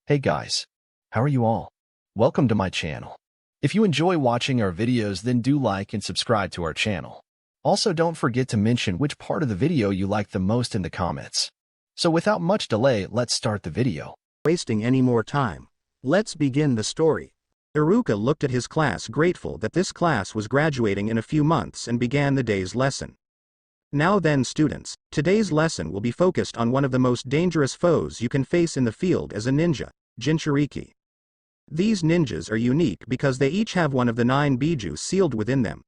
Hey guys, how are you all? Welcome to my channel. If you enjoy watching our videos, then do like and subscribe to our channel. Also, don't forget to mention which part of the video you like the most in the comments. So without much delay, let's start the video. Wasting any more time. Let's begin the story. Iruka looked at his class, grateful that this class was graduating in a few months, and began the day's lesson. Now then, students, today's lesson will be focused on one of the most dangerous foes you can face in the field as a ninja, Jinchuriki. These ninjas are unique because they each have one of the 9 bijou sealed within them.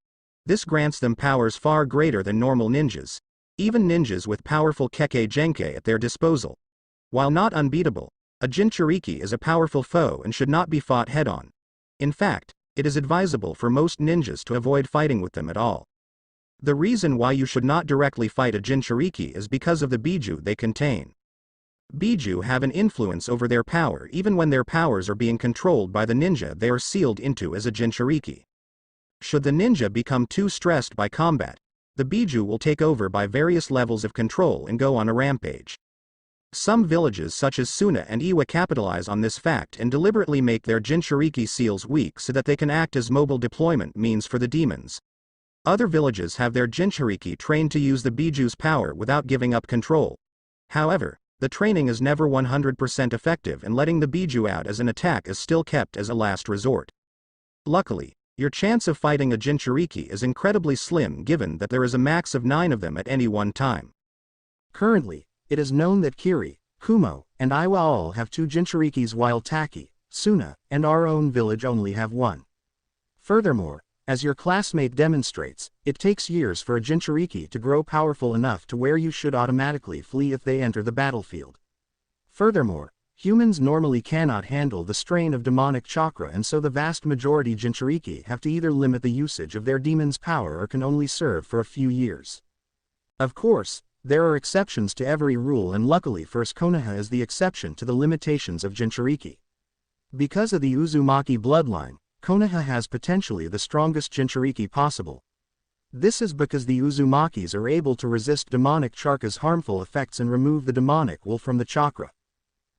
This grants them powers far greater than normal ninjas, even ninjas with powerful Kekkei Genkai at their disposal. While not unbeatable, a Jinchuriki is a powerful foe and should not be fought head-on. In fact, it is advisable for most ninjas to avoid fighting with them at all. The reason why you should not directly fight a Jinchuriki is because of the bijou they contain. Bijou have an influence over their power even when their powers are being controlled by the ninja they are sealed into as a Jinchuriki. Should the ninja become too stressed by combat, the bijou will take over by various levels of control and go on a rampage. Some villages such as Suna and Iwa capitalize on this fact and deliberately make their Jinchuriki seals weak so that they can act as mobile deployment means for the demons. Other villages have their Jinchuriki trained to use the bijou's power without giving up control. However, the training is never 100% effective, and letting the bijou out as an attack is still kept as a last resort. Luckily, your chance of fighting a Jinchuriki is incredibly slim given that there is a max of 9 of them at any one time. Currently, it is known that Kiri, Kumo, and Iwa all have 2 Jinchurikis while Taki, Suna, and our own village only have 1. Furthermore, as your classmate demonstrates, it takes years for a Jinchuriki to grow powerful enough to where you should automatically flee if they enter the battlefield. Furthermore, humans normally cannot handle the strain of demonic chakra, and so the vast majority Jinchuriki have to either limit the usage of their demon's power or can only serve for a few years. Of course, there are exceptions to every rule, and luckily First Konoha is the exception to the limitations of Jinchuriki. Because of the Uzumaki bloodline, Konoha has potentially the strongest Jinchuriki possible. This is because the Uzumakis are able to resist demonic chakra's harmful effects and remove the demonic wool from the chakra.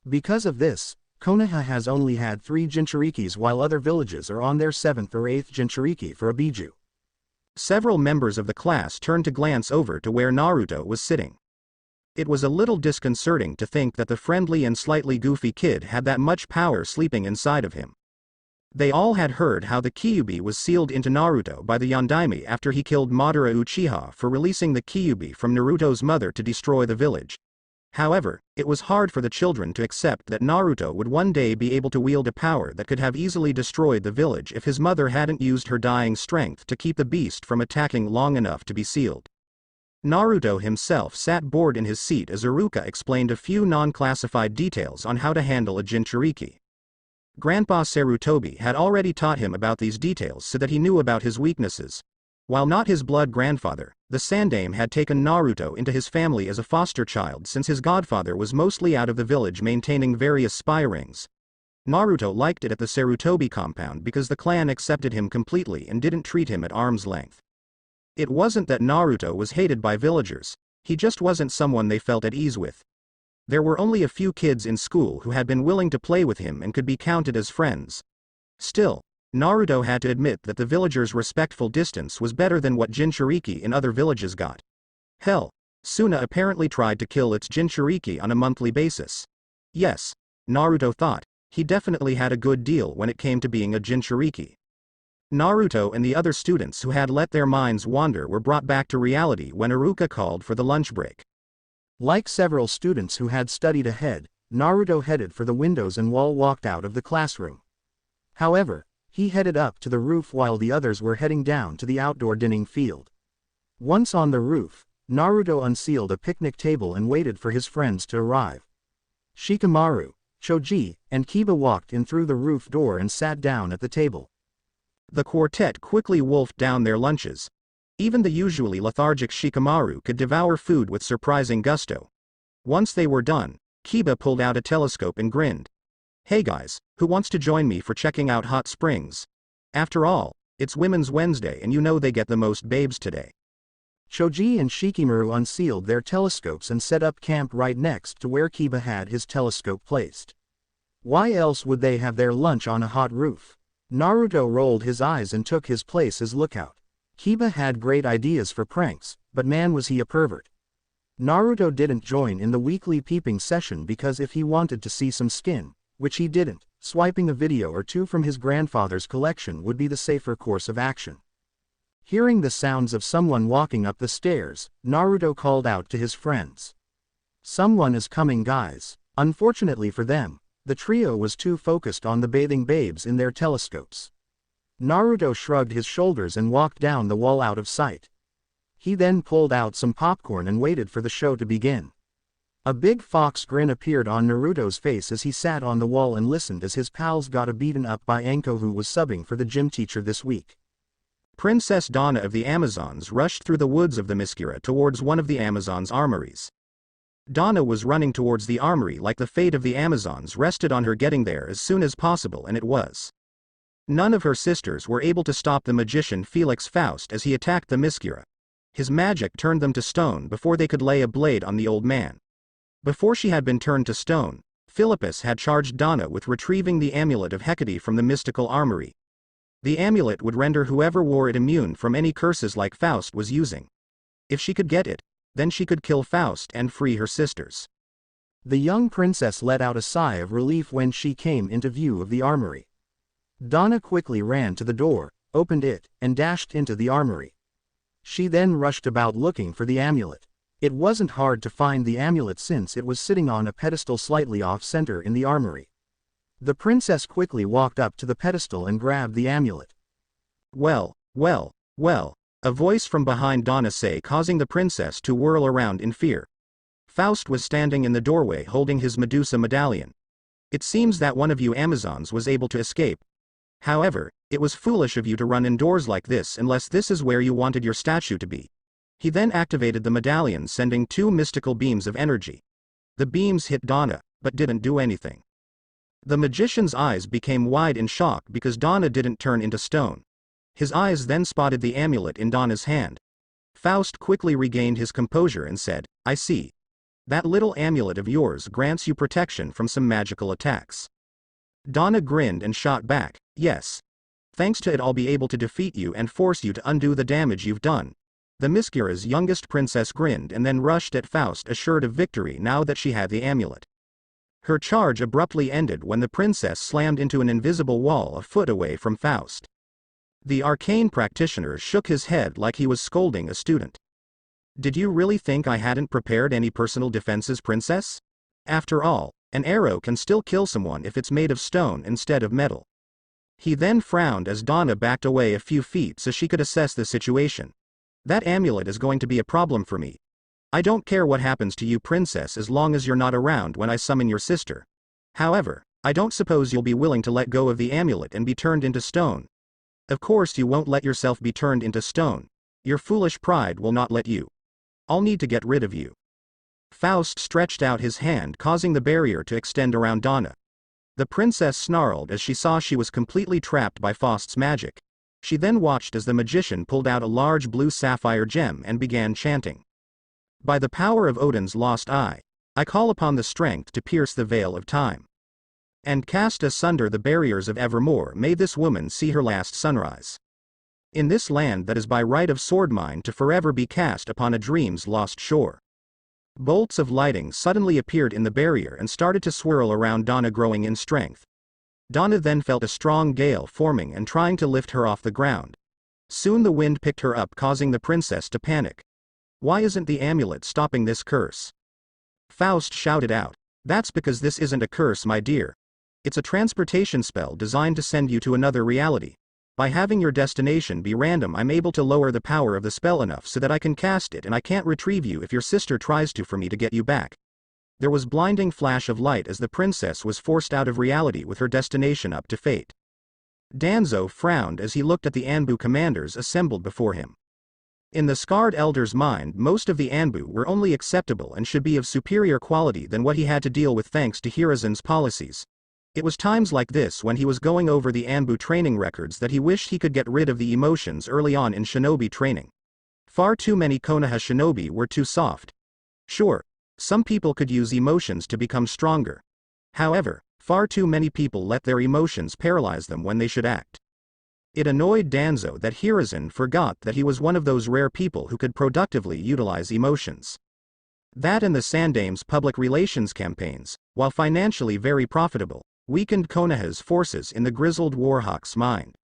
Because of this, Konoha has only had 3 Jinchurikis while other villages are on their 7th or 8th Jinchuriki for a bijou. Several members of the class turned to glance over to where Naruto was sitting. It was a little disconcerting to think that the friendly and slightly goofy kid had that much power sleeping inside of him. They all had heard how the Kyuubi was sealed into Naruto by the Yondaime after he killed Madara Uchiha for releasing the Kyuubi from Naruto's mother to destroy the village. However, it was hard for the children to accept that Naruto would one day be able to wield a power that could have easily destroyed the village if his mother hadn't used her dying strength to keep the beast from attacking long enough to be sealed. Naruto himself sat bored in his seat as Iruka explained a few non-classified details on how to handle a Jinchuriki. Grandpa Sarutobi had already taught him about these details so that he knew about his weaknesses. While not his blood grandfather, the Sandaime had taken Naruto into his family as a foster child since his godfather was mostly out of the village maintaining various spy rings. Naruto liked it at the Sarutobi compound because the clan accepted him completely and didn't treat him at arm's length. It wasn't that Naruto was hated by villagers, he just wasn't someone they felt at ease with. There were only a few kids in school who had been willing to play with him and could be counted as friends. Still, Naruto had to admit that the villagers' respectful distance was better than what Jinchuriki in other villages got. Hell, Suna apparently tried to kill its Jinchuriki on a monthly basis. Yes, Naruto thought, he definitely had a good deal when it came to being a Jinchuriki. Naruto and the other students who had let their minds wander were brought back to reality when Iruka called for the lunch break. Like several students who had studied ahead, Naruto headed for the windows and walked out of the classroom. However, he headed up to the roof while the others were heading down to the outdoor dining field. Once on the roof, Naruto unsealed a picnic table and waited for his friends to arrive. Shikamaru, Choji, and Kiba walked in through the roof door and sat down at the table. The quartet quickly wolfed down their lunches. Even the usually lethargic Shikamaru could devour food with surprising gusto. Once they were done, Kiba pulled out a telescope and grinned. "Hey guys, who wants to join me for checking out hot springs? After all, it's Women's Wednesday and you know they get the most babes today." Choji and Shikamaru unsealed their telescopes and set up camp right next to where Kiba had his telescope placed. Why else would they have their lunch on a hot roof? Naruto rolled his eyes and took his place as lookout. Kiba had great ideas for pranks, but man was he a pervert. Naruto didn't join in the weekly peeping session because if he wanted to see some skin, which he didn't, swiping a video or two from his grandfather's collection would be the safer course of action. Hearing the sounds of someone walking up the stairs, Naruto called out to his friends. "Someone is coming, guys." Unfortunately for them, the trio was too focused on the bathing babes in their telescopes. Naruto shrugged his shoulders and walked down the wall out of sight. He then pulled out some popcorn and waited for the show to begin. A big fox grin appeared on Naruto's face as he sat on the wall and listened as his pals got beaten up by Anko, who was subbing for the gym teacher this week. Princess Donna of the Amazons rushed through the woods of the Themyscira towards one of the Amazons' armories. Donna was running towards the armory like the fate of the Amazons rested on her getting there as soon as possible, and it was. None of her sisters were able to stop the magician Felix Faust as he attacked the Themyscira. His magic turned them to stone before they could lay a blade on the old man. Before she had been turned to stone, Philippus had charged Donna with retrieving the amulet of Hecate from the mystical armory. The amulet would render whoever wore it immune from any curses like Faust was using. If she could get it, then she could kill Faust and free her sisters. The young princess let out a sigh of relief when she came into view of the armory. Donna quickly ran to the door, opened it, and dashed into the armory. She then rushed about looking for the amulet. It wasn't hard to find the amulet since it was sitting on a pedestal slightly off-center in the armory. The princess quickly walked up to the pedestal and grabbed the amulet. Well, a voice from behind Donna said, causing the princess to whirl around in fear. Faust was standing in the doorway holding his Medusa medallion. It seems that one of you Amazons was able to escape. However, it was foolish of you to run indoors like this unless this is where you wanted your statue to be. He then activated the medallion, sending 2 mystical beams of energy. The beams hit Donna, but didn't do anything. The magician's eyes became wide in shock because Donna didn't turn into stone. His eyes then spotted the amulet in Donna's hand. Faust quickly regained his composure and said, "I see. That little amulet of yours grants you protection from some magical attacks." Donna grinned and shot back, "Yes. Thanks to it I'll be able to defeat you and force you to undo the damage you've done." The Themyscira's youngest princess grinned and then rushed at Faust, assured of victory now that she had the amulet. Her charge abruptly ended when the princess slammed into an invisible wall a foot away from Faust. The arcane practitioner shook his head like he was scolding a student. "Did you really think I hadn't prepared any personal defenses, princess? After all, an arrow can still kill someone if it's made of stone instead of metal." He then frowned as Donna backed away a few feet so she could assess the situation. "That amulet is going to be a problem for me. I don't care what happens to you, princess, as long as you're not around when I summon your sister. However, I don't suppose you'll be willing to let go of the amulet and be turned into stone. Of course you won't let yourself be turned into stone. Your foolish pride will not let you. I'll need to get rid of you." Faust stretched out his hand, causing the barrier to extend around Donna. The princess snarled as she saw she was completely trapped by Faust's magic. She then watched as the magician pulled out a large blue sapphire gem and began chanting. "By the power of Odin's lost eye, I call upon the strength to pierce the veil of time and cast asunder the barriers of evermore. May this woman see her last sunrise. In this land that is by right of sword mine to forever be cast upon a dream's lost shore." Bolts of lighting suddenly appeared in the barrier and started to swirl around Donna, growing in strength. Donna then felt a strong gale forming and trying to lift her off the ground. Soon the wind picked her up, causing the princess to panic. "Why isn't the amulet stopping this curse?" Faust shouted out. "That's because this isn't a curse, my dear. It's a transportation spell designed to send you to another reality. By having your destination be random, I'm able to lower the power of the spell enough so that I can cast it, and I can't retrieve you if your sister tries to for me to get you back." There was blinding flash of light as the princess was forced out of reality with her destination up to fate. Danzo frowned as he looked at the Anbu commanders assembled before him. In the scarred elder's mind, most of the Anbu were only acceptable and should be of superior quality than what he had to deal with thanks to Hiruzen's policies. It was times like this, when he was going over the Anbu training records, that he wished he could get rid of the emotions early on in shinobi training. Far too many Konoha shinobi were too soft. Sure, some people could use emotions to become stronger. However, Far too many people let their emotions paralyze them when they should act. It annoyed Danzo that Hiruzen forgot that he was one of those rare people who could productively utilize emotions. That and the Sandame's public relations campaigns, while financially very profitable, weakened Konoha's forces in the grizzled Warhawk's mind.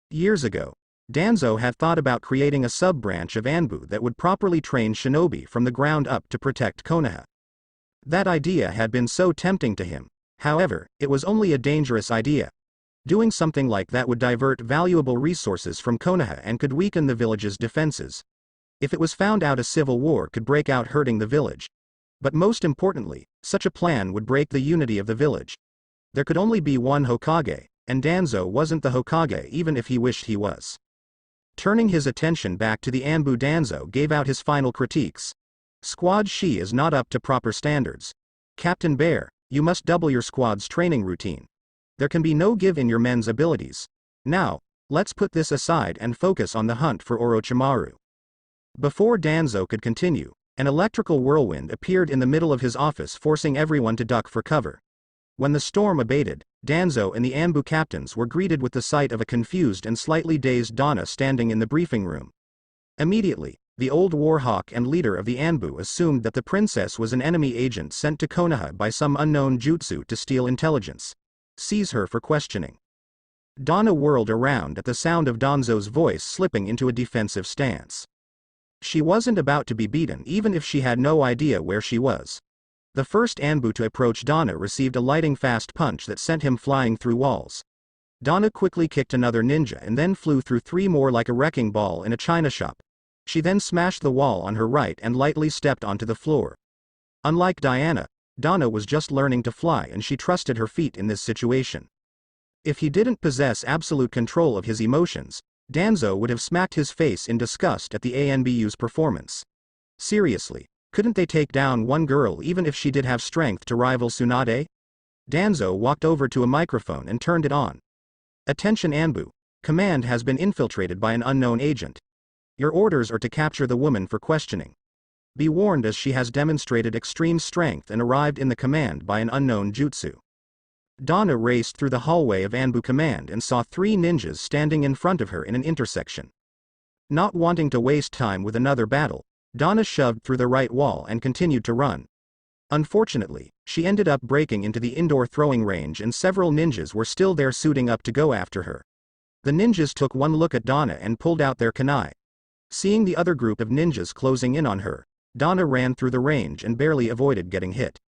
Years ago, Danzo had thought about creating a sub-branch of Anbu that would properly train shinobi from the ground up to protect Konoha. That idea had been so tempting to him, however, it was only a dangerous idea. Doing something like that would divert valuable resources from Konoha and could weaken the village's defenses. If it was found out, a civil war could break out, hurting the village. But most importantly, such a plan would break the unity of the village. There could only be one Hokage, and Danzo wasn't the Hokage even if he wished he was. Turning his attention back to the Anbu, Danzo gave out his final critiques. Squad Shi is not up to proper standards. Captain Bear, you must double your squad's training routine. There can be no give in your men's abilities. Now, let's put this aside and focus on the hunt for Orochimaru. Before Danzo could continue, an electrical whirlwind appeared in the middle of his office, forcing everyone to duck for cover. When the storm abated, Danzo and the Anbu captains were greeted with the sight of a confused and slightly dazed Donna standing in the briefing room. Immediately, the old Warhawk and leader of the Anbu assumed that the princess was an enemy agent sent to Konoha by some unknown jutsu to steal intelligence. Seize her for questioning. Donna whirled around at the sound of Danzo's voice, slipping into a defensive stance. She wasn't about to be beaten even if she had no idea where she was. The first Anbu to approach Donna received a lightning fast punch that sent him flying through walls. Donna quickly kicked another ninja and then flew through three more like a wrecking ball in a china shop. She then smashed the wall on her right and lightly stepped onto the floor. Unlike Diana, Donna was just learning to fly and she trusted her feet in this situation. If he didn't possess absolute control of his emotions, Danzo would have smacked his face in disgust at the ANBU's performance. Seriously, couldn't they take down one girl even if she did have strength to rival Tsunade? Danzo walked over to a microphone and turned it on. Attention Anbu, command has been infiltrated by an unknown agent. Your orders are to capture the woman for questioning. Be warned, as she has demonstrated extreme strength and arrived in the command by an unknown jutsu. Donna raced through the hallway of Anbu Command and saw three ninjas standing in front of her in an intersection. Not wanting to waste time with another battle, Donna shoved through the right wall and continued to run. Unfortunately, she ended up breaking into the indoor throwing range and several ninjas were still there suiting up to go after her. The ninjas took one look at Donna and pulled out their kunai. Seeing the other group of ninjas closing in on her, Donna ran through the range and barely avoided getting hit.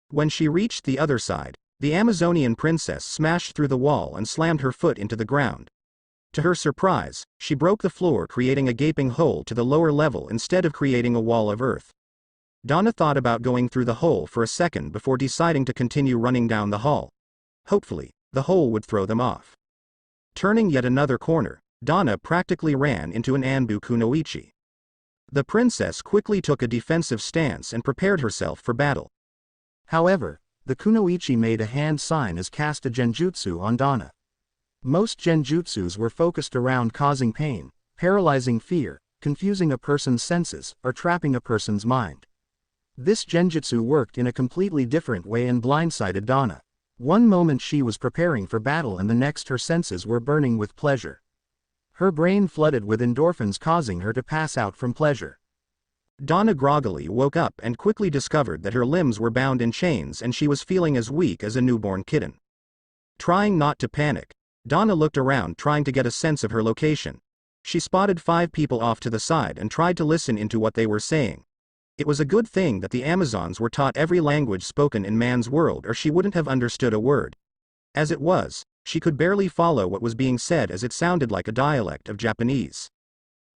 When she reached the other side, the Amazonian princess smashed through the wall and slammed her foot into the ground. To her surprise, she broke the floor, creating a gaping hole to the lower level instead of creating a wall of earth. Donna thought about going through the hole for a second before deciding to continue running down the hall. Hopefully, the hole would throw them off. Turning yet another corner, Donna practically ran into an Anbu kunoichi. The princess quickly took a defensive stance and prepared herself for battle. However, the kunoichi made a hand sign as cast a genjutsu on Donna. Most genjutsus were focused around causing pain, paralyzing fear, confusing a person's senses, or trapping a person's mind. This genjutsu worked in a completely different way and blindsided Donna. One moment she was preparing for battle and the next her senses were burning with pleasure. Her brain flooded with endorphins, causing her to pass out from pleasure. Donna groggily woke up and quickly discovered that her limbs were bound in chains and she was feeling as weak as a newborn kitten. Trying not to panic, Donna looked around, trying to get a sense of her location. She spotted 5 people off to the side and tried to listen into what they were saying. It was a good thing that the Amazons were taught every language spoken in man's world, or she wouldn't have understood a word. As it was, she could barely follow what was being said as it sounded like a dialect of Japanese.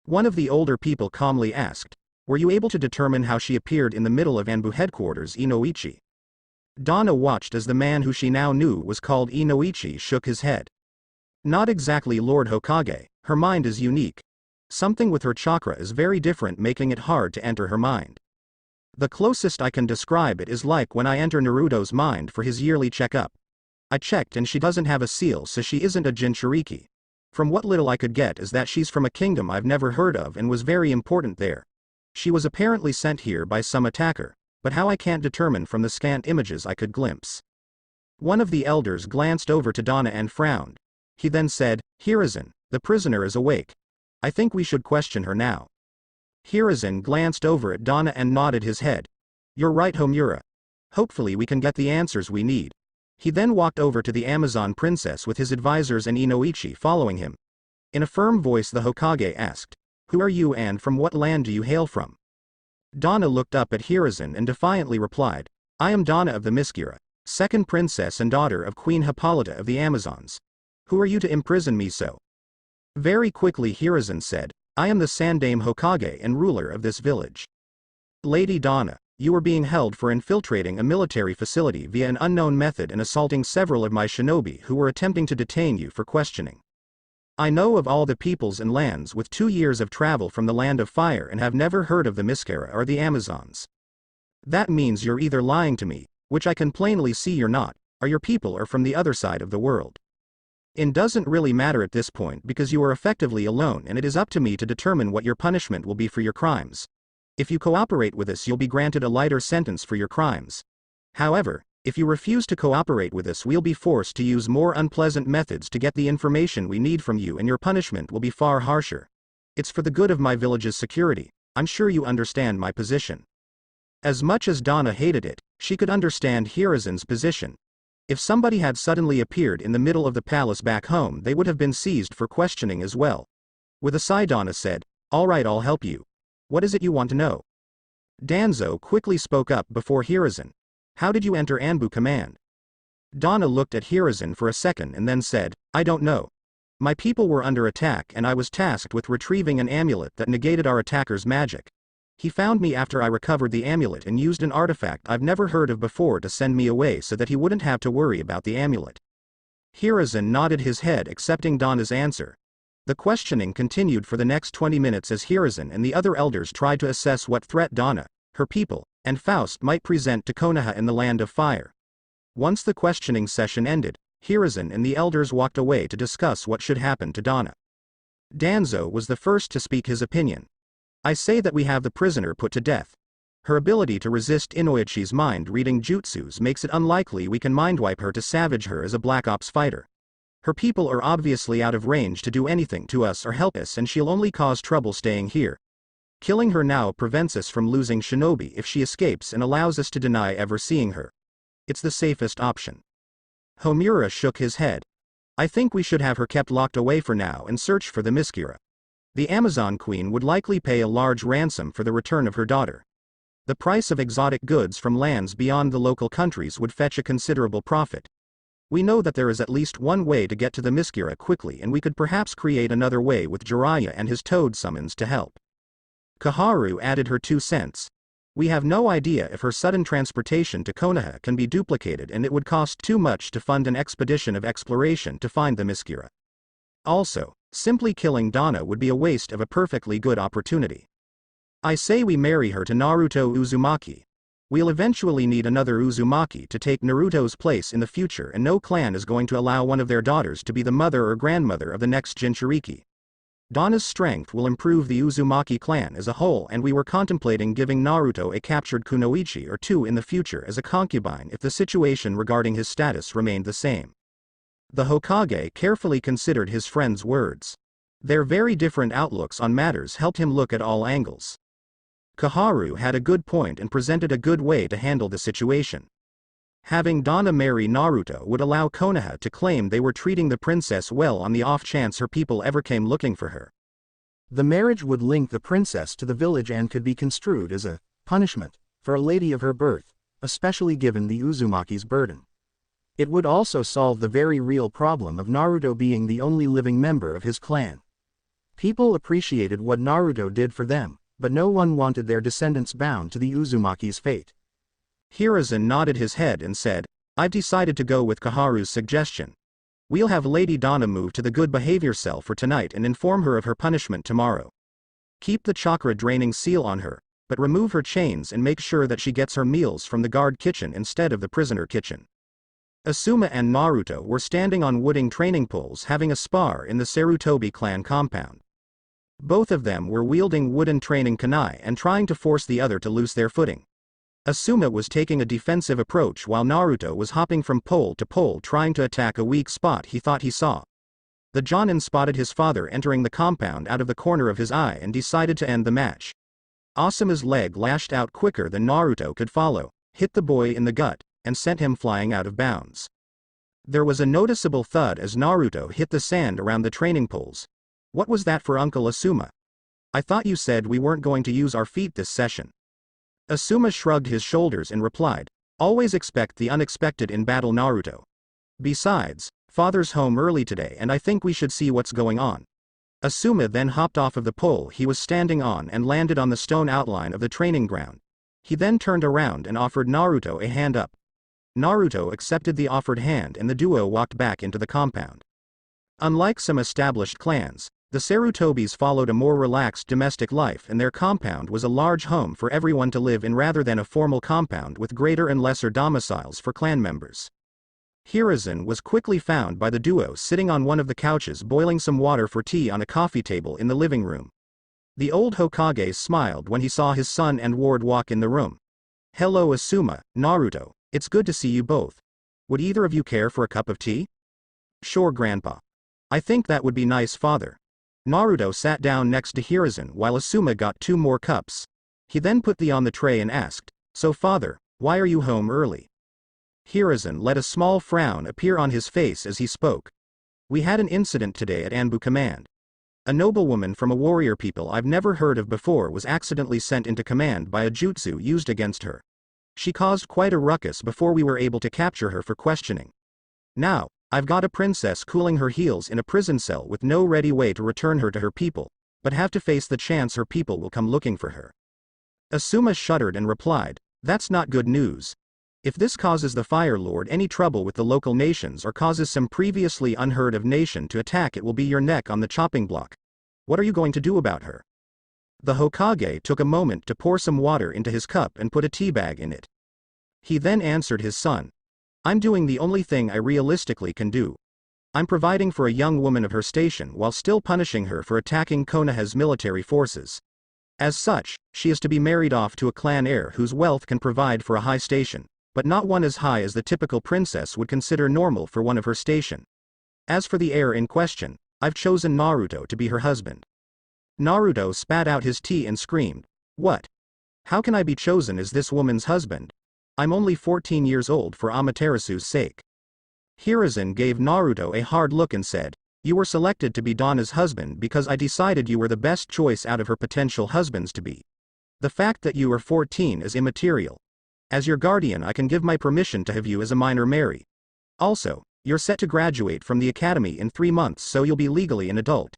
One of the older people calmly asked, "Were you able to determine how she appeared in the middle of Anbu headquarters, Inoichi?" Donna watched as the man who she now knew was called Inoichi shook his head. "Not exactly, Lord Hokage, her mind is unique. Something with her chakra is very different, making it hard to enter her mind. The closest I can describe it is like when I enter Naruto's mind for his yearly checkup. I checked and she doesn't have a seal, so she isn't a Jinchuriki. From what little I could get is that she's from a kingdom I've never heard of and was very important there. She was apparently sent here by some attacker, but how I can't determine from the scant images I could glimpse." One of the elders glanced over to Donna and frowned. He then said, Hiruzen, the prisoner is awake. I think we should question her now. Hiruzen glanced over at Donna and nodded his head. You're right, Homura. Hopefully we can get the answers we need. He then walked over to the Amazon princess with his advisors and Inoichi following him. In a firm voice the Hokage asked, Who are you and from what land do you hail from? Donna looked up at Hiruzen and defiantly replied, I am Donna of the Miskira, second princess and daughter of Queen Hippolyta of the Amazons. Who are you to imprison me so? Very quickly Hiruzen said, I am the Sandame Hokage and ruler of this village. Lady Donna, you are being held for infiltrating a military facility via an unknown method and assaulting several of my shinobi who were attempting to detain you for questioning. I know of all the peoples and lands with 2 years of travel from the land of fire and have never heard of the Miskira or the Amazons. That means you're either lying to me, which I can plainly see you're not, or your people are from the other side of the world. It doesn't really matter at this point because you are effectively alone and it is up to me to determine what your punishment will be for your crimes. If you cooperate with us you'll be granted a lighter sentence for your crimes. However, if you refuse to cooperate with us we'll be forced to use more unpleasant methods to get the information we need from you and your punishment will be far harsher. It's for the good of my village's security, I'm sure you understand my position. As much as Donna hated it, she could understand Hiruzen's position. If somebody had suddenly appeared in the middle of the palace back home they would have been seized for questioning as well. With a sigh Donna said, Alright, I'll help you. What is it you want to know? Danzo quickly spoke up before Hiruzen. How did you enter Anbu command? Donna looked at Hiruzen for a second and then said, I don't know. My people were under attack and I was tasked with retrieving an amulet that negated our attacker's magic. He found me after I recovered the amulet and used an artifact I've never heard of before to send me away so that he wouldn't have to worry about the amulet. Hiruzen nodded his head accepting Donna's answer. The questioning continued for the next 20 minutes as Hiruzen and the other elders tried to assess what threat Donna, her people, and Faust might present to Konoha in the Land of Fire. Once the questioning session ended, Hiruzen and the elders walked away to discuss what should happen to Donna. Danzo was the first to speak his opinion. I say that we have the prisoner put to death. Her ability to resist Inoichi's mind-reading jutsus makes it unlikely we can mind-wipe her to savage her as a Black Ops fighter. Her people are obviously out of range to do anything to us or help us and she'll only cause trouble staying here. Killing her now prevents us from losing Shinobi if she escapes and allows us to deny ever seeing her. It's the safest option. Homura shook his head. I think we should have her kept locked away for now and search for the Miskira. The Amazon Queen would likely pay a large ransom for the return of her daughter. The price of exotic goods from lands beyond the local countries would fetch a considerable profit. We know that there is at least one way to get to the Miskira quickly and we could perhaps create another way with Jiraiya and his toad summons to help. Kaharu added her 2 cents. We have no idea if her sudden transportation to Konoha can be duplicated and it would cost too much to fund an expedition of exploration to find the Miskira. Also, simply killing Donna would be a waste of a perfectly good opportunity. I say we marry her to Naruto Uzumaki. We'll eventually need another Uzumaki to take Naruto's place in the future and no clan is going to allow one of their daughters to be the mother or grandmother of the next Jinchuriki. Donna's strength will improve the Uzumaki clan as a whole and we were contemplating giving Naruto a captured kunoichi or 2 in the future as a concubine if the situation regarding his status remained the same. The Hokage carefully considered his friend's words. Their very different outlooks on matters helped him look at all angles. Kaharu had a good point and presented a good way to handle the situation. Having Donna marry Naruto would allow Konoha to claim they were treating the princess well on the off chance her people ever came looking for her. The marriage would link the princess to the village and could be construed as a punishment for a lady of her birth, especially given the Uzumaki's burden. It would also solve the very real problem of Naruto being the only living member of his clan. People appreciated what Naruto did for them, but no one wanted their descendants bound to the Uzumaki's fate. Hiruzen nodded his head and said, I've decided to go with Kaharu's suggestion. We'll have Lady Donna move to the good behavior cell for tonight and inform her of her punishment tomorrow. Keep the chakra draining seal on her, but remove her chains and make sure that she gets her meals from the guard kitchen instead of the prisoner kitchen. Asuma and Naruto were standing on wooden training poles having a spar in the Sarutobi clan compound. Both of them were wielding wooden training kunai and trying to force the other to lose their footing. Asuma was taking a defensive approach while Naruto was hopping from pole to pole trying to attack a weak spot he thought he saw. The Jonin spotted his father entering the compound out of the corner of his eye and decided to end the match. Asuma's leg lashed out quicker than Naruto could follow, hit the boy in the gut, and sent him flying out of bounds. There was a noticeable thud as Naruto hit the sand around the training poles. What was that for Uncle Asuma? I thought you said we weren't going to use our feet this session. Asuma shrugged his shoulders and replied, always expect the unexpected in battle, Naruto. Besides, father's home early today and I think we should see what's going on. Asuma then hopped off of the pole he was standing on and landed on the stone outline of the training ground. He then turned around and offered Naruto a hand up. Naruto accepted the offered hand and the duo walked back into the compound. Unlike some established clans, the Sarutobis followed a more relaxed domestic life and their compound was a large home for everyone to live in rather than a formal compound with greater and lesser domiciles for clan members. Hiruzen was quickly found by the duo sitting on one of the couches boiling some water for tea on a coffee table in the living room. The old Hokage smiled when he saw his son and ward walk in the room. Hello Asuma, Naruto, it's good to see you both. Would either of you care for a cup of tea? Sure grandpa. I think that would be nice father. Naruto sat down next to Hiruzen while Asuma got 2 more cups. He then put the on the tray and asked, so father, why are you home early? Hiruzen let a small frown appear on his face as he spoke. We had an incident today at Anbu Command. A noblewoman from a warrior people I've never heard of before was accidentally sent into command by a jutsu used against her. She caused quite a ruckus before we were able to capture her for questioning. Now, I've got a princess cooling her heels in a prison cell with no ready way to return her to her people, but have to face the chance her people will come looking for her. Asuma shuddered and replied, that's not good news. If this causes the Fire Lord any trouble with the local nations or causes some previously unheard of nation to attack, it will be your neck on the chopping block. What are you going to do about her? The Hokage took a moment to pour some water into his cup and put a tea bag in it. He then answered his son. I'm doing the only thing I realistically can do. I'm providing for a young woman of her station while still punishing her for attacking Konoha's military forces. As such, she is to be married off to a clan heir whose wealth can provide for a high station, but not one as high as the typical princess would consider normal for one of her station. As for the heir in question, I've chosen Naruto to be her husband. Naruto spat out his tea and screamed, what? How can I be chosen as this woman's husband? I'm only 14 years old for Amaterasu's sake. Hiruzen gave Naruto a hard look and said, you were selected to be Donna's husband because I decided you were the best choice out of her potential husbands to be. The fact that you are 14 is immaterial. As your guardian I can give my permission to have you as a minor marry. Also, you're set to graduate from the academy in 3 months so you'll be legally an adult.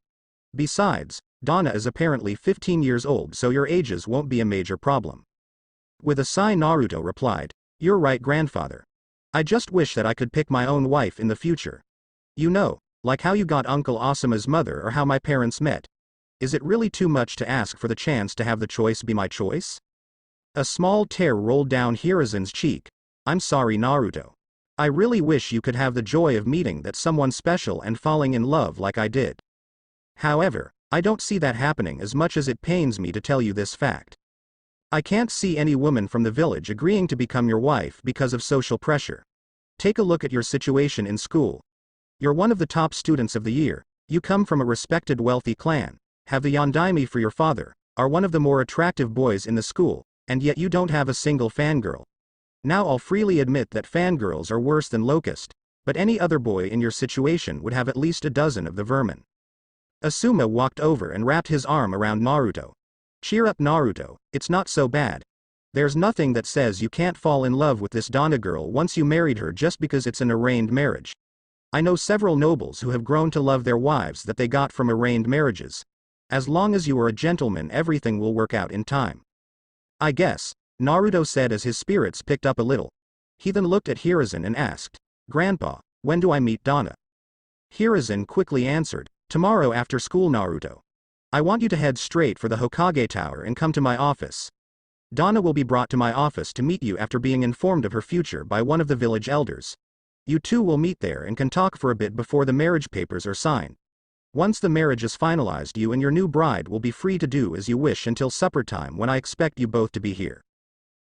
Besides, Donna is apparently 15 years old so your ages won't be a major problem. With a sigh Naruto replied, you're right grandfather. I just wish that I could pick my own wife in the future. You know, like how you got Uncle Asuma's mother or how my parents met. Is it really too much to ask for the chance to have the choice be my choice? A small tear rolled down Hiruzen's cheek. I'm sorry Naruto. I really wish you could have the joy of meeting that someone special and falling in love like I did. However, I don't see that happening as much as it pains me to tell you this fact. I can't see any woman from the village agreeing to become your wife because of social pressure. Take a look at your situation in school. You're one of the top students of the year, you come from a respected wealthy clan, have the Yondaime for your father, are one of the more attractive boys in the school, and yet you don't have a single fangirl. Now I'll freely admit that fangirls are worse than Locust, but any other boy in your situation would have at least a dozen of the vermin. Asuma walked over and wrapped his arm around Naruto. Cheer up Naruto, it's not so bad. There's nothing that says you can't fall in love with this Donna girl once you married her just because it's an arranged marriage. I know several nobles who have grown to love their wives that they got from arranged marriages. As long as you are a gentleman everything will work out in time. I guess, Naruto said as his spirits picked up a little. He then looked at Hiruzen and asked, Grandpa, when do I meet Donna? Hiruzen quickly answered, tomorrow after school Naruto. I want you to head straight for the Hokage Tower and come to my office. Donna will be brought to my office to meet you after being informed of her future by one of the village elders. You two will meet there and can talk for a bit before the marriage papers are signed. Once the marriage is finalized you and your new bride will be free to do as you wish until supper time when I expect you both to be here.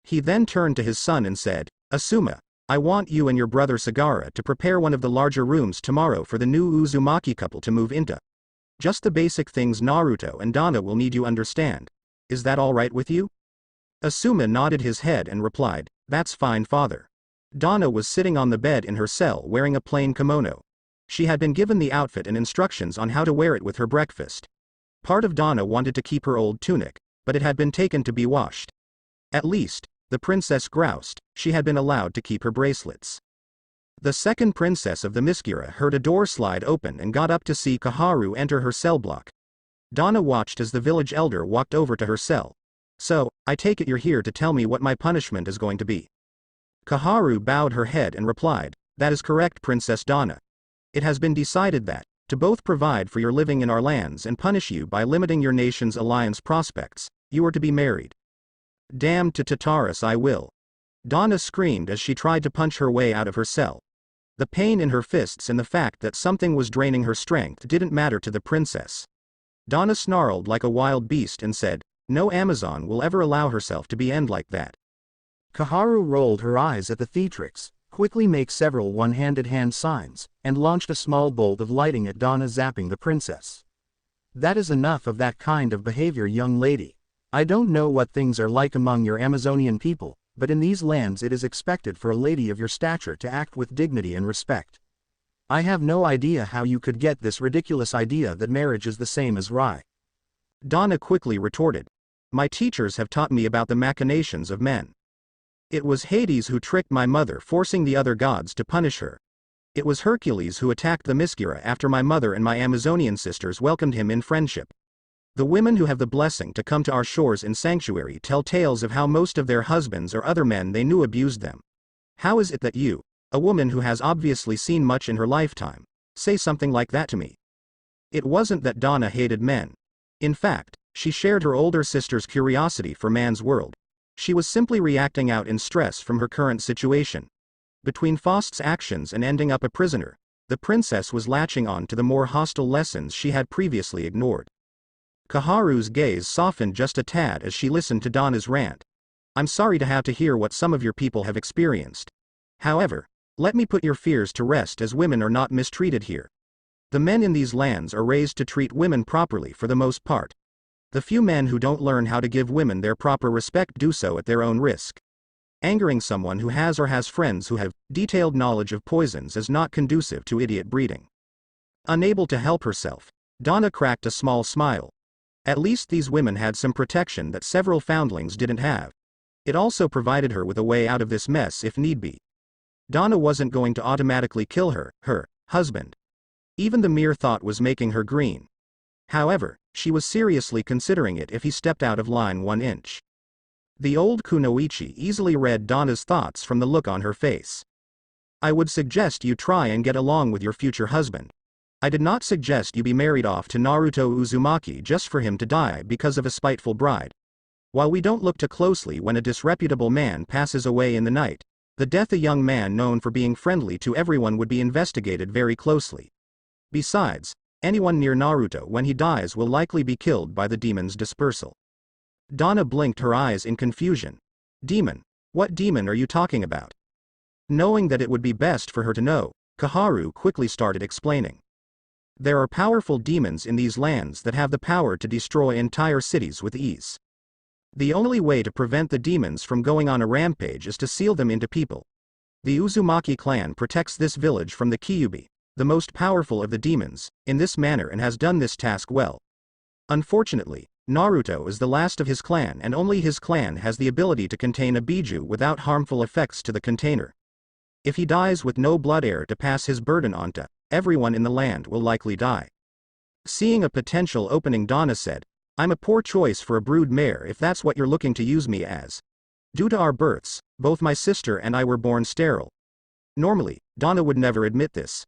He then turned to his son and said, Asuma, I want you and your brother Sagara to prepare one of the larger rooms tomorrow for the new Uzumaki couple to move into. Just the basic things Naruto and Dana will need you understand. Is that alright with you? Asuma nodded his head and replied, That's fine, father. Dana was sitting on the bed in her cell wearing a plain kimono. She had been given the outfit and instructions on how to wear it with her breakfast. Part of Dana wanted to keep her old tunic, but it had been taken to be washed. At least, the princess groused, she had been allowed to keep her bracelets. The second princess of the Miskira heard a door slide open and got up to see Kaharu enter her cell block. Dana watched as the village elder walked over to her cell. So, I take it you're here to tell me what my punishment is going to be. Kaharu bowed her head and replied, That is correct, Princess Dana. It has been decided that, to both provide for your living in our lands and punish you by limiting your nation's alliance prospects, you are to be married. Damn to Tartarus I will. Dana screamed as she tried to punch her way out of her cell. The pain in her fists and the fact that something was draining her strength didn't matter to the princess. Dana snarled like a wild beast and said, No Amazon will ever allow herself to be end like that. Kaharu rolled her eyes at the theatrics, quickly make several one-handed hand signs, and launched a small bolt of lighting at Dana, zapping the princess. That is enough of that kind of behavior, young lady. I don't know what things are like among your Amazonian people, but in these lands it is expected for a lady of your stature to act with dignity and respect. I have no idea how you could get this ridiculous idea that marriage is the same as rye. Dana quickly retorted. My teachers have taught me about the machinations of men. It was Hades who tricked my mother, forcing the other gods to punish her. It was Hercules who attacked the Miskira after my mother and my Amazonian sisters welcomed him in friendship. The women who have the blessing to come to our shores in sanctuary tell tales of how most of their husbands or other men they knew abused them. How is it that you, a woman who has obviously seen much in her lifetime, say something like that to me? It wasn't that Dana hated men. In fact, she shared her older sister's curiosity for man's world. She was simply reacting out in stress from her current situation. Between Faust's actions and ending up a prisoner, the princess was latching on to the more hostile lessons she had previously ignored. Kaharu's gaze softened just a tad as she listened to Dana's rant. I'm sorry to have to hear what some of your people have experienced. However, let me put your fears to rest, as women are not mistreated here. The men in these lands are raised to treat women properly for the most part. The few men who don't learn how to give women their proper respect do so at their own risk. Angering someone who has or has friends who have detailed knowledge of poisons is not conducive to idiot breeding. Unable to help herself, Dana cracked a small smile. At least these women had some protection that several foundlings didn't have. It also provided her with a way out of this mess if need be. Dana wasn't going to automatically kill her husband. Even the mere thought was making her green. However, she was seriously considering it if he stepped out of line 1 inch. The old kunoichi easily read Dana's thoughts from the look on her face. I would suggest you try and get along with your future husband. I did not suggest you be married off to Naruto Uzumaki just for him to die because of a spiteful bride. While we don't look too closely when a disreputable man passes away in the night, the death of a young man known for being friendly to everyone would be investigated very closely. Besides, anyone near Naruto when he dies will likely be killed by the demon's dispersal. Dana blinked her eyes in confusion. Demon? What demon are you talking about? Knowing that it would be best for her to know, Kaharu quickly started explaining. There are powerful demons in these lands that have the power to destroy entire cities with ease. The only way to prevent the demons from going on a rampage is to seal them into people. The Uzumaki clan protects this village from the Kyubi, the most powerful of the demons, in this manner and has done this task well. Unfortunately, Naruto is the last of his clan and only his clan has the ability to contain a biju without harmful effects to the container. If he dies with no blood heir to pass his burden on to, everyone in the land will likely die. Seeing a potential opening, Dana said, I'm a poor choice for a brood mare if that's what you're looking to use me as. Due to our births, both my sister and I were born sterile. Normally, Dana would never admit this.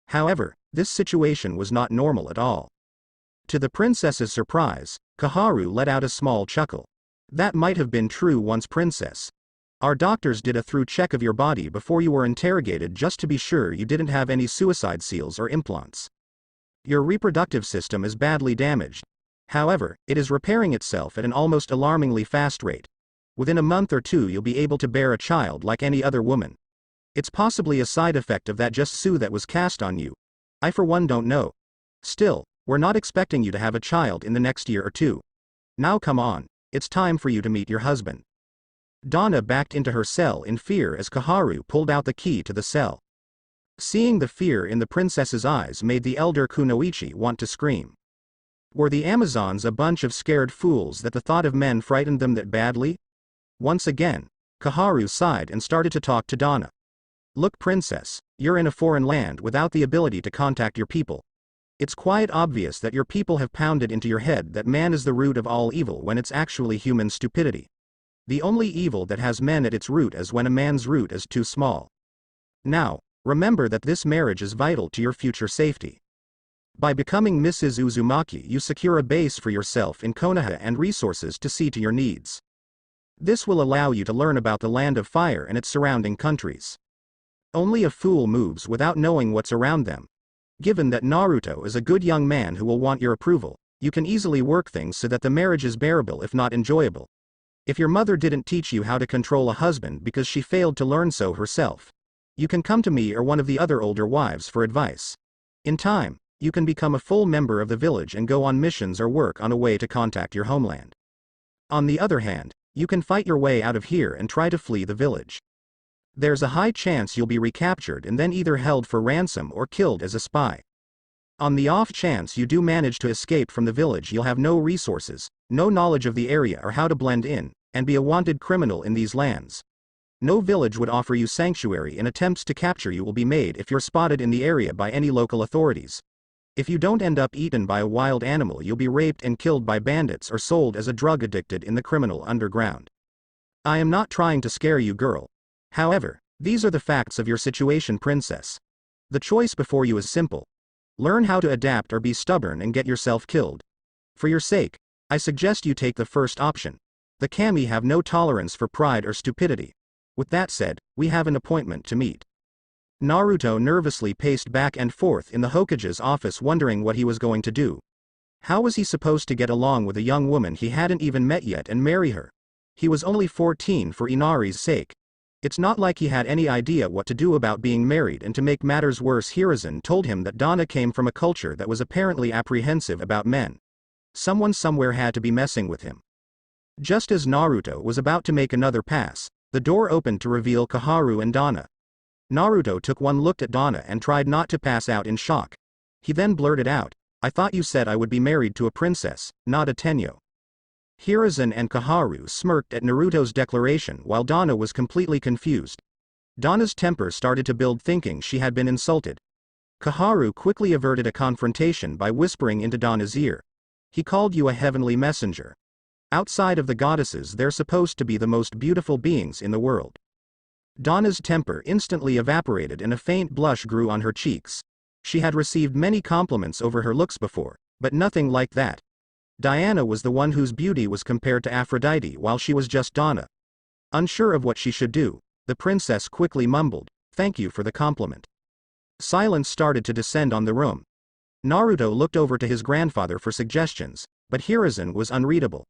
However, this situation was not normal at all. To the princess's surprise, Kaharu let out a small chuckle. That might have been true once, princess. Our doctors did a thorough check of your body before you were interrogated just to be sure you didn't have any suicide seals or implants. Your reproductive system is badly damaged. However, it is repairing itself at an almost alarmingly fast rate. Within a month or two you'll be able to bear a child like any other woman. It's possibly a side effect of that just sue that was cast on you. I for one don't know. Still, we're not expecting you to have a child in the next year or two. Now come on, it's time for you to meet your husband. Donna backed into her cell in fear as Koharu pulled out the key to the cell. Seeing the fear in the princess's eyes made the elder Kunoichi want to scream. Were the Amazons a bunch of scared fools that the thought of men frightened them that badly? Once again, Koharu sighed and started to talk to Donna. Look, princess, you're in a foreign land without the ability to contact your people. It's quite obvious that your people have pounded into your head that man is the root of all evil when it's actually human stupidity. The only evil that has men at its root is when a man's root is too small. Now, remember that this marriage is vital to your future safety. By becoming Mrs. Uzumaki, you secure a base for yourself in Konoha and resources to see to your needs. This will allow you to learn about the Land of Fire and its surrounding countries. Only a fool moves without knowing what's around them. Given that Naruto is a good young man who will want your approval, you can easily work things so that the marriage is bearable if not enjoyable. If your mother didn't teach you how to control a husband because she failed to learn so herself, you can come to me or one of the other older wives for advice. In time, you can become a full member of the village and go on missions or work on a way to contact your homeland. On the other hand, you can fight your way out of here and try to flee the village. There's a high chance you'll be recaptured and then either held for ransom or killed as a spy. On the off chance you do manage to escape from the village, you'll have no resources, no knowledge of the area or how to blend in, and be a wanted criminal in these lands. No village would offer you sanctuary, and attempts to capture you will be made if you're spotted in the area by any local authorities. If you don't end up eaten by a wild animal, you'll be raped and killed by bandits or sold as a drug addicted in the criminal underground. I am not trying to scare you, girl. However, these are the facts of your situation, princess. The choice before you is simple. Learn how to adapt or be stubborn and get yourself killed. For your sake, I suggest you take the first option. The kami have no tolerance for pride or stupidity. With that said, we have an appointment to meet. Naruto nervously paced back and forth in the Hokage's office, wondering what he was going to do. How was he supposed to get along with a young woman he hadn't even met yet and marry her? He was only 14, for Inari's sake. It's not like he had any idea what to do about being married, and to make matters worse, Hiruzen told him that Donna came from a culture that was apparently apprehensive about men. Someone somewhere had to be messing with him. Just as Naruto was about to make another pass, the door opened to reveal Koharu and Donna. Naruto took one look at Donna and tried not to pass out in shock. He then blurted out, "I thought you said I would be married to a princess, not a tenyo." Hiruzen and Koharu smirked at Naruto's declaration while Donna was completely confused. Donna's temper started to build, thinking she had been insulted. Koharu quickly averted a confrontation by whispering into Donna's ear, "He called you a heavenly messenger. Outside of the goddesses, they're supposed to be the most beautiful beings in the world." Donna's temper instantly evaporated and a faint blush grew on her cheeks. She had received many compliments over her looks before, but nothing like that. Diana was the one whose beauty was compared to Aphrodite, while she was just Donna. Unsure of what she should do, the princess quickly mumbled, "Thank you for the compliment." Silence started to descend on the room. Naruto looked over to his grandfather for suggestions, but Hiruzen was unreadable.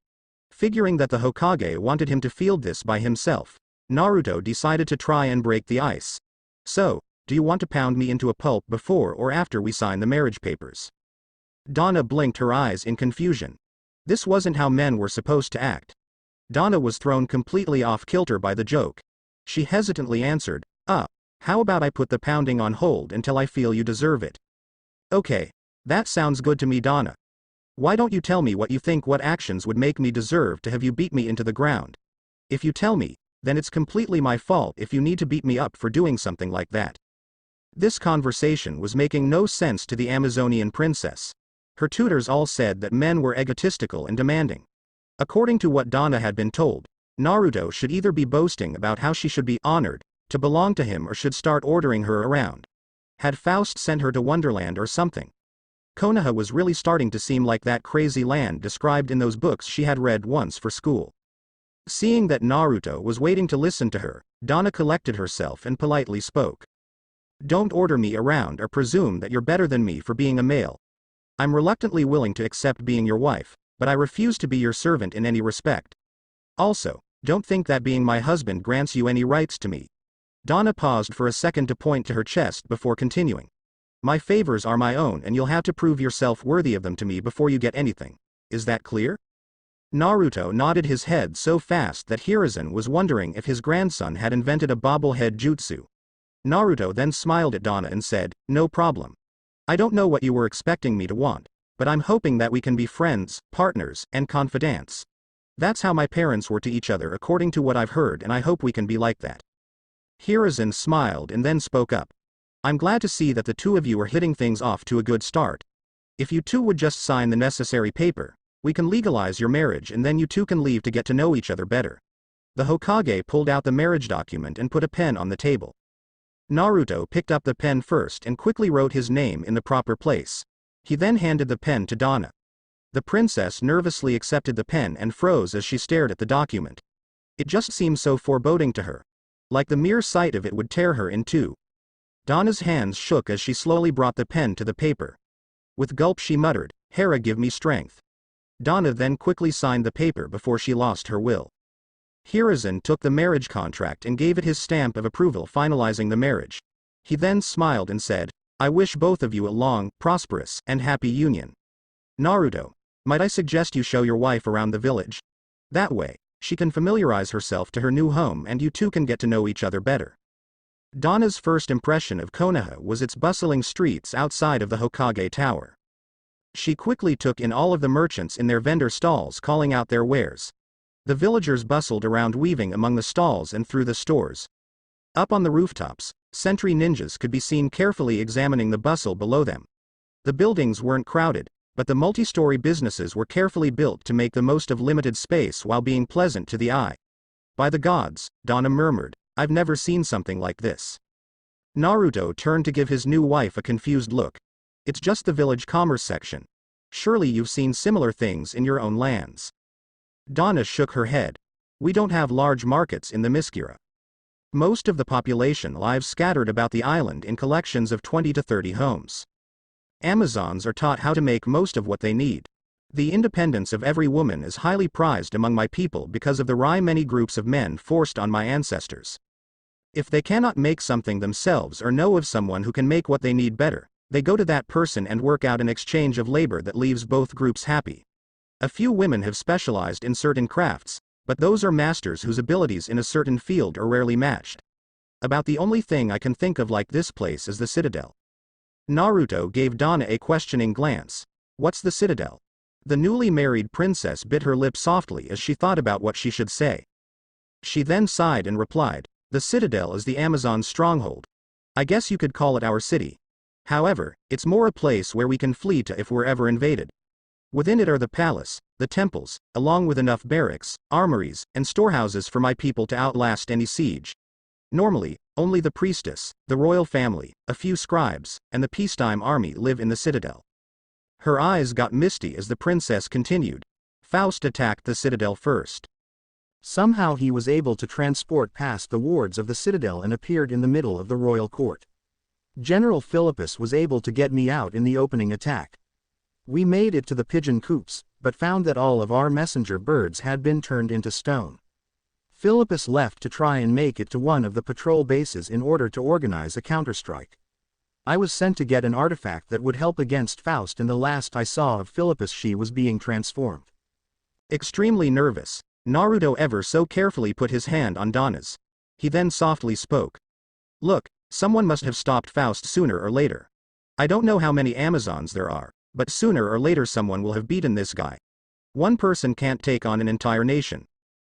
Figuring that the Hokage wanted him to field this by himself, Naruto decided to try and break the ice. "So, do you want to pound me into a pulp before or after we sign the marriage papers?" Donna blinked her eyes in confusion. This wasn't how men were supposed to act. Donna was thrown completely off kilter by the joke. She hesitantly answered, How about I put the pounding on hold until I feel you deserve it?" "Okay. That sounds good to me, Donna. Why don't you tell me what you think, what actions would make me deserve to have you beat me into the ground? If you tell me, then it's completely my fault if you need to beat me up for doing something like that." This conversation was making no sense to the Amazonian princess. Her tutors all said that men were egotistical and demanding. According to what Donna had been told, Naruto should either be boasting about how she should be honored to belong to him or should start ordering her around. Had Faust sent her to Wonderland or something? Konoha was really starting to seem like that crazy land described in those books she had read once for school. Seeing that Naruto was waiting to listen to her, Donna collected herself and politely spoke. "Don't order me around or presume that you're better than me for being a male. I'm reluctantly willing to accept being your wife, but I refuse to be your servant in any respect. Also, Don't think that being my husband grants you any rights to me. Donna paused for a second to point to her chest before continuing. My favors are my own and you'll have to prove yourself worthy of them to me before you get anything. Is that clear? Naruto nodded his head so fast that Hiruzen was wondering if his grandson had invented a bobblehead jutsu. Naruto then smiled at Donna and said, no problem. I don't know what you were expecting me to want, but I'm hoping that we can be friends, partners, and confidants. That's how my parents were to each other according to what I've heard, and I hope we can be like that. Hiruzen smiled and then spoke up. I'm glad to see that the two of you are hitting things off to a good start. If you two would just sign the necessary paper, we can legalize your marriage and then you two can leave to get to know each other better. The Hokage pulled out the marriage document and put a pen on the table. Naruto picked up the pen first and quickly wrote his name in the proper place. He then handed the pen to Donna. The princess nervously accepted the pen and froze as she stared at the document. It just seemed so foreboding to her. Like the mere sight of it would tear her in two. Donna's hands shook as she slowly brought the pen to the paper. With gulp she muttered, Hera, give me strength. Donna then quickly signed the paper before she lost her will. Hiruzen took the marriage contract and gave it his stamp of approval, finalizing the marriage. He then smiled and said, I wish both of you a long, prosperous, and happy union. Naruto, might I suggest you show your wife around the village? That way, she can familiarize herself to her new home and you two can get to know each other better. Donna's first impression of Konoha was its bustling streets outside of the Hokage Tower. She quickly took in all of the merchants in their vendor stalls calling out their wares. The villagers bustled around, weaving among the stalls and through the stores. Up on the rooftops, sentry ninjas could be seen carefully examining the bustle below them. The buildings weren't crowded, but the multi-story businesses were carefully built to make the most of limited space while being pleasant to the eye. By the gods, Donna murmured, I've never seen something like this. Naruto turned to give his new wife a confused look. It's just the village commerce section. Surely you've seen similar things in your own lands. Donna shook her head. We don't have large markets in the Miskira. Most of the population lives scattered about the island in collections of 20 to 30 homes. Amazons are taught how to make most of what they need. The independence of every woman is highly prized among my people because of the many groups of men forced on my ancestors. If they cannot make something themselves or know of someone who can make what they need better, they go to that person and work out an exchange of labor that leaves both groups happy. A few women have specialized in certain crafts, but those are masters whose abilities in a certain field are rarely matched. About the only thing I can think of like this place is the Citadel. Naruto gave Donna a questioning glance. What's the Citadel? The newly married princess bit her lip softly as she thought about what she should say. She then sighed and replied, the Citadel is the Amazon stronghold. I guess you could call it our city. However, it's more a place where we can flee to if we're ever invaded. Within it are the palace, the temples, along with enough barracks, armories, and storehouses for my people to outlast any siege. Normally, only the priestess, the royal family, a few scribes, and the peacetime army live in the Citadel. Her eyes got misty as the princess continued. Faust attacked the Citadel first. Somehow he was able to transport past the wards of the Citadel and appeared in the middle of the royal court. General Philippus was able to get me out in the opening attack. We made it to the pigeon coops, but found that all of our messenger birds had been turned into stone. Philippus left to try and make it to one of the patrol bases in order to organize a counterstrike. I was sent to get an artifact that would help against Faust, and the last I saw of Philippus she was being transformed. Extremely nervous, Naruto ever so carefully put his hand on Donna's. He then softly spoke. Look, someone must have stopped Faust sooner or later. I don't know how many Amazons there are, but sooner or later someone will have beaten this guy. One person can't take on an entire nation.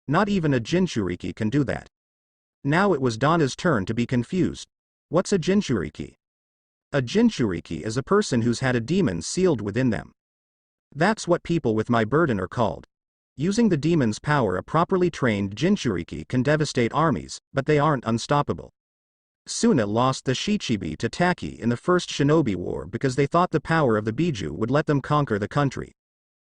Not even a Jinchuriki can do that. Now it was Donna's turn to be confused. What's a Jinchuriki? A Jinchuriki is a person who's had a demon sealed within them. That's what people with my burden are called. Using the demon's power, a properly trained Jinchuriki can devastate armies, but they aren't unstoppable. Suna lost the Shichibi to Taki in the First Shinobi War because they thought the power of the Biju would let them conquer the country.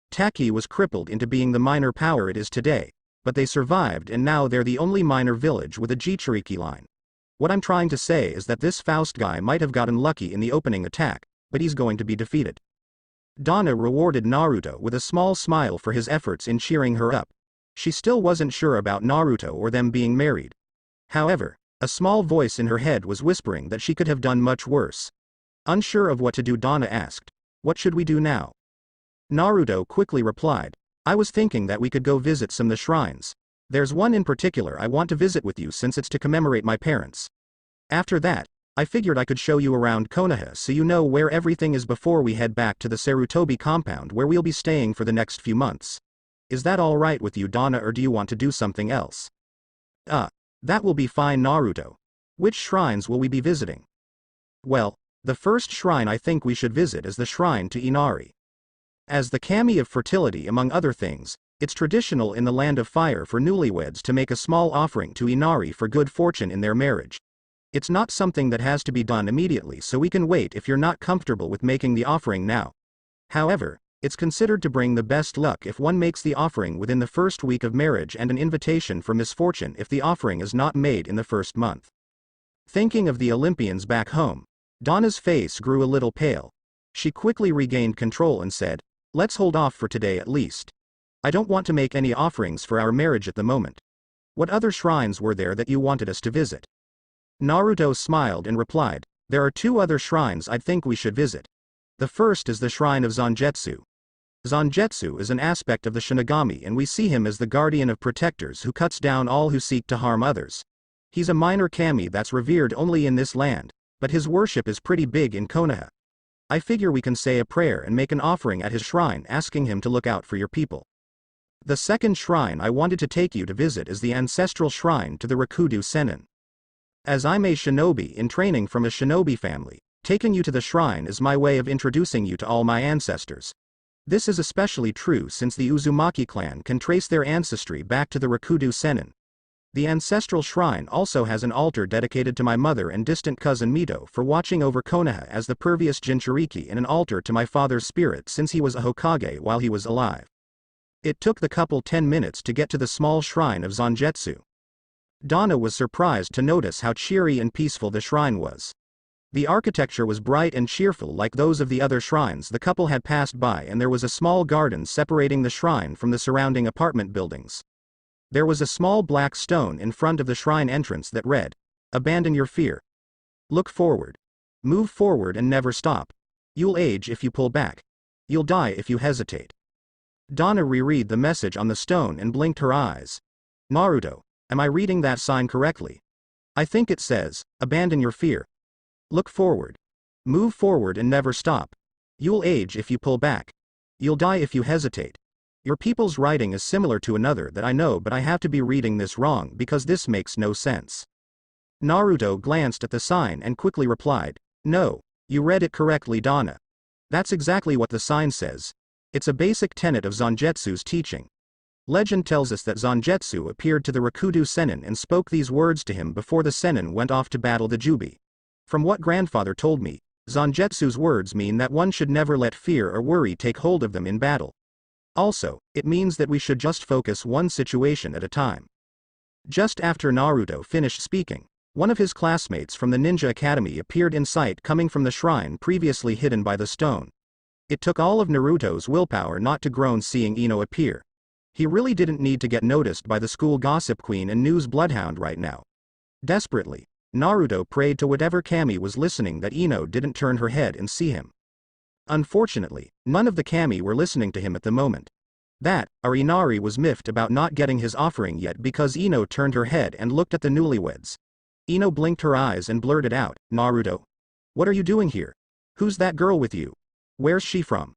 Taki was crippled into being the minor power it is today, but they survived and now they're the only minor village with a Jinchuriki line. What I'm trying to say is that this Faust guy might have gotten lucky in the opening attack, but he's going to be defeated. Donna rewarded Naruto with a small smile for his efforts in cheering her up. She still wasn't sure about Naruto or them being married. However, a small voice in her head was whispering that she could have done much worse. Unsure of what to do, Donna asked, "What should we do now?" Naruto quickly replied, "I was thinking that we could go visit some of the shrines. There's one in particular I want to visit with you since it's to commemorate my parents. After that, I figured I could show you around Konoha so you know where everything is before we head back to the Sarutobi compound where we'll be staying for the next few months. Is that alright with you, Donna, or do you want to do something else?" That will be fine, Naruto. Which shrines will we be visiting?" "Well, the first shrine I think we should visit is the shrine to Inari. As the kami of fertility among other things, it's traditional in the land of fire for newlyweds to make a small offering to Inari for good fortune in their marriage. It's not something that has to be done immediately, so we can wait if you're not comfortable with making the offering now. However, it's considered to bring the best luck if one makes the offering within the first week of marriage and an invitation for misfortune if the offering is not made in the first month." Thinking of the Olympians back home, Donna's face grew a little pale. She quickly regained control and said, "Let's hold off for today at least. I don't want to make any offerings for our marriage at the moment. What other shrines were there that you wanted us to visit?" Naruto smiled and replied, "There are 2 other shrines I think we should visit. The first is the shrine of Zangetsu. Zangetsu is an aspect of the Shinigami, and we see him as the guardian of protectors who cuts down all who seek to harm others. He's a minor kami that's revered only in this land, but his worship is pretty big in Konoha. I figure we can say a prayer and make an offering at his shrine asking him to look out for your people. The second shrine I wanted to take you to visit is the ancestral shrine to the Rakudu Sennin. As I'm a shinobi in training from a shinobi family, taking you to the shrine is my way of introducing you to all my ancestors. This is especially true since the Uzumaki clan can trace their ancestry back to the Rakudu Sennin. The ancestral shrine also has an altar dedicated to my mother and distant cousin Mito for watching over Konoha as the previous Jinchuriki, and an altar to my father's spirit since he was a Hokage while he was alive." It took the couple 10 minutes to get to the small shrine of Zangetsu. Donna was surprised to notice how cheery and peaceful the shrine was. The architecture was bright and cheerful like those of the other shrines the couple had passed by, and there was a small garden separating the shrine from the surrounding apartment buildings. There was a small black stone in front of the shrine entrance that read, "Abandon your fear. Look forward. Move forward and never stop. You'll age if you pull back. You'll die if you hesitate." Donna reread the message on the stone and blinked her eyes. "Naruto, am I reading that sign correctly? I think it says, abandon your fear. Look forward. Move forward and never stop. You'll age if you pull back. You'll die if you hesitate. Your people's writing is similar to another that I know, but I have to be reading this wrong because this makes no sense." Naruto glanced at the sign and quickly replied, "No, you read it correctly, Donna. That's exactly what the sign says. It's a basic tenet of Zangetsu's teaching. Legend tells us that Zangetsu appeared to the Rakudu Sennin and spoke these words to him before the Sennin went off to battle the Jubi. From what grandfather told me, Zangetsu's words mean that one should never let fear or worry take hold of them in battle. Also, it means that we should just focus one situation at a time." Just after Naruto finished speaking, one of his classmates from the Ninja Academy appeared in sight coming from the shrine previously hidden by the stone. It took all of Naruto's willpower not to groan seeing Ino appear. He really didn't need to get noticed by the school gossip queen and news bloodhound right now. Desperately, Naruto prayed to whatever kami was listening that Ino didn't turn her head and see him. Unfortunately, none of the kami were listening to him at the moment. That, or Inari was miffed about not getting his offering yet because Ino turned her head and looked at the newlyweds. Ino blinked her eyes and blurted out, "Naruto? What are you doing here? Who's that girl with you? Where's she from?"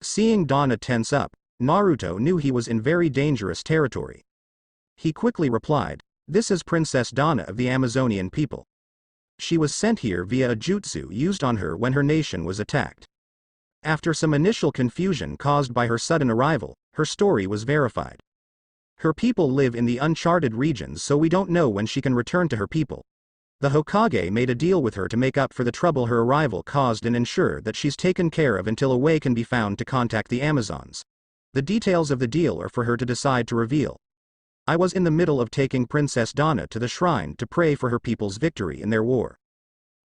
Seeing Donna tense up, Naruto knew he was in very dangerous territory. He quickly replied, "This is Princess Donna of the Amazonian people. She was sent here via a jutsu used on her when her nation was attacked." After some initial confusion caused by her sudden arrival, her story was verified. "Her people live in the uncharted regions, so we don't know when she can return to her people. The Hokage made a deal with her to make up for the trouble her arrival caused and ensure that she's taken care of until a way can be found to contact the Amazons. The details of the deal are for her to decide to reveal. I was in the middle of taking Princess Donna to the shrine to pray for her people's victory in their war."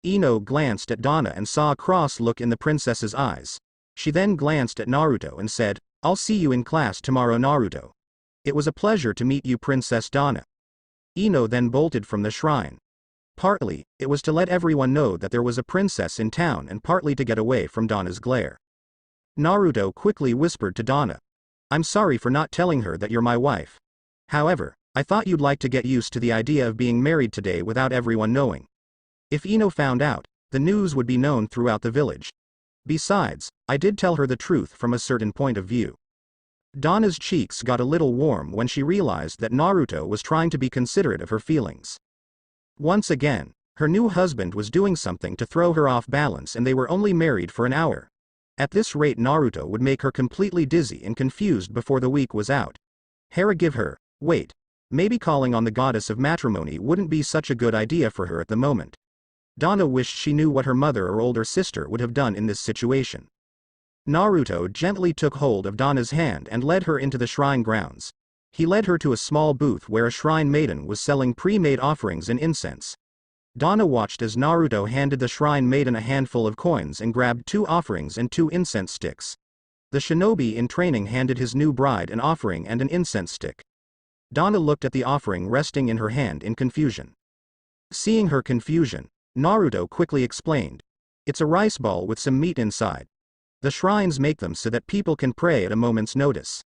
Ino glanced at Donna and saw a cross look in the princess's eyes. She then glanced at Naruto and said, "I'll see you in class tomorrow, Naruto. It was a pleasure to meet you, Princess Donna. Ino then bolted from the shrine. Partly, it was to let everyone know that there was a princess in town, and partly to get away from Donna's glare. Naruto quickly whispered to Donna. I'm sorry for not telling her that you're my wife. However, I thought you'd like to get used to the idea of being married today without everyone knowing. If Ino found out, the news would be known throughout the village. Besides, I did tell her the truth from a certain point of view. Donna's cheeks got a little warm when she realized that Naruto was trying to be considerate of her feelings. Once again, her new husband was doing something to throw her off balance, and they were only married for an hour. At this rate, Naruto would make her completely dizzy and confused before the week was out. Hera give her, wait. Maybe calling on the goddess of matrimony wouldn't be such a good idea for her at the moment. Donna wished she knew what her mother or older sister would have done in this situation. Naruto gently took hold of Donna's hand and led her into the shrine grounds. He led her to a small booth where a shrine maiden was selling pre-made offerings and incense. Donna watched as Naruto handed the shrine maiden a handful of coins and grabbed 2 offerings and 2 incense sticks. The shinobi in training handed his new bride an offering and an incense stick. Donna looked at the offering resting in her hand in confusion. Seeing her confusion, Naruto quickly explained. It's a rice ball with some meat inside. The shrines make them so that people can pray at a moment's notice.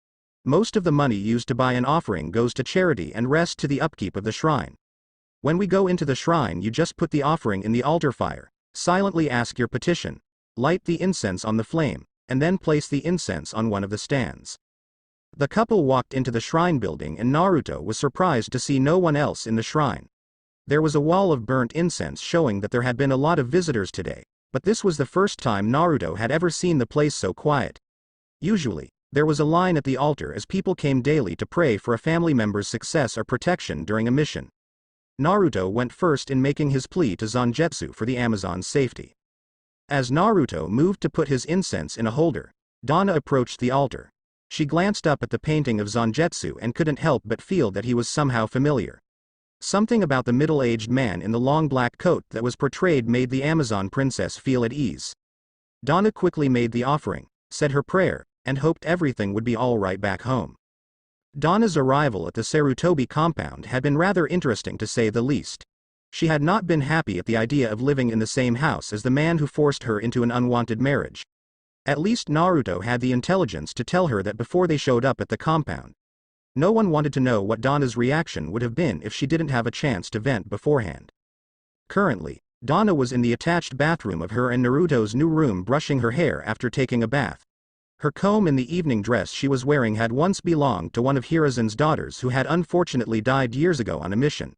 Most of the money used to buy an offering goes to charity and rest to the upkeep of the shrine. When we go into the shrine, you just put the offering in the altar fire, silently ask your petition, light the incense on the flame, and then place the incense on one of the stands. The couple walked into the shrine building, and Naruto was surprised to see no one else in the shrine. There was a wall of burnt incense showing that there had been a lot of visitors today, but this was the first time Naruto had ever seen the place so quiet. Usually, there was a line at the altar as people came daily to pray for a family member's success or protection during a mission. Naruto went first in making his plea to Zangetsu for the Amazon's safety. As Naruto moved to put his incense in a holder, Donna approached the altar. She glanced up at the painting of Zangetsu and couldn't help but feel that he was somehow familiar. Something about the middle-aged man in the long black coat that was portrayed made the Amazon princess feel at ease. Donna quickly made the offering, said her prayer, and hoped everything would be all right back home. Donna's arrival at the Sarutobi compound had been rather interesting, to say the least. She had not been happy at the idea of living in the same house as the man who forced her into an unwanted marriage. At least Naruto had the intelligence to tell her that before they showed up at the compound. No one wanted to know what Donna's reaction would have been if she didn't have a chance to vent beforehand. Currently, Donna was in the attached bathroom of her and Naruto's new room, brushing her hair after taking a bath. Her comb and the evening dress she was wearing had once belonged to one of Hiruzen's daughters who had unfortunately died years ago on a mission.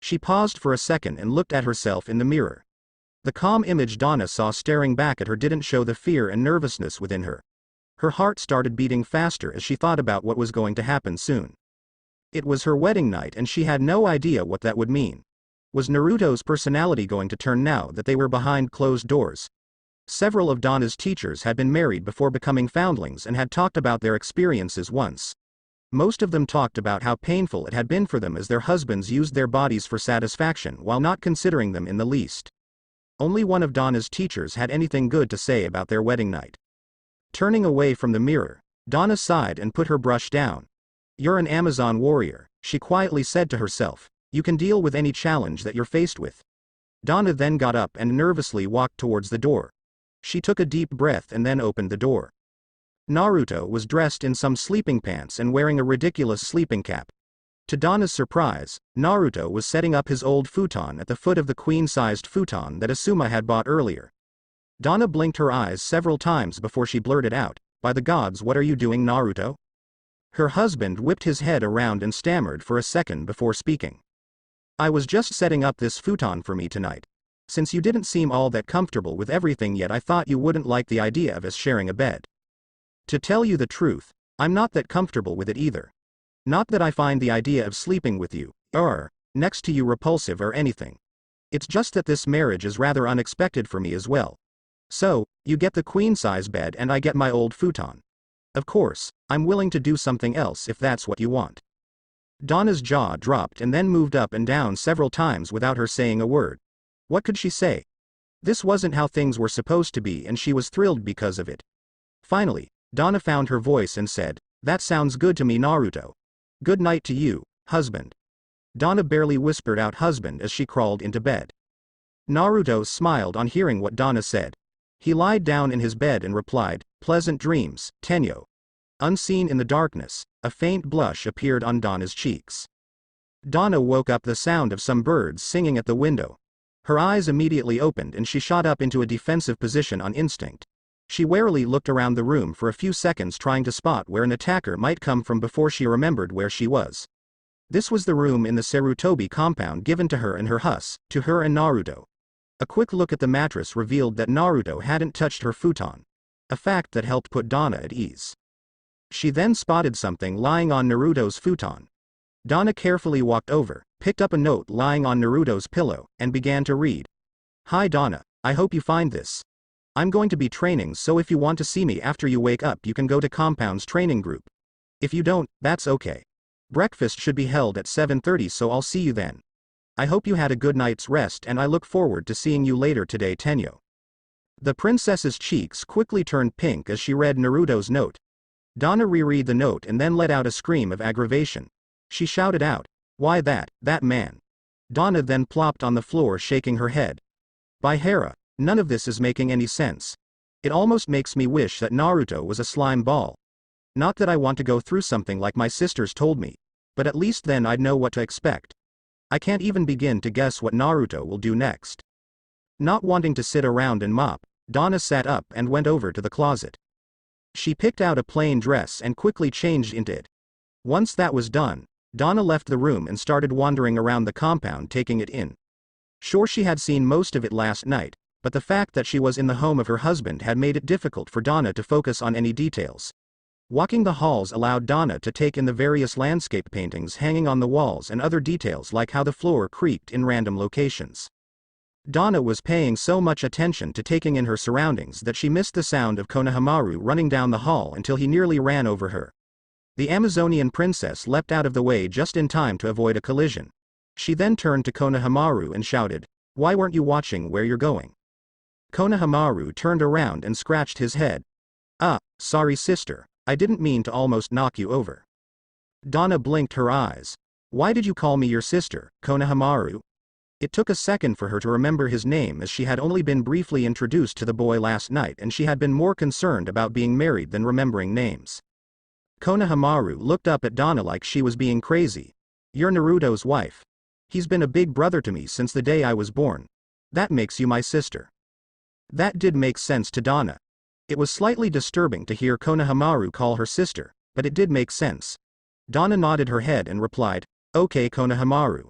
She paused for a second and looked at herself in the mirror. The calm image Donna saw staring back at her didn't show the fear and nervousness within her. Her heart started beating faster as she thought about what was going to happen soon. It was her wedding night, and she had no idea what that would mean. Was Naruto's personality going to turn now that they were behind closed doors? Several of Donna's teachers had been married before becoming foundlings and had talked about their experiences once. Most of them talked about how painful it had been for them as their husbands used their bodies for satisfaction while not considering them in the least. Only one of Donna's teachers had anything good to say about their wedding night. Turning away from the mirror, Donna sighed and put her brush down. You're an Amazon warrior, she quietly said to herself. You can deal with any challenge that you're faced with. Donna then got up and nervously walked towards the door. She took a deep breath and then opened the door. Naruto was dressed in some sleeping pants and wearing a ridiculous sleeping cap. To Donna's surprise, Naruto was setting up his old futon at the foot of the queen-sized futon that Asuma had bought earlier. Donna blinked her eyes several times before she blurted out, "By the gods, what are you doing, Naruto?" Her husband whipped his head around and stammered for a second before speaking. "I was just setting up this futon for me tonight. Since you didn't seem all that comfortable with everything yet, I thought you wouldn't like the idea of us sharing a bed. To tell you the truth, I'm not that comfortable with it either. Not that I find the idea of sleeping with you, or next to you, repulsive or anything. It's just that this marriage is rather unexpected for me as well. So, you get the queen-size bed and I get my old futon. Of course, I'm willing to do something else if that's what you want." Donna's jaw dropped and then moved up and down several times without her saying a word. What could she say? This wasn't how things were supposed to be, and she was thrilled because of it. Finally, Donna found her voice and said, "That sounds good to me, Naruto. Good night to you, husband. Donna barely whispered out husband as she crawled into bed. Naruto smiled on hearing what Donna said. He lied down in his bed and replied, "Pleasant dreams, Tenyo." Unseen in the darkness, a faint blush appeared on Donna's cheeks. Donna woke up the sound of some birds singing at the window. Her eyes immediately opened and she shot up into a defensive position on instinct. She warily looked around the room for a few seconds trying to spot where an attacker might come from before she remembered where she was. This was the room in the Sarutobi compound given to her and her to her and Naruto. A quick look at the mattress revealed that Naruto hadn't touched her futon. A fact that helped put Donna at ease. She then spotted something lying on Naruto's futon. Donna carefully walked over, picked up a note lying on Naruto's pillow, and began to read. "Hi Donna, I hope you find this. I'm going to be training, so if you want to see me after you wake up you can go to Compound's training group. If you don't, that's okay. Breakfast should be held at 7:30, so I'll see you then. I hope you had a good night's rest and I look forward to seeing you later today, Tenyo." The princess's cheeks quickly turned pink as she read Naruto's note. Donna reread the note and then let out a scream of aggravation. She shouted out, "Why that man?" Donna then plopped on the floor shaking her head. "By Hera, none of this is making any sense. It almost makes me wish that Naruto was a slime ball. Not that I want to go through something like my sisters told me, but at least then I'd know what to expect. I can't even begin to guess what Naruto will do next." Not wanting to sit around and mop, Donna sat up and went over to the closet. She picked out a plain dress and quickly changed into it. Once that was done, Donna left the room and started wandering around the compound taking it in. Sure, she had seen most of it last night, but the fact that she was in the home of her husband had made it difficult for Donna to focus on any details. Walking the halls allowed Donna to take in the various landscape paintings hanging on the walls and other details like how the floor creaked in random locations. Donna was paying so much attention to taking in her surroundings that she missed the sound of Konohamaru running down the hall until he nearly ran over her. The Amazonian princess leapt out of the way just in time to avoid a collision. She then turned to Konohamaru and shouted, "Why weren't you watching where you're going?" Konohamaru turned around and scratched his head. "Ah, sorry sister, I didn't mean to almost knock you over." Donna blinked her eyes. "Why did you call me your sister, Konohamaru?" It took a second for her to remember his name as she had only been briefly introduced to the boy last night and she had been more concerned about being married than remembering names. Konohamaru looked up at Donna like she was being crazy. "You're Naruto's wife. He's been a big brother to me since the day I was born. That makes you my sister." That did make sense to Donna. It was slightly disturbing to hear Konohamaru call her sister, but it did make sense. Donna nodded her head and replied, "Okay Konohamaru.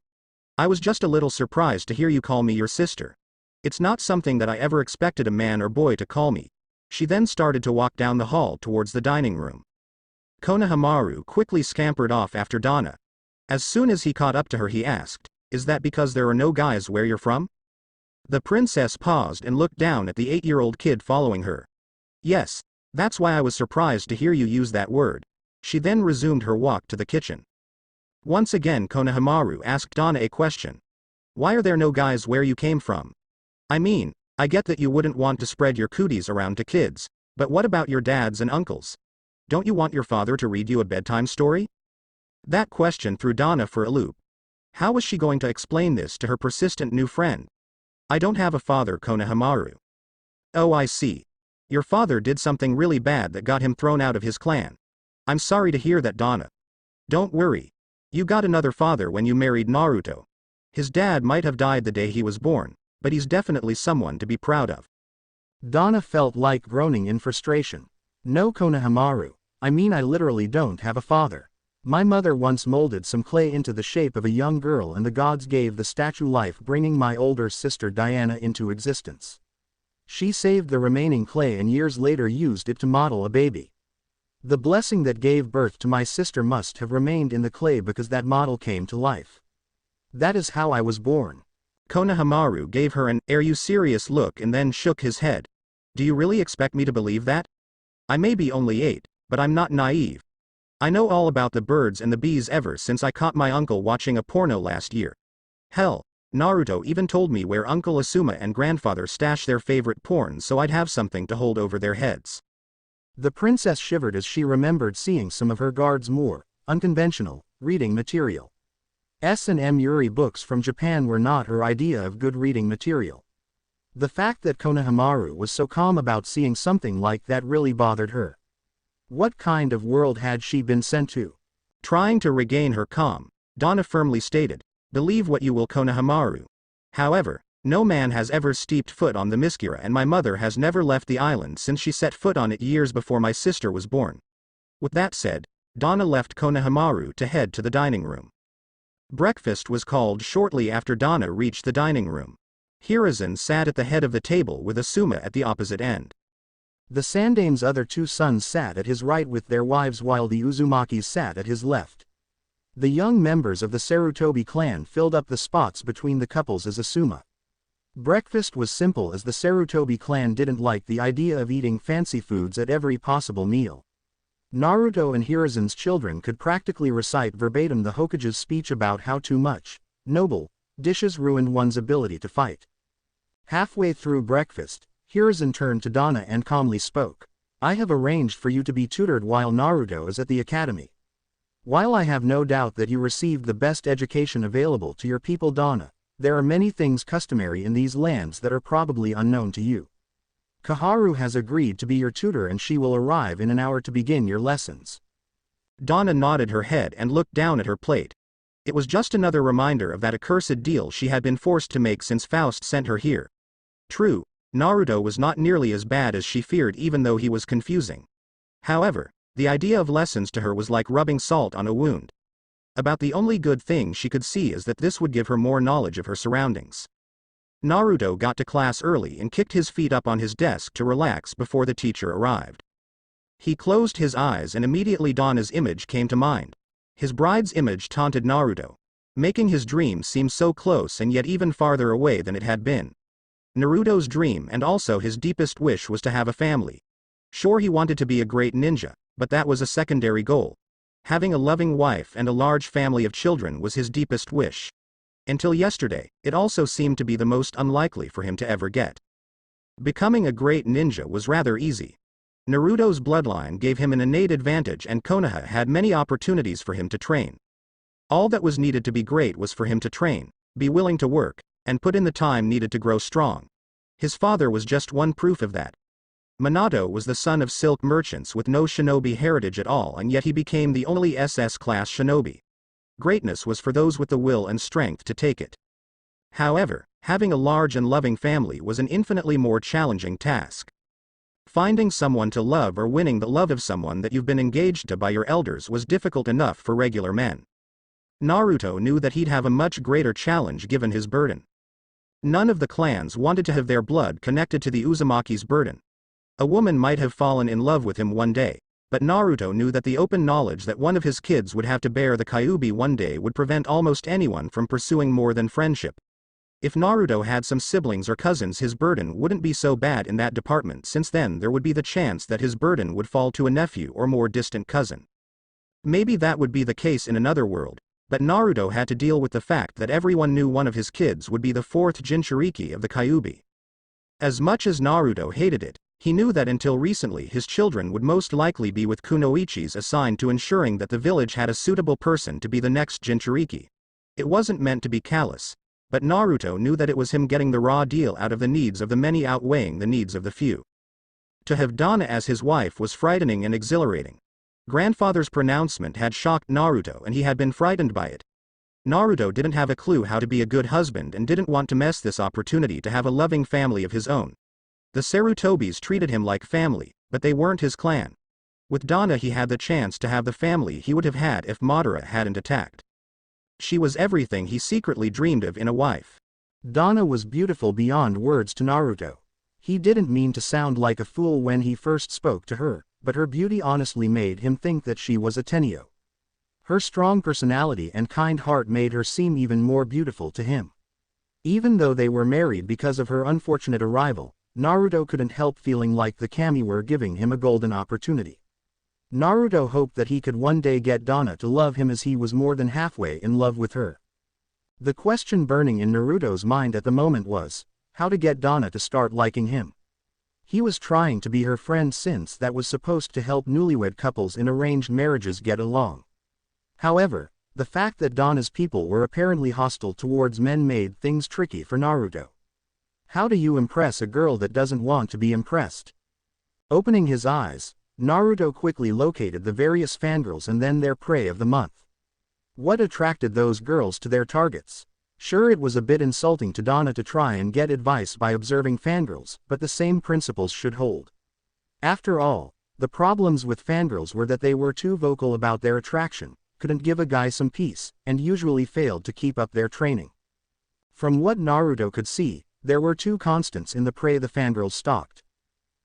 I was just a little surprised to hear you call me your sister. It's not something that I ever expected a man or boy to call me." She then started to walk down the hall towards the dining room. Konohamaru quickly scampered off after Donna. As soon as he caught up to her he asked, "Is that because there are no guys where you're from?" The princess paused and looked down at the 8-year-old kid following her. "Yes, that's why I was surprised to hear you use that word." She then resumed her walk to the kitchen. Once again Konohamaru asked Donna a question. "Why are there no guys where you came from? I mean, I get that you wouldn't want to spread your cooties around to kids, but what about your dads and uncles? Don't you want your father to read you a bedtime story?" That question threw Donna for a loop. How was she going to explain this to her persistent new friend? "I don't have a father, Konohamaru." "Oh, I see. Your father did something really bad that got him thrown out of his clan. I'm sorry to hear that, Donna. Don't worry. You got another father when you married Naruto. His dad might have died the day he was born, but he's definitely someone to be proud of." Donna felt like groaning in frustration. "No Konohamaru, I mean I literally don't have a father. My mother once molded some clay into the shape of a young girl and the gods gave the statue life, bringing my older sister Diana into existence. She saved the remaining clay and years later used it to model a baby. The blessing that gave birth to my sister must have remained in the clay because that model came to life. That is how I was born." Konohamaru gave her an "Are you serious?" look and then shook his head. "Do you really expect me to believe that? I may be only 8, but I'm not naive. I know all about the birds and the bees ever since I caught my uncle watching a porno last year. Hell, Naruto even told me where Uncle Asuma and grandfather stash their favorite porn so I'd have something to hold over their heads." The princess shivered as she remembered seeing some of her guards' more unconventional reading material. S&M Yuri books from Japan were not her idea of good reading material. The fact that Konohamaru was so calm about seeing something like that really bothered her. What kind of world had she been sent to? Trying to regain her calm, Donna firmly stated, "Believe what you will, Konohamaru. However, no man has ever steeped foot on the Miskira, and my mother has never left the island since she set foot on it years before my sister was born." With that said, Donna left Konohamaru to head to the dining room. Breakfast was called shortly after Donna reached the dining room. Hiruzen sat at the head of the table with Asuma at the opposite end. The Sandame's other two sons sat at his right with their wives while the Uzumakis sat at his left. The young members of the Sarutobi clan filled up the spots between the couples as Asuma. Breakfast was simple as the Sarutobi clan didn't like the idea of eating fancy foods at every possible meal. Naruto and Hiruzen's children could practically recite verbatim the Hokage's speech about how too much noble dishes ruined one's ability to fight. Halfway through breakfast, Hiruzen turned to Donna and calmly spoke. "I have arranged for you to be tutored while Naruto is at the academy. While I have no doubt that you received the best education available to your people, Donna, there are many things customary in these lands that are probably unknown to you. Kaharu has agreed to be your tutor and she will arrive in an hour to begin your lessons." Donna nodded her head and looked down at her plate. It was just another reminder of that accursed deal she had been forced to make since Faust sent her here. True, Naruto was not nearly as bad as she feared, even though he was confusing. However, the idea of lessons to her was like rubbing salt on a wound. About the only good thing she could see is that this would give her more knowledge of her surroundings. Naruto got to class early and kicked his feet up on his desk to relax before the teacher arrived. He closed his eyes and immediately Donna's image came to mind. His bride's image taunted Naruto, making his dream seem so close and yet even farther away than it had been. Naruto's dream and also his deepest wish was to have a family. Sure, he wanted to be a great ninja, but that was a secondary goal. Having a loving wife and a large family of children was his deepest wish. Until yesterday, it also seemed to be the most unlikely for him to ever get. Becoming a great ninja was rather easy. Naruto's bloodline gave him an innate advantage and Konoha had many opportunities for him to train. All that was needed to be great was for him to train, be willing to work, and put in the time needed to grow strong. His father was just one proof of that. Minato was the son of silk merchants with no shinobi heritage at all, and yet he became the only SS-class shinobi. Greatness was for those with the will and strength to take it. However, having a large and loving family was an infinitely more challenging task. Finding someone to love or winning the love of someone that you've been engaged to by your elders was difficult enough for regular men. Naruto knew that he'd have a much greater challenge given his burden. None of the clans wanted to have their blood connected to the Uzumaki's burden. A woman might have fallen in love with him one day, but Naruto knew that the open knowledge that one of his kids would have to bear the Kyuubi one day would prevent almost anyone from pursuing more than friendship. If Naruto had some siblings or cousins, his burden wouldn't be so bad in that department, since then there would be the chance that his burden would fall to a nephew or more distant cousin. Maybe that would be the case in another world, but Naruto had to deal with the fact that everyone knew one of his kids would be the fourth Jinchuriki of the Kyuubi. As much as Naruto hated it, he knew that until recently his children would most likely be with kunoichis assigned to ensuring that the village had a suitable person to be the next Jinchuriki. It wasn't meant to be callous, but Naruto knew that it was him getting the raw deal out of the needs of the many outweighing the needs of the few. To have Donna as his wife was frightening and exhilarating. Grandfather's pronouncement had shocked Naruto and he had been frightened by it. Naruto didn't have a clue how to be a good husband and didn't want to miss this opportunity to have a loving family of his own. The Sarutobis treated him like family, but they weren't his clan. With Donna he had the chance to have the family he would have had if Madara hadn't attacked. She was everything he secretly dreamed of in a wife. Donna was beautiful beyond words to Naruto. He didn't mean to sound like a fool when he first spoke to her, but her beauty honestly made him think that she was a Tenyo. Her strong personality and kind heart made her seem even more beautiful to him. Even though they were married because of her unfortunate arrival, Naruto couldn't help feeling like the kami were giving him a golden opportunity. Naruto hoped that he could one day get Donna to love him as he was more than halfway in love with her. The question burning in Naruto's mind at the moment was, how to get Donna to start liking him. He was trying to be her friend since that was supposed to help newlywed couples in arranged marriages get along. However, The fact that Donna's people were apparently hostile towards men made things tricky for Naruto. How do you impress a girl that doesn't want to be impressed? Opening his eyes, Naruto quickly located the various fangirls and then their prey of the month. What attracted those girls to their targets? Sure, it was a bit insulting to Donna to try and get advice by observing fangirls, but the same principles should hold. After all, the problems with fangirls were that they were too vocal about their attraction, couldn't give a guy some peace, and usually failed to keep up their training. From what Naruto could see, there were two constants in the prey the fangirls stalked.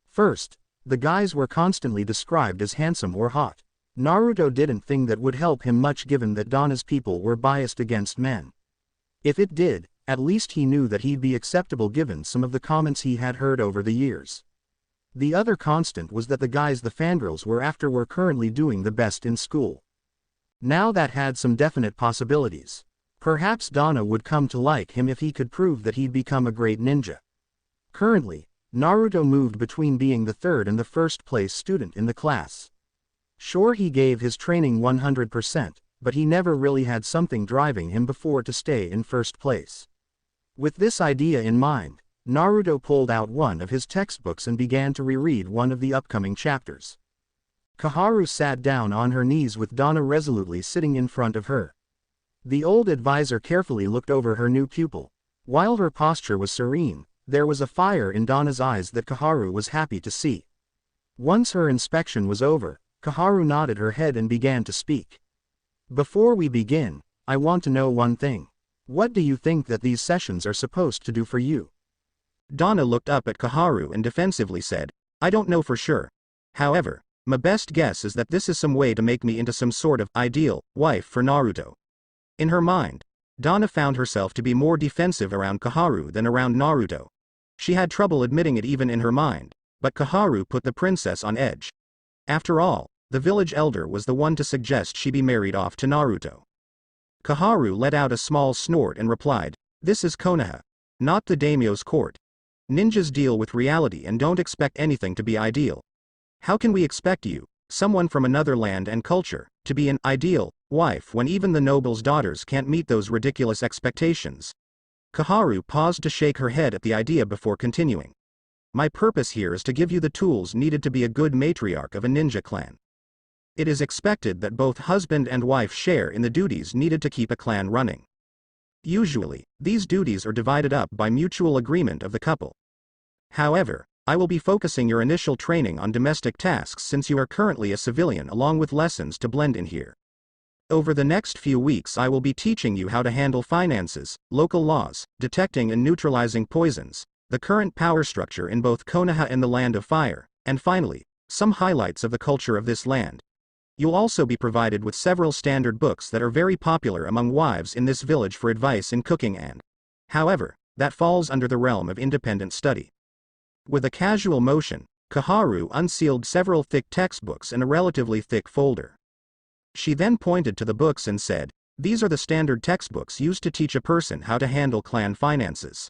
First, the guys were constantly described as handsome or hot. Naruto didn't think that would help him much given that Donna's people were biased against men. If it did, at least he knew that he'd be acceptable given some of the comments he had heard over the years. The other constant was that the guys the fangirls were after were currently doing the best in school. Now that had some definite possibilities. Perhaps Donna would come to like him if he could prove that he'd become a great ninja. Currently, Naruto moved between being the third and the first place student in the class. Sure, he gave his training 100%, but he never really had something driving him before to stay in first place. With this idea in mind, Naruto pulled out one of his textbooks and began to reread one of the upcoming chapters. Kaharu sat down on her knees with Donna resolutely sitting in front of her. The old advisor carefully looked over her new pupil. While her posture was serene, there was a fire in Donna's eyes that Kaharu was happy to see. Once her inspection was over, Kaharu nodded her head and began to speak. Before we begin, I want to know one thing. What do you think that these sessions are supposed to do for you? Donna looked up at Kaharu and defensively said, I don't know for sure. However, my best guess is that this is some way to make me into some sort of ideal wife for Naruto. In her mind, Donna found herself to be more defensive around Kaharu than around Naruto. She had trouble admitting it even in her mind, but Kaharu put the princess on edge. After all, the village elder was the one to suggest she be married off to Naruto. Kaharu let out a small snort and replied, This is Konoha, not the daimyo's court. Ninjas deal with reality and don't expect anything to be ideal. How can we expect you, someone from another land and culture, to be an ideal wife when even the noble's daughters can't meet those ridiculous expectations? Kaharu paused to shake her head at the idea before continuing. My purpose here is to give you the tools needed to be a good matriarch of a ninja clan. It is expected that both husband and wife share in the duties needed to keep a clan running. Usually, these duties are divided up by mutual agreement of the couple. However, I will be focusing your initial training on domestic tasks since you are currently a civilian along with lessons to blend in here. Over the next few weeks I will be teaching you how to handle finances, local laws, detecting and neutralizing poisons, the current power structure in both Konoha and the Land of Fire, and finally, some highlights of the culture of this land. You'll also be provided with several standard books that are very popular among wives in this village for advice in cooking and, however, that falls under the realm of independent study. With a casual motion, Kaharu unsealed several thick textbooks in a relatively thick folder. She then pointed to the books and said, These are the standard textbooks used to teach a person how to handle clan finances.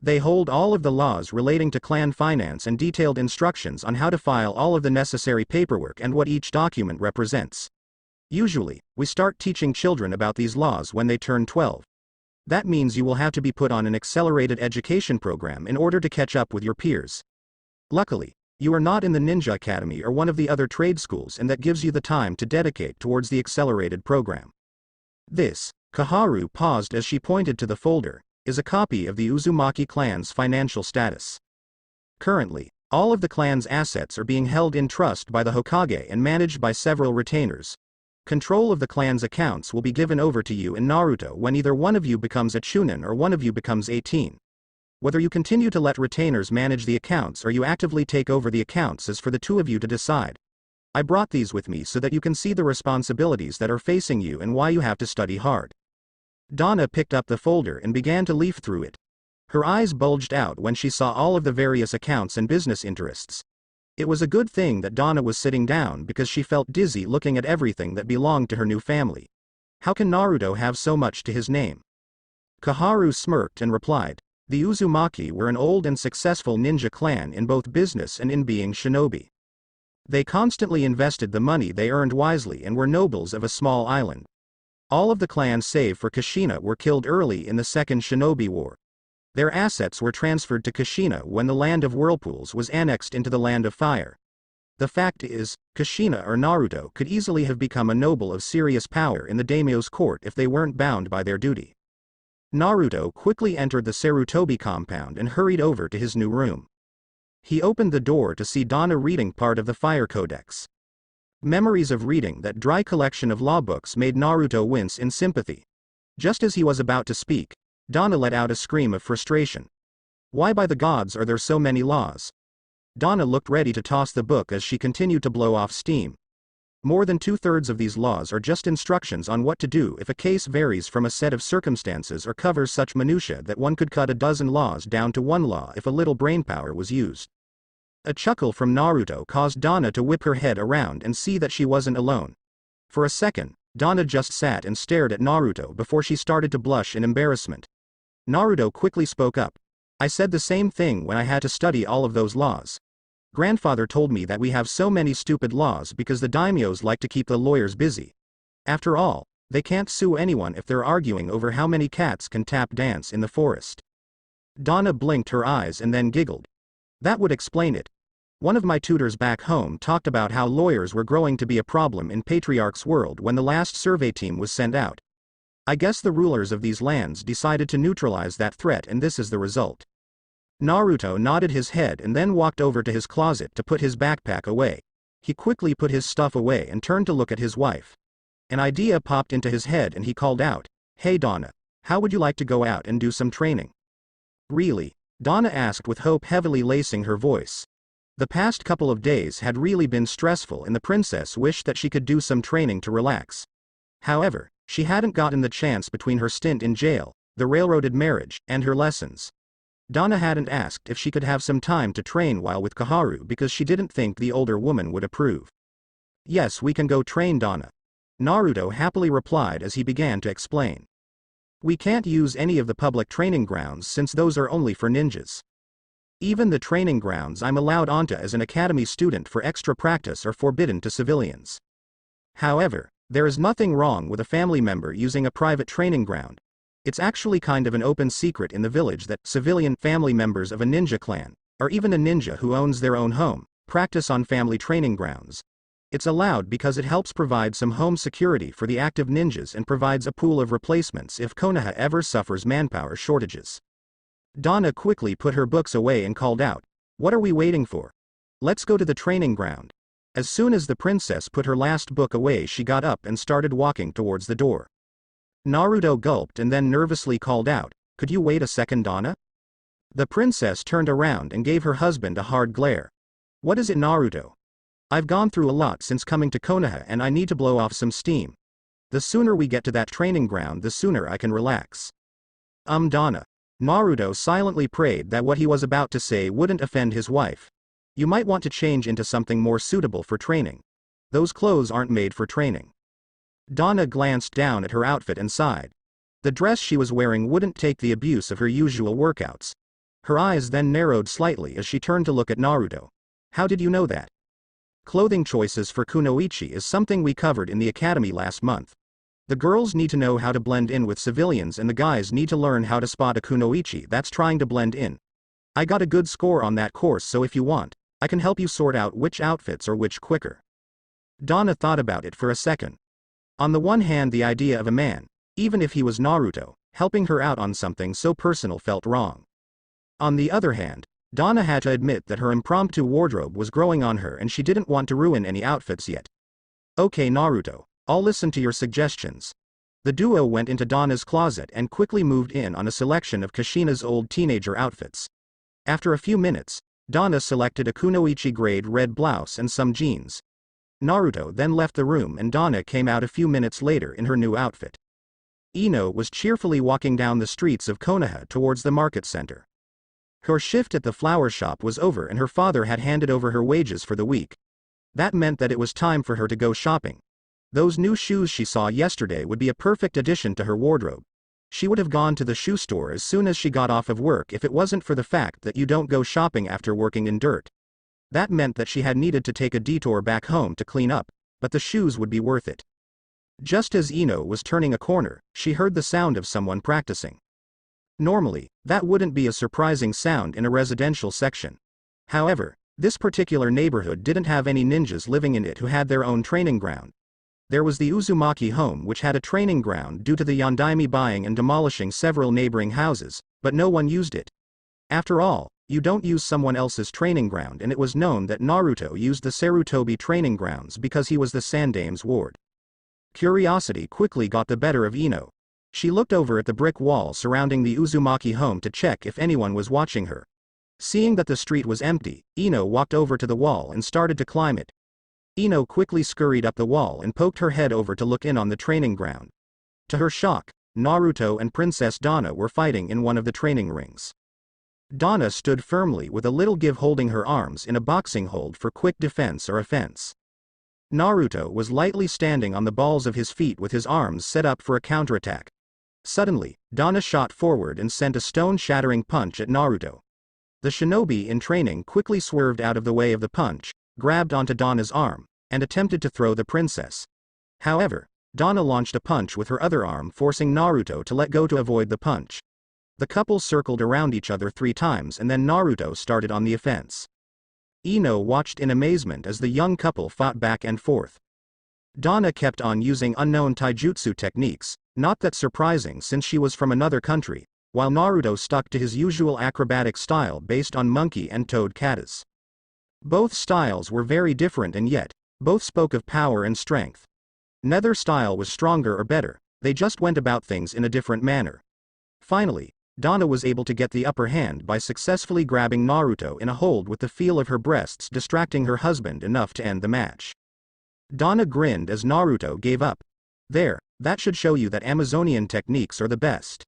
They hold all of the laws relating to clan finance and detailed instructions on how to file all of the necessary paperwork and what each document represents. Usually, we start teaching children about these laws when they turn 12. That means you will have to be put on an accelerated education program in order to catch up with your peers. Luckily, you are not in the Ninja Academy or one of the other trade schools, and that gives you the time to dedicate towards the accelerated program. This, Kaharu paused as she pointed to the folder, is a copy of the Uzumaki clan's financial status. Currently, all of the clan's assets are being held in trust by the Hokage and managed by several retainers. Control of the clan's accounts will be given over to you in Naruto when either one of you becomes a Chunin or one of you becomes 18. Whether you continue to let retainers manage the accounts or you actively take over the accounts is for the two of you to decide. I brought these with me so that you can see the responsibilities that are facing you and why you have to study hard. Donna picked up the folder and began to leaf through it. Her eyes bulged out when she saw all of the various accounts and business interests. It was a good thing that Donna was sitting down because she felt dizzy looking at everything that belonged to her new family. How can Naruto have so much to his name? Kaharu smirked and replied, The Uzumaki were an old and successful ninja clan in both business and in being shinobi. They constantly invested the money they earned wisely and were nobles of a small island. All of the clans save for Kushina were killed early in the Second Shinobi War. Their assets were transferred to Kushina when the Land of Whirlpools was annexed into the Land of Fire. The fact is, Kushina or Naruto could easily have become a noble of serious power in the daimyo's court if they weren't bound by their duty. Naruto quickly entered the Sarutobi compound and hurried over to his new room. He opened the door to see Donna reading part of the Fire Codex. Memories of reading that dry collection of law books made Naruto wince in sympathy. Just as he was about to speak, Donna let out a scream of frustration. Why by the gods are there so many laws? Donna looked ready to toss the book as she continued to blow off steam. More than 2/3 of these laws are just instructions on what to do if a case varies from a set of circumstances or covers such minutiae that one could cut a dozen laws down to one law if a little brainpower was used. A chuckle from Naruto caused Donna to whip her head around and see that she wasn't alone. For a second, Donna just sat and stared at Naruto before she started to blush in embarrassment. Naruto quickly spoke up. I said the same thing when I had to study all of those laws. Grandfather told me that we have so many stupid laws because the daimyos like to keep the lawyers busy. After all, they can't sue anyone if they're arguing over how many cats can tap dance in the forest. Donna blinked her eyes and then giggled. That would explain it. One of my tutors back home talked about how lawyers were growing to be a problem in Patriarch's world when the last survey team was sent out. I guess the rulers of these lands decided to neutralize that threat and this is the result. Naruto nodded his head and then walked over to his closet to put his backpack away. He quickly put his stuff away and turned to look at his wife. An idea popped into his head and he called out, Hey Donna, how would you like to go out and do some training? Really? Donna asked with hope heavily lacing her voice. The past couple of days had really been stressful and the princess wished that she could do some training to relax. However, she hadn't gotten the chance between her stint in jail, the railroaded marriage, and her lessons. Donna hadn't asked if she could have some time to train while with Koharu because she didn't think the older woman would approve. Yes, we can go train Donna. Naruto happily replied as he began to explain. We can't use any of the public training grounds since those are only for ninjas. Even the training grounds I'm allowed onto as an academy student for extra practice are forbidden to civilians. However, there is nothing wrong with a family member using a private training ground. It's actually kind of an open secret in the village that civilian family members of a ninja clan, or even a ninja who owns their own home, practice on family training grounds. It's allowed because it helps provide some home security for the active ninjas and provides a pool of replacements if Konoha ever suffers manpower shortages. Donna quickly put her books away and called out, What are we waiting for? Let's go to the training ground. As soon as the princess put her last book away, she got up and started walking towards the door. Naruto gulped and then nervously called out, Could you wait a second, Donna? The princess turned around and gave her husband a hard glare. What is it, Naruto? I've gone through a lot since coming to Konoha and I need to blow off some steam. The sooner we get to that training ground, the sooner I can relax. Donna. Naruto silently prayed that what he was about to say wouldn't offend his wife. You might want to change into something more suitable for training. Those clothes aren't made for training. Donna glanced down at her outfit and sighed. The dress she was wearing wouldn't take the abuse of her usual workouts. Her eyes then narrowed slightly as she turned to look at Naruto. How did you know that? Clothing choices for kunoichi is something we covered in the academy last month. The girls need to know how to blend in with civilians and the guys need to learn how to spot a kunoichi that's trying to blend in. I got a good score on that course, so if you want, I can help you sort out which outfits are which quicker. Donna thought about it for a second. On the one hand, the idea of a man, even if he was Naruto, helping her out on something so personal felt wrong. On the other hand, Donna had to admit that her impromptu wardrobe was growing on her and she didn't want to ruin any outfits yet. Okay Naruto, I'll listen to your suggestions. The duo went into Donna's closet and quickly moved in on a selection of Kushina's old teenager outfits. After a few minutes, Donna selected a kunoichi grade red blouse and some jeans. Naruto then left the room and Donna came out a few minutes later in her new outfit. Ino was cheerfully walking down the streets of Konoha towards the market center. Her shift at the flower shop was over and her father had handed over her wages for the week. That meant that it was time for her to go shopping. Those new shoes she saw yesterday would be a perfect addition to her wardrobe. She would have gone to the shoe store as soon as she got off of work if it wasn't for the fact that you don't go shopping after working in dirt. That meant that she had needed to take a detour back home to clean up, but the shoes would be worth it. Just as Ino was turning a corner, she heard the sound of someone practicing. Normally, that wouldn't be a surprising sound in a residential section. However, this particular neighborhood didn't have any ninjas living in it who had their own training ground. There was the Uzumaki home, which had a training ground due to the Yondaime buying and demolishing several neighboring houses, but no one used it. After all, you don't use someone else's training ground, and it was known that Naruto used the Sarutobi training grounds because he was the Sandame's ward. Curiosity quickly got the better of Ino. She looked over at the brick wall surrounding the Uzumaki home to check if anyone was watching her. Seeing that the street was empty, Ino walked over to the wall and started to climb it. Ino quickly scurried up the wall and poked her head over to look in on the training ground. To her shock, Naruto and Princess Donna were fighting in one of the training rings. Donna stood firmly with a little give, holding her arms in a boxing hold for quick defense or offense. Naruto was lightly standing on the balls of his feet with his arms set up for a counterattack. Suddenly, Donna shot forward and sent a stone-shattering punch at Naruto. The shinobi in training quickly swerved out of the way of the punch, grabbed onto Donna's arm, and attempted to throw the princess. However, Donna launched a punch with her other arm, forcing Naruto to let go to avoid the punch. The couple circled around each other 3 times and then Naruto started on the offense. Ino watched in amazement as the young couple fought back and forth. Donna kept on using unknown taijutsu techniques, not that surprising since she was from another country, while Naruto stuck to his usual acrobatic style based on monkey and toad katas. Both styles were very different, and yet, both spoke of power and strength. Neither style was stronger or better, they just went about things in a different manner. Finally, Donna was able to get the upper hand by successfully grabbing Naruto in a hold with the feel of her breasts distracting her husband enough to end the match. Donna grinned as Naruto gave up. There, that should show you that Amazonian techniques are the best.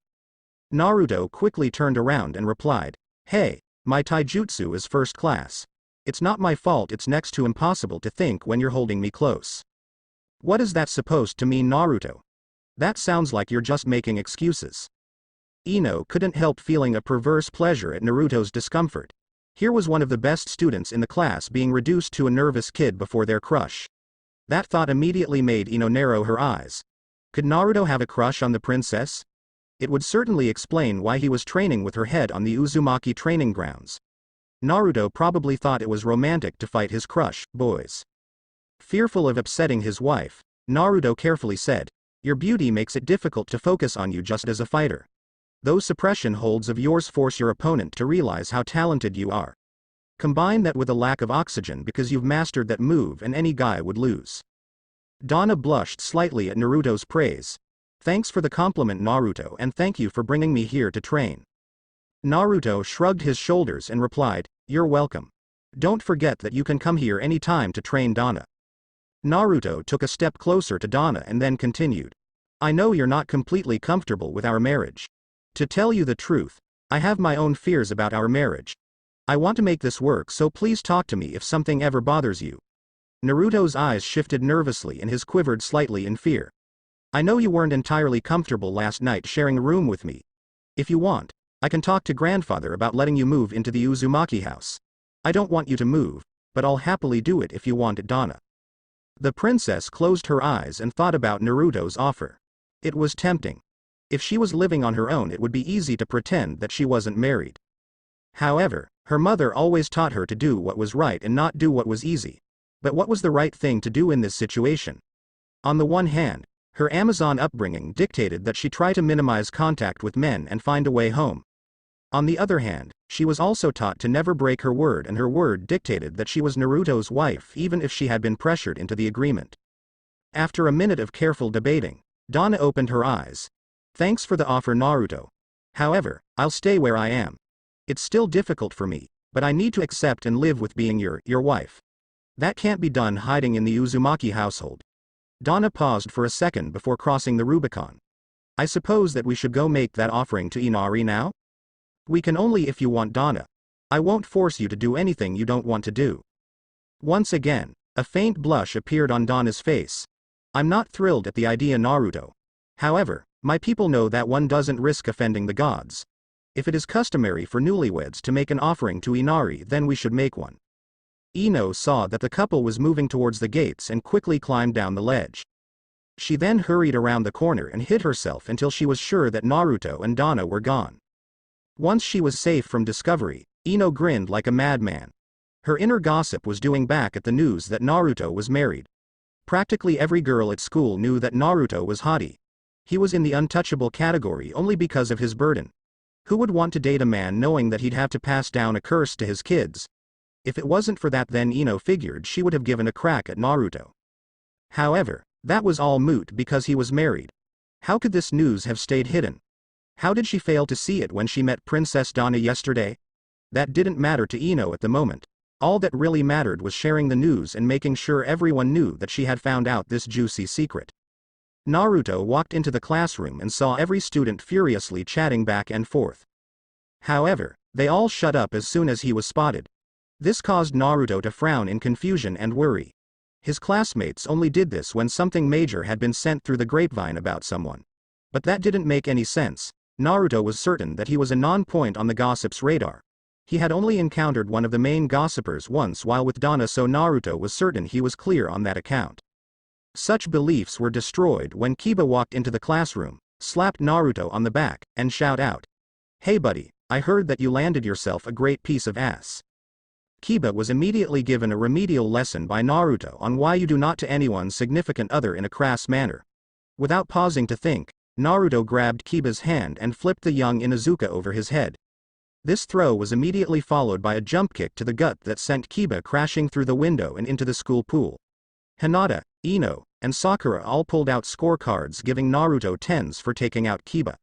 Naruto quickly turned around and replied, "Hey, my taijutsu is first class. It's not my fault it's next to impossible to think when you're holding me close." "What is that supposed to mean, Naruto? That sounds like you're just making excuses." Ino couldn't help feeling a perverse pleasure at Naruto's discomfort. Here was one of the best students in the class being reduced to a nervous kid before their crush. That thought immediately made Ino narrow her eyes. Could Naruto have a crush on the princess? It would certainly explain why he was training with her head on the Uzumaki training grounds. Naruto probably thought it was romantic to fight his crush, boys. Fearful of upsetting his wife, Naruto carefully said, "Your beauty makes it difficult to focus on you just as a fighter. Those suppression holds of yours force your opponent to realize how talented you are. Combine that with a lack of oxygen because you've mastered that move and any guy would lose." Donna blushed slightly at Naruto's praise. "Thanks for the compliment, Naruto, and thank you for bringing me here to train." Naruto shrugged his shoulders and replied, "You're welcome. Don't forget that you can come here any time to train Donna." Naruto took a step closer to Donna and then continued, "I know you're not completely comfortable with our marriage. To tell you the truth, I have my own fears about our marriage. I want to make this work, so please talk to me if something ever bothers you." Naruto's eyes shifted nervously and his quivered slightly in fear. "I know you weren't entirely comfortable last night sharing a room with me. If you want, I can talk to grandfather about letting you move into the Uzumaki house. I don't want you to move, but I'll happily do it if you want it, Donna." The princess closed her eyes and thought about Naruto's offer. It was tempting. If she was living on her own, it would be easy to pretend that she wasn't married. However, her mother always taught her to do what was right and not do what was easy. But what was the right thing to do in this situation? On the one hand, her Amazon upbringing dictated that she try to minimize contact with men and find a way home. On the other hand, she was also taught to never break her word, and her word dictated that she was Naruto's wife even if she had been pressured into the agreement. After a minute of careful debating, Donna opened her eyes. "Thanks for the offer, Naruto. However, I'll stay where I am. It's still difficult for me, but I need to accept and live with being your wife. That can't be done hiding in the Uzumaki household." Donna paused for a second before crossing the Rubicon. "I suppose that we should go make that offering to Inari now?" "We can only if you want, Donna. I won't force you to do anything you don't want to do." Once again, a faint blush appeared on Donna's face. "I'm not thrilled at the idea, Naruto. However, my people know that one doesn't risk offending the gods. If it is customary for newlyweds to make an offering to Inari, then we should make one." Ino saw that the couple was moving towards the gates and quickly climbed down the ledge. She then hurried around the corner and hid herself until she was sure that Naruto and Dana were gone. Once she was safe from discovery, Ino grinned like a madman. Her inner gossip was doing back at the news that Naruto was married. Practically every girl at school knew that Naruto was hottie. He was in the untouchable category only because of his burden. Who would want to date a man knowing that he'd have to pass down a curse to his kids? If it wasn't for that, then Ino figured she would have given a crack at Naruto. However, that was all moot because he was married. How could this news have stayed hidden? How did she fail to see it when she met Princess Dana yesterday? That didn't matter to Ino at the moment. All that really mattered was sharing the news and making sure everyone knew that she had found out this juicy secret. Naruto walked into the classroom and saw every student furiously chatting back and forth. However, they all shut up as soon as he was spotted. This caused Naruto to frown in confusion and worry. His classmates only did this when something major had been sent through the grapevine about someone. But that didn't make any sense. Naruto was certain that he was a non-point on the gossip's radar. He had only encountered one of the main gossipers once while with Dana, so Naruto was certain he was clear on that account. Such beliefs were destroyed when Kiba walked into the classroom, slapped Naruto on the back, and shouted out, "Hey buddy, I heard that you landed yourself a great piece of ass." Kiba was immediately given a remedial lesson by Naruto on why you do not to anyone's significant other in a crass manner. Without pausing to think, Naruto grabbed Kiba's hand and flipped the young Inuzuka over his head. This throw was immediately followed by a jump kick to the gut that sent Kiba crashing through the window and into the school pool. Hinata, Ino, and Sakura all pulled out scorecards giving Naruto 10s for taking out Kiba.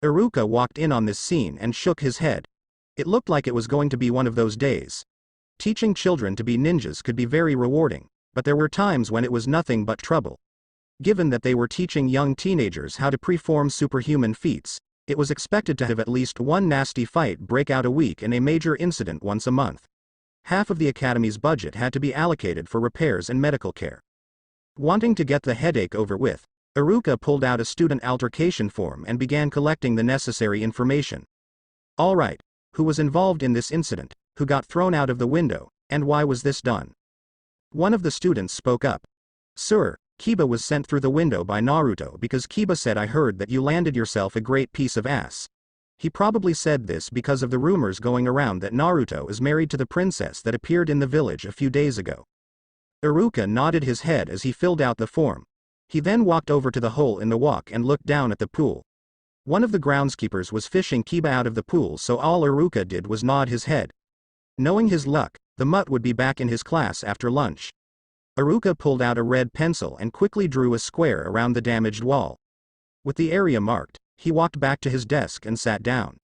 Iruka walked in on this scene and shook his head. It looked like it was going to be one of those days. Teaching children to be ninjas could be very rewarding, but there were times when it was nothing but trouble. Given that they were teaching young teenagers how to perform superhuman feats, it was expected to have at least one nasty fight break out a week and a major incident once a month. Half of the academy's budget had to be allocated for repairs and medical care. Wanting to get the headache over with, Iruka pulled out a student altercation form and began collecting the necessary information. All right, who was involved in this incident, who got thrown out of the window, and why was this done? One of the students spoke up. "Sir, Kiba was sent through the window by Naruto because Kiba said I heard that you landed yourself a great piece of ass. He probably said this because of the rumors going around that Naruto is married to the princess that appeared in the village a few days ago." Iruka nodded his head as he filled out the form. He then walked over to the hole in the walk and looked down at the pool. One of the groundskeepers was fishing Kiba out of the pool, so all Iruka did was nod his head. Knowing his luck, the mutt would be back in his class after lunch. Iruka pulled out a red pencil and quickly drew a square around the damaged wall. With the area marked, he walked back to his desk and sat down.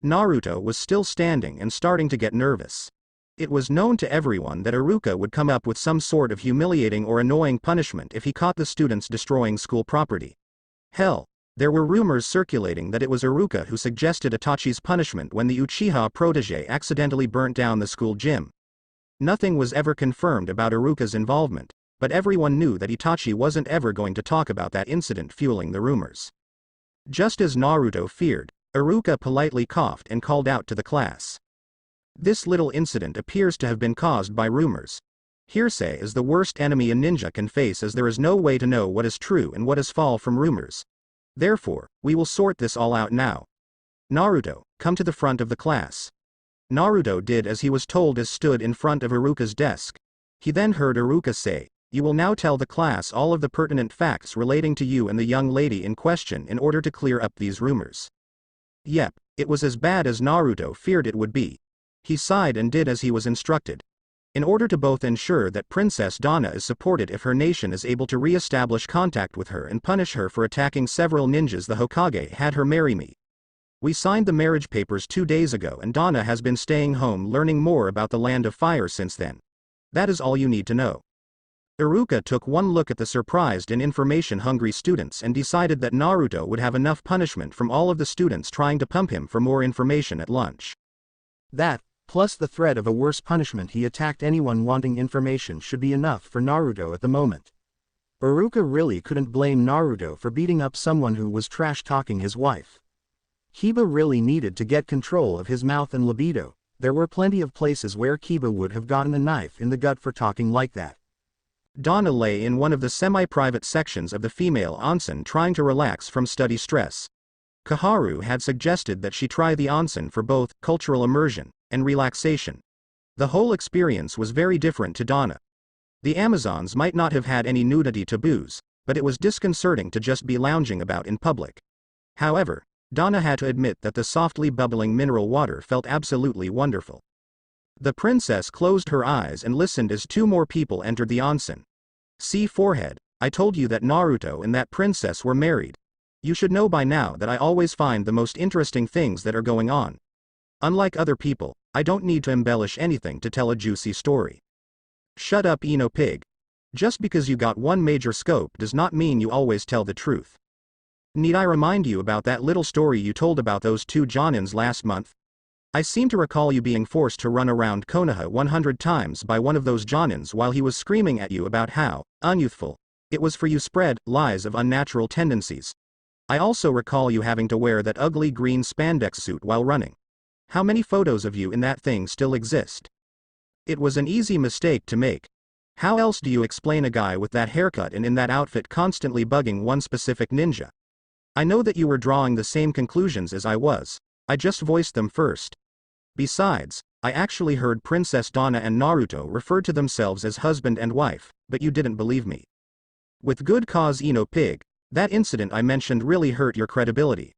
Naruto was still standing and starting to get nervous. It was known to everyone that Iruka would come up with some sort of humiliating or annoying punishment if he caught the students destroying school property. Hell, there were rumors circulating that it was Iruka who suggested Itachi's punishment when the Uchiha protege accidentally burnt down the school gym. Nothing was ever confirmed about Iruka's involvement, but everyone knew that Itachi wasn't ever going to talk about that incident fueling the rumors. Just as Naruto feared, Iruka politely coughed and called out to the class. This little incident appears to have been caused by rumors. Hearsay is the worst enemy a ninja can face, as there is no way to know what is true and what is false from rumors. Therefore, we will sort this all out now. Naruto, come to the front of the class. Naruto did as he was told and stood in front of Iruka's desk. He then heard Iruka say, "You will now tell the class all of the pertinent facts relating to you and the young lady in question in order to clear up these rumors." Yep, it was as bad as Naruto feared it would be. He sighed and did as he was instructed. In order to both ensure that Princess Dana is supported if her nation is able to re-establish contact with her and punish her for attacking several ninjas, the Hokage had her marry me. We signed the marriage papers 2 days ago and Dana has been staying home learning more about the Land of Fire since then. That is all you need to know. Iruka took one look at the surprised and information-hungry students and decided that Naruto would have enough punishment from all of the students trying to pump him for more information at lunch. That, plus the threat of a worse punishment he attacked anyone wanting information, should be enough for Naruto at the moment. Iruka really couldn't blame Naruto for beating up someone who was trash-talking his wife. Kiba really needed to get control of his mouth and libido. There were plenty of places where Kiba would have gotten a knife in the gut for talking like that. Donna lay in one of the semi-private sections of the female onsen trying to relax from study stress. Kaharu had suggested that she try the onsen for both cultural immersion and relaxation. The whole experience was very different to Donna. The Amazons might not have had any nudity taboos, but it was disconcerting to just be lounging about in public. However, Donna had to admit that the softly bubbling mineral water felt absolutely wonderful. The princess closed her eyes and listened as two more people entered the onsen. See forehead, I told you that Naruto and that princess were married. You should know by now that I always find the most interesting things that are going on. Unlike other people, I don't need to embellish anything to tell a juicy story. Shut up, Eno Pig. Just because you got one major scope does not mean you always tell the truth. Need I remind you about that little story you told about those two Jonins last month? I seem to recall you being forced to run around Konoha 100 times by one of those Jonins while he was screaming at you about how unyouthful it was for you spread lies of unnatural tendencies. I also recall you having to wear that ugly green spandex suit while running. How many photos of you in that thing still exist? It was an easy mistake to make. How else do you explain a guy with that haircut and in that outfit constantly bugging one specific ninja? I know that you were drawing the same conclusions as I was. I just voiced them first. Besides, I actually heard Princess Donna and Naruto refer to themselves as husband and wife, but you didn't believe me. With good cause, Eno Pig. That incident I mentioned really hurt your credibility.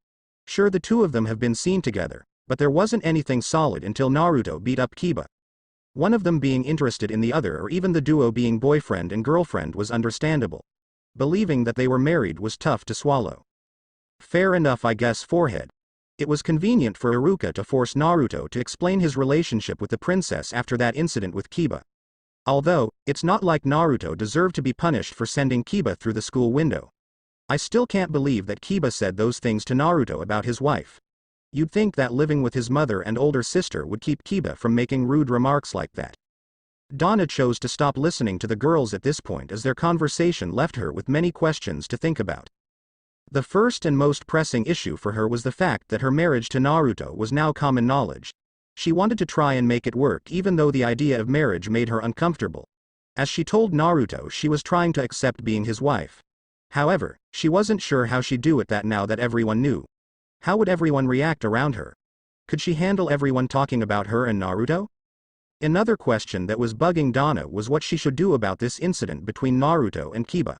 Sure, the two of them have been seen together, but there wasn't anything solid until Naruto beat up Kiba. One of them being interested in the other or even the duo being boyfriend and girlfriend was understandable. Believing that they were married was tough to swallow. Fair enough, I guess, forehead. It was convenient for Iruka to force Naruto to explain his relationship with the princess after that incident with Kiba. Although, it's not like Naruto deserved to be punished for sending Kiba through the school window. I still can't believe that Kiba said those things to Naruto about his wife. You'd think that living with his mother and older sister would keep Kiba from making rude remarks like that. Donna chose to stop listening to the girls at this point as their conversation left her with many questions to think about. The first and most pressing issue for her was the fact that her marriage to Naruto was now common knowledge. She wanted to try and make it work even though the idea of marriage made her uncomfortable. As she told Naruto, she was trying to accept being his wife. However, she wasn't sure how she'd do it that now that everyone knew. How would everyone react around her? Could she handle everyone talking about her and Naruto? Another question that was bugging Donna was what she should do about this incident between Naruto and Kiba.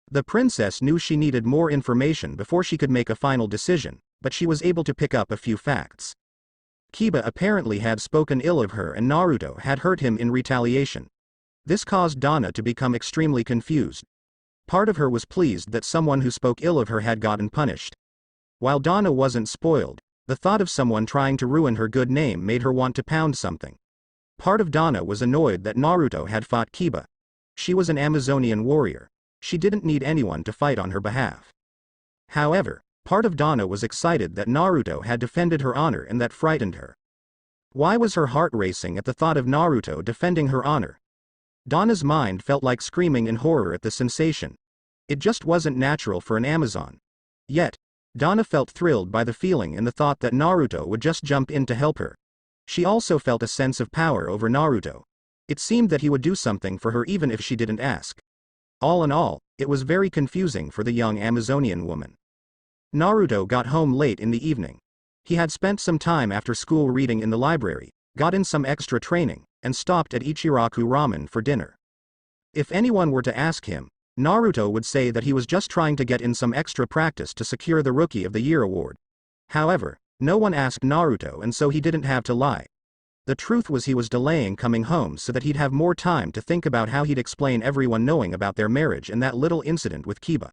The princess knew she needed more information before she could make a final decision, but she was able to pick up a few facts. Kiba apparently had spoken ill of her and Naruto had hurt him in retaliation. This caused Donna to become extremely confused. Part of her was pleased that someone who spoke ill of her had gotten punished. While Donna wasn't spoiled, the thought of someone trying to ruin her good name made her want to pound something. Part of Donna was annoyed that Naruto had fought Kiba. She was an Amazonian warrior. She didn't need anyone to fight on her behalf. However, part of Donna was excited that Naruto had defended her honor and that frightened her. Why was her heart racing at the thought of Naruto defending her honor? Donna's mind felt like screaming in horror at the sensation. It just wasn't natural for an Amazon. Yet, Donna felt thrilled by the feeling and the thought that Naruto would just jump in to help her. She also felt a sense of power over Naruto. It seemed that he would do something for her even if she didn't ask. All in all, it was very confusing for the young Amazonian woman. Naruto got home late in the evening. He had spent some time after school reading in the library, got in some extra training, and stopped at Ichiraku Ramen for dinner. If anyone were to ask him, Naruto would say that he was just trying to get in some extra practice to secure the Rookie of the Year award. However, no one asked Naruto and so he didn't have to lie. The truth was he was delaying coming home so that he'd have more time to think about how he'd explain everyone knowing about their marriage and that little incident with Kiba.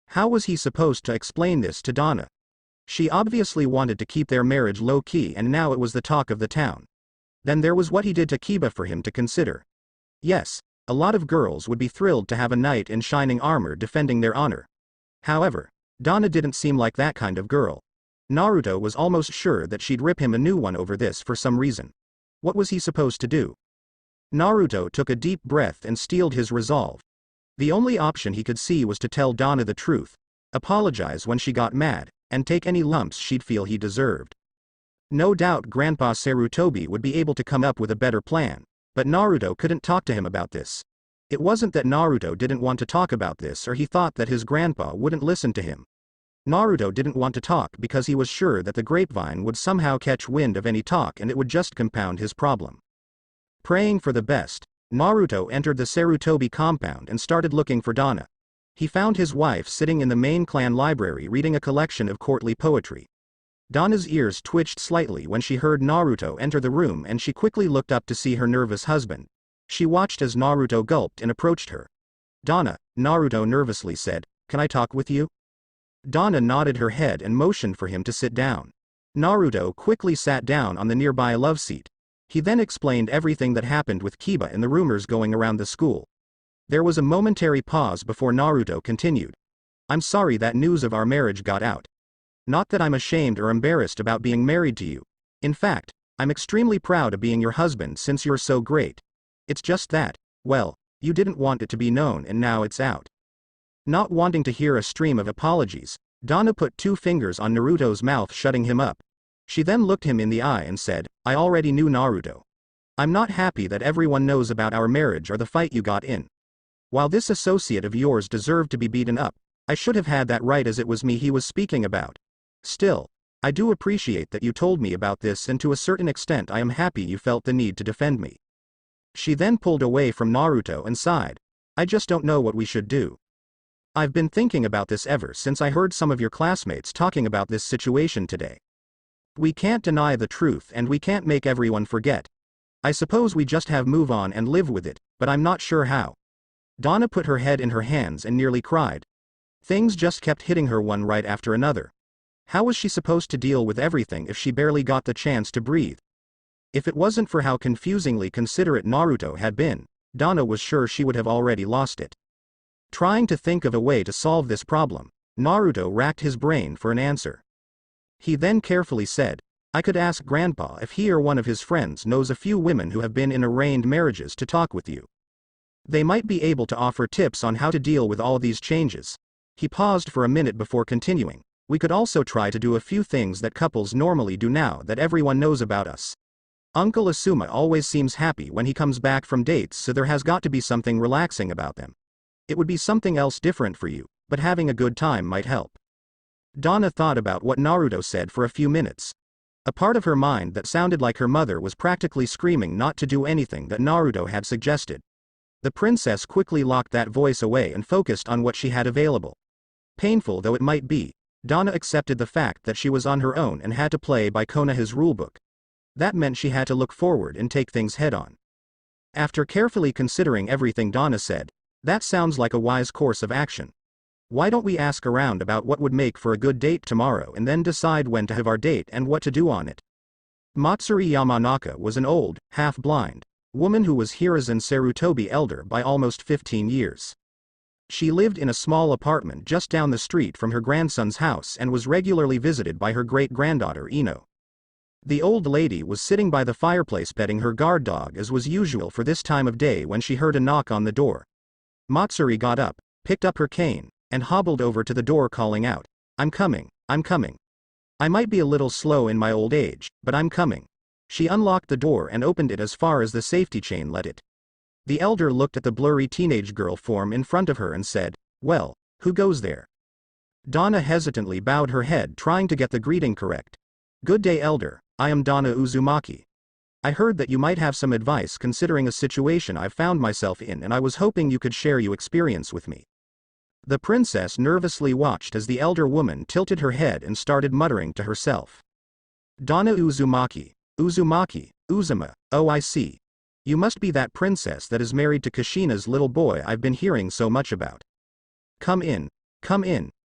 How was he supposed to explain this to Donna? She obviously wanted to keep their marriage low-key and now it was the talk of the town. Then there was what he did to Kiba for him to consider. Yes, a lot of girls would be thrilled to have a knight in shining armor defending their honor. However, Donna didn't seem like that kind of girl. Naruto was almost sure that she'd rip him a new one over this for some reason. What was he supposed to do? Naruto took a deep breath and steeled his resolve. The only option he could see was to tell Donna the truth, apologize when she got mad, and take any lumps she'd feel he deserved. No doubt Grandpa Sarutobi would be able to come up with a better plan, but Naruto couldn't talk to him about this. It wasn't that Naruto didn't want to talk about this or he thought that his grandpa wouldn't listen to him. Naruto didn't want to talk because he was sure that the grapevine would somehow catch wind of any talk and it would just compound his problem. Praying for the best, Naruto entered the Sarutobi compound and started looking for Dana. He found his wife sitting in the main clan library reading a collection of courtly poetry. Dana's ears twitched slightly when she heard Naruto enter the room and she quickly looked up to see her nervous husband. She watched as Naruto gulped and approached her. "Dana," Naruto nervously said, "can I talk with you?" Dana nodded her head and motioned for him to sit down. Naruto quickly sat down on the nearby love seat. He then explained everything that happened with Kiba and the rumors going around the school. There was a momentary pause before Naruto continued. "I'm sorry that news of our marriage got out. Not that I'm ashamed or embarrassed about being married to you. In fact, I'm extremely proud of being your husband since you're so great. It's just that, well, you didn't want it to be known and now it's out." Not wanting to hear a stream of apologies, Dana put 2 fingers on Naruto's mouth, shutting him up. She then looked him in the eye and said, "I already knew, Naruto. I'm not happy that everyone knows about our marriage or the fight you got in. While this associate of yours deserved to be beaten up, I should have had that right as it was me he was speaking about. Still, I do appreciate that you told me about this and to a certain extent I am happy you felt the need to defend me." She then pulled away from Naruto and sighed. "I just don't know what we should do. I've been thinking about this ever since I heard some of your classmates talking about this situation today. We can't deny the truth and we can't make everyone forget. I suppose we just have move on and live with it, but I'm not sure how." Dana put her head in her hands and nearly cried. Things just kept hitting her one right after another. How was she supposed to deal with everything if she barely got the chance to breathe? If it wasn't for how confusingly considerate Naruto had been, Dana was sure she would have already lost it. Trying to think of a way to solve this problem, Naruto racked his brain for an answer. He then carefully said, "I could ask Grandpa if he or one of his friends knows a few women who have been in arranged marriages to talk with you. They might be able to offer tips on how to deal with all these changes." He paused for a minute before continuing. "We could also try to do a few things that couples normally do now that everyone knows about us. Uncle Asuma always seems happy when he comes back from dates, so there has got to be something relaxing about them. It would be something else different for you, but having a good time might help." Dana thought about what Naruto said for a few minutes. A part of her mind that sounded like her mother was practically screaming not to do anything that Naruto had suggested. The princess quickly locked that voice away and focused on what she had available. Painful though it might be, Dana accepted the fact that she was on her own and had to play by Konoha's rulebook. That meant she had to look forward and take things head-on. After carefully considering everything Dana said, "That sounds like a wise course of action. Why don't we ask around about what would make for a good date tomorrow and then decide when to have our date and what to do on it?" Matsuri Yamanaka was an old, half-blind woman who was Hiruzen Sarutobi elder by almost 15 years. She lived in a small apartment just down the street from her grandson's house and was regularly visited by her great-granddaughter Ino. The old lady was sitting by the fireplace petting her guard dog as was usual for this time of day when she heard a knock on the door. Matsuri got up, picked up her cane, and hobbled over to the door calling out, I'm coming. I might be a little slow in my old age, but I'm coming." She unlocked the door and opened it as far as the safety chain let it. The elder looked at the blurry teenage girl form in front of her and said, "Well, who goes there?" Dana hesitantly bowed her head trying to get the greeting correct. "Good day, elder, I am Dana Uzumaki. I heard that you might have some advice considering a situation I've found myself in and I was hoping you could share your experience with me." The princess nervously watched as the elder woman tilted her head and started muttering to herself. "Dana Uzumaki, Uzuma, oh I see. You must be that princess that is married to Kushina's little boy I've been hearing so much about. Come in,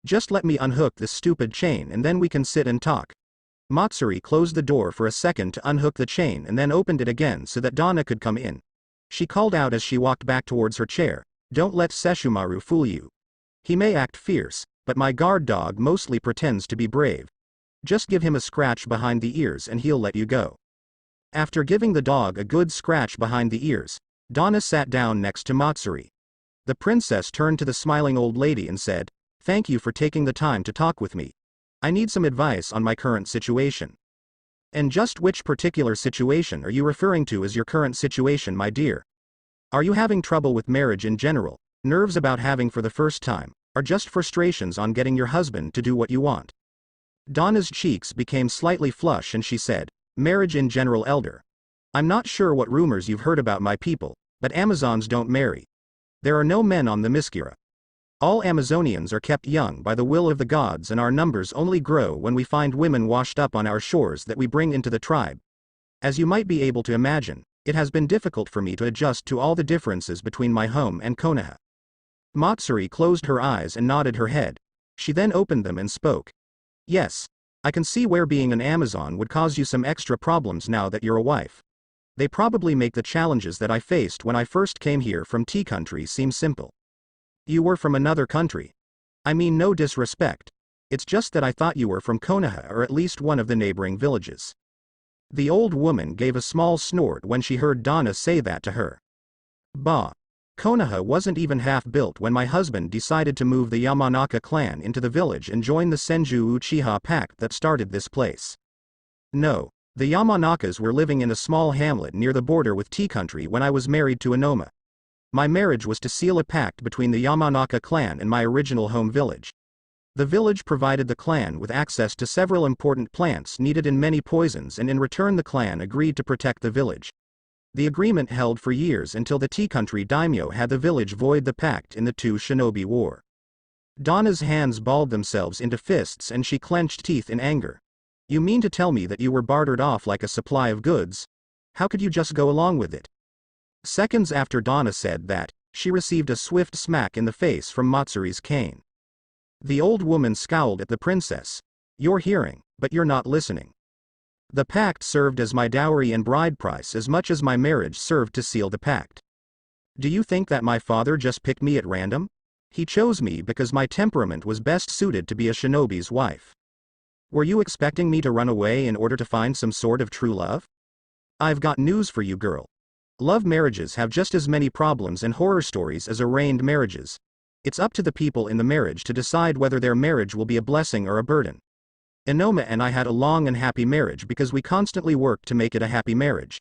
just let me unhook this stupid chain and then we can sit and talk." Matsuri closed the door for a second to unhook the chain and then opened it again so that Dana could come in. She called out as she walked back towards her chair, "Don't let Sesshomaru fool you. He may act fierce, but my guard dog mostly pretends to be brave. Just give him a scratch behind the ears and he'll let you go." After giving the dog a good scratch behind the ears, Dana sat down next to Matsuri. The princess turned to the smiling old lady and said, "Thank you for taking the time to talk with me. I need some advice on my current situation." "And just which particular situation are you referring to as your current situation, my dear?" Are you having trouble with marriage in general, nerves about having for the first time, or just frustrations on getting your husband to do what you want? Donna's cheeks became slightly flush and she said, marriage in general, elder. I'm not sure what rumors you've heard about my people, but Amazons don't marry. There are no men on the Miskira. All Amazonians are kept young by the will of the gods, and our numbers only grow when we find women washed up on our shores that we bring into the tribe. As you might be able to imagine, it has been difficult for me to adjust to all the differences between my home and Konoha. Matsuri closed her eyes and nodded her head. She then opened them and spoke. Yes, I can see where being an Amazon would cause you some extra problems now that you're a wife. They probably make the challenges that I faced when I first came here from Tea Country seem simple. You were from another country. I mean, no disrespect. It's just that I thought you were from Konoha, or at least one of the neighboring villages. The old woman gave a small snort when she heard Donna say that to her. Bah. Konoha wasn't even half built when my husband decided to move the Yamanaka clan into the village and join the Senju Uchiha pact that started this place. No, the Yamanakas were living in a small hamlet near the border with Tea Country when I was married to Inoma. My marriage was to seal a pact between the Yamanaka clan and my original home village. The village provided the clan with access to several important plants needed in many poisons, and in return the clan agreed to protect the village. The agreement held for years until the Tea Country daimyo had the village void the pact in the Two Shinobi War. Donna's hands balled themselves into fists and she clenched teeth in anger. You mean to tell me that you were bartered off like a supply of goods? How could you just go along with it? Seconds after Donna said that, she received a swift smack in the face from Matsuri's cane. The old woman scowled at the princess. You're hearing, but you're not listening. The pact served as my dowry and bride price as much as my marriage served to seal the pact. Do you think that my father just picked me at random? He chose me because my temperament was best suited to be a shinobi's wife. Were you expecting me to run away in order to find some sort of true love? I've got news for you, girl. Love marriages have just as many problems and horror stories as arranged marriages. It's up to the people in the marriage to decide whether their marriage will be a blessing or a burden. Inoma and I had a long and happy marriage because we constantly worked to make it a happy marriage.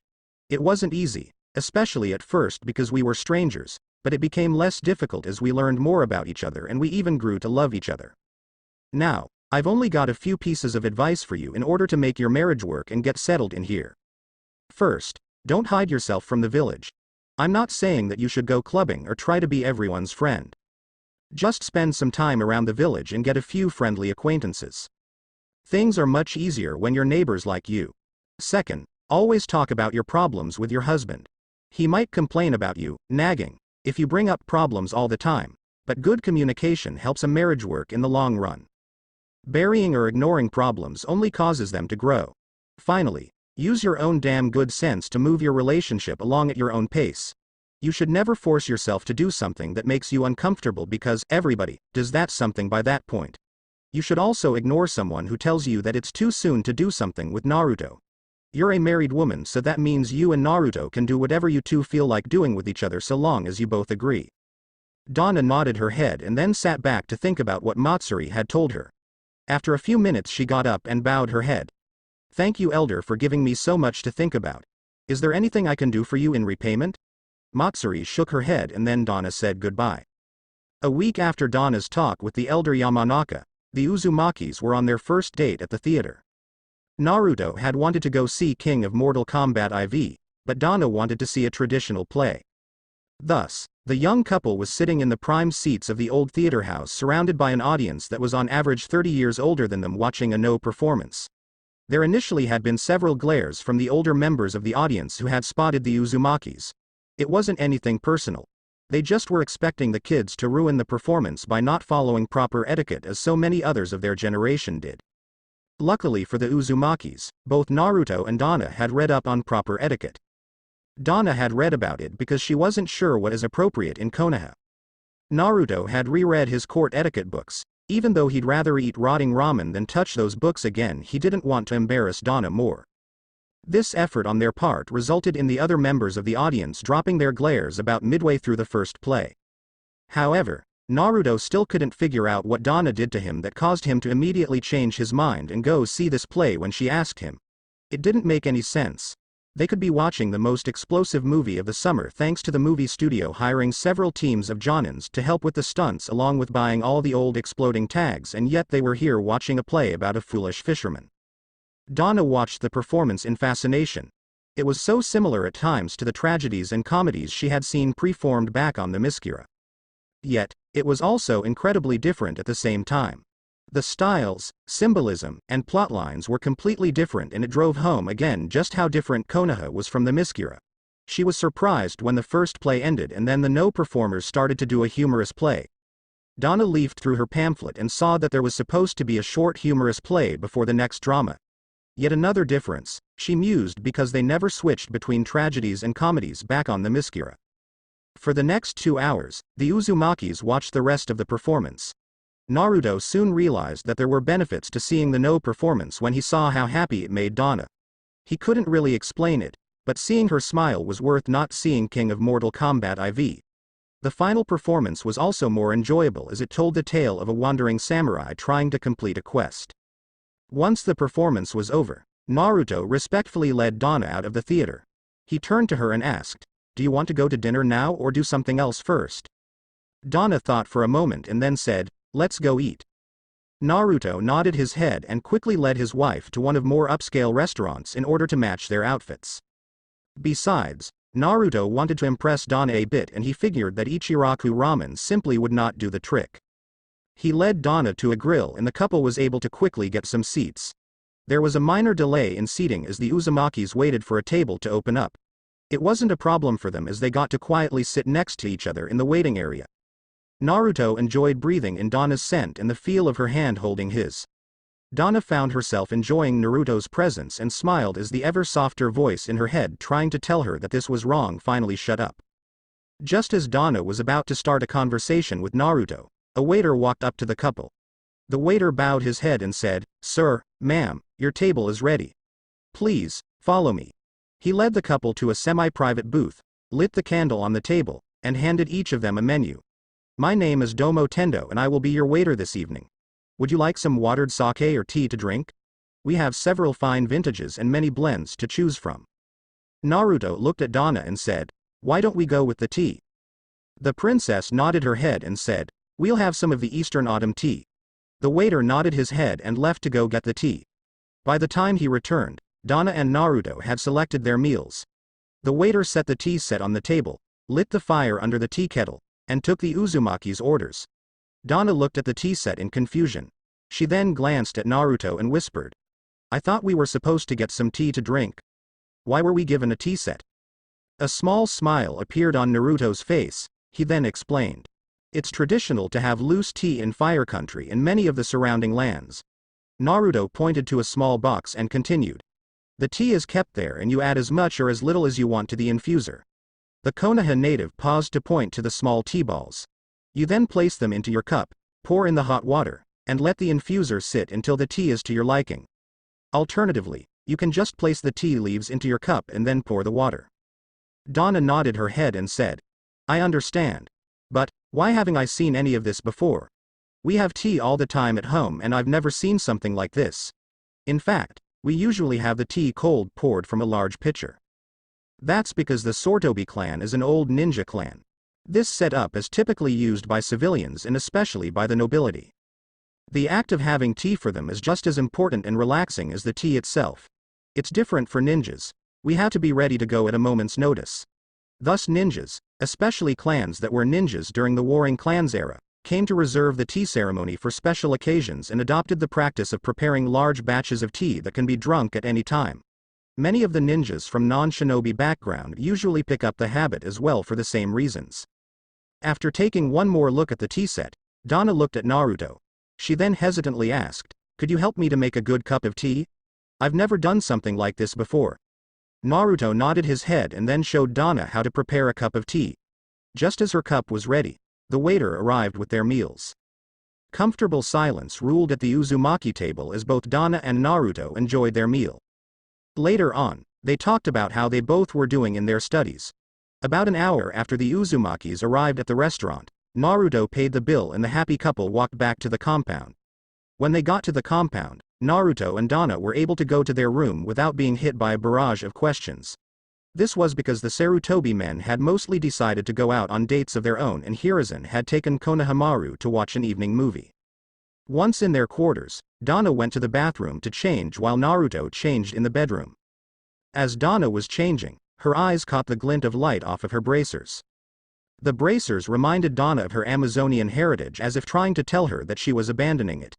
It wasn't easy, especially at first because we were strangers, but it became less difficult as we learned more about each other and we even grew to love each other. Now, I've only got a few pieces of advice for you in order to make your marriage work and get settled in here. First, don't hide yourself from the village. I'm not saying that you should go clubbing or try to be everyone's friend. Just spend some time around the village and get a few friendly acquaintances. Things are much easier when your neighbors like you. Second, always talk about your problems with your husband. He might complain about you, nagging, if you bring up problems all the time, but good communication helps a marriage work in the long run. Burying or ignoring problems only causes them to grow. Finally, use your own damn good sense to move your relationship along at your own pace. You should never force yourself to do something that makes you uncomfortable because everybody does that something by that point. You should also ignore someone who tells you that it's too soon to do something with Naruto. You're a married woman, so that means you and Naruto can do whatever you two feel like doing with each other so long as you both agree. Donna nodded her head and then sat back to think about what Matsuri had told her. After a few minutes she got up and bowed her head. Thank you, elder, for giving me so much to think about. Is there anything I can do for you in repayment? Matsuri shook her head and then Donna said goodbye. A week after Donna's talk with the elder Yamanaka, the Uzumakis were on their first date at the theater. Naruto had wanted to go see King of Mortal Kombat IV, but Donna wanted to see a traditional play. Thus, the young couple was sitting in the prime seats of the old theater house surrounded by an audience that was on average 30 years older than them watching a no performance. There initially had been several glares from the older members of the audience who had spotted the Uzumakis. It wasn't anything personal. They just were expecting the kids to ruin the performance by not following proper etiquette as so many others of their generation did. Luckily for the Uzumakis, both Naruto and Donna had read up on proper etiquette. Donna had read about it because she wasn't sure what is appropriate in Konoha. Naruto had reread his court etiquette books. Even though he'd rather eat rotting ramen than touch those books again, he didn't want to embarrass Donna more. This effort on their part resulted in the other members of the audience dropping their glares about midway through the first play. However, Naruto still couldn't figure out what Donna did to him that caused him to immediately change his mind and go see this play when she asked him. It didn't make any sense. They could be watching the most explosive movie of the summer thanks to the movie studio hiring several teams of Jonins to help with the stunts along with buying all the old exploding tags, and yet they were here watching a play about a foolish fisherman. Donna watched the performance in fascination. It was so similar at times to the tragedies and comedies she had seen preformed back on the Themyscira. Yet, it was also incredibly different at the same time. The styles, symbolism, and plotlines were completely different, and it drove home again just how different Konoha was from the Themyscira. She was surprised when the first play ended and then the no performers started to do a humorous play. Donna leafed through her pamphlet and saw that there was supposed to be a short humorous play before the next drama. Yet another difference, she mused, because they never switched between tragedies and comedies back on the Themyscira. For the next 2 hours, the Uzumakis watched the rest of the performance. Naruto soon realized that there were benefits to seeing the no performance when he saw how happy it made Donna. He couldn't really explain it, but seeing her smile was worth not seeing King of Mortal Kombat IV. The final performance was also more enjoyable as it told the tale of a wandering samurai trying to complete a quest. Once the performance was over, Naruto respectfully led Donna out of the theater. He turned to her and asked, "Do you want to go to dinner now or do something else first?" Donna thought for a moment and then said, "Let's go eat." Naruto nodded his head and quickly led his wife to one of more upscale restaurants in order to match their outfits. Besides, Naruto wanted to impress Donna a bit, and he figured that Ichiraku ramen simply would not do the trick. He led Donna to a grill and the couple was able to quickly get some seats. There was a minor delay in seating as the Uzumakis waited for a table to open up. It wasn't a problem for them as they got to quietly sit next to each other in the waiting area. Naruto enjoyed breathing in Donna's scent and the feel of her hand holding his. Donna found herself enjoying Naruto's presence and smiled as the ever softer voice in her head trying to tell her that this was wrong finally shut up. Just as Donna was about to start a conversation with Naruto, a waiter walked up to the couple. The waiter bowed his head and said, "Sir, ma'am, your table is ready. Please, follow me." He led the couple to a semi-private booth, lit the candle on the table, and handed each of them a menu. "My name is Domo Tendo and I will be your waiter this evening. Would you like some watered sake or tea to drink? We have several fine vintages and many blends to choose from." Naruto looked at Donna and said, "Why don't we go with the tea?" The princess nodded her head and said, "We'll have some of the Eastern autumn tea." The waiter nodded his head and left to go get the tea. By the time he returned, Donna and Naruto had selected their meals. The waiter set the tea set on the table, lit the fire under the tea kettle, and took the Uzumaki's orders. Donna looked at the tea set in confusion. She then glanced at Naruto and whispered, "I thought we were supposed to get some tea to drink. Why were we given a tea set?" A small smile appeared on Naruto's face. He then explained, "It's traditional to have loose tea in Fire Country and many of the surrounding lands." Naruto pointed to a small box and continued, "The tea is kept there and you add as much or as little as you want to the infuser." The Konoha native paused to point to the small tea balls. "You then place them into your cup, pour in the hot water, and let the infuser sit until the tea is to your liking. Alternatively, you can just place the tea leaves into your cup and then pour the water." Donna nodded her head and said, "I understand. But, why haven't I seen any of this before? We have tea all the time at home and I've never seen something like this. In fact, we usually have the tea cold poured from a large pitcher." That's because the Sortobi clan is an old ninja clan. This setup is typically used by civilians and especially by the nobility. The act of having tea for them is just as important and relaxing as the tea itself. It's different for ninjas. We have to be ready to go at a moment's notice. Thus ninjas, especially clans that were ninjas during the Warring Clans era, came to reserve the tea ceremony for special occasions and adopted the practice of preparing large batches of tea that can be drunk at any time. Many of the ninjas from non-shinobi background usually pick up the habit as well for the same reasons. After taking one more look at the tea set, Donna looked at Naruto. She then hesitantly asked, "Could you help me to make a good cup of tea? I've never done something like this before." Naruto nodded his head and then showed Donna how to prepare a cup of tea. Just as her cup was ready, the waiter arrived with their meals. Comfortable silence ruled at the Uzumaki table as both Donna and Naruto enjoyed their meal. Later on, they talked about how they both were doing in their studies. About an hour after the Uzumakis arrived at the restaurant, Naruto paid the bill and the happy couple walked back to the compound. When they got to the compound, Naruto and Donna were able to go to their room without being hit by a barrage of questions. This was because the Sarutobi men had mostly decided to go out on dates of their own and Hiruzen had taken Konohamaru to watch an evening movie. Once in their quarters, Dana went to the bathroom to change while Naruto changed in the bedroom. As Dana was changing, her eyes caught the glint of light off of her bracers. The bracers reminded Dana of her Amazonian heritage as if trying to tell her that she was abandoning it.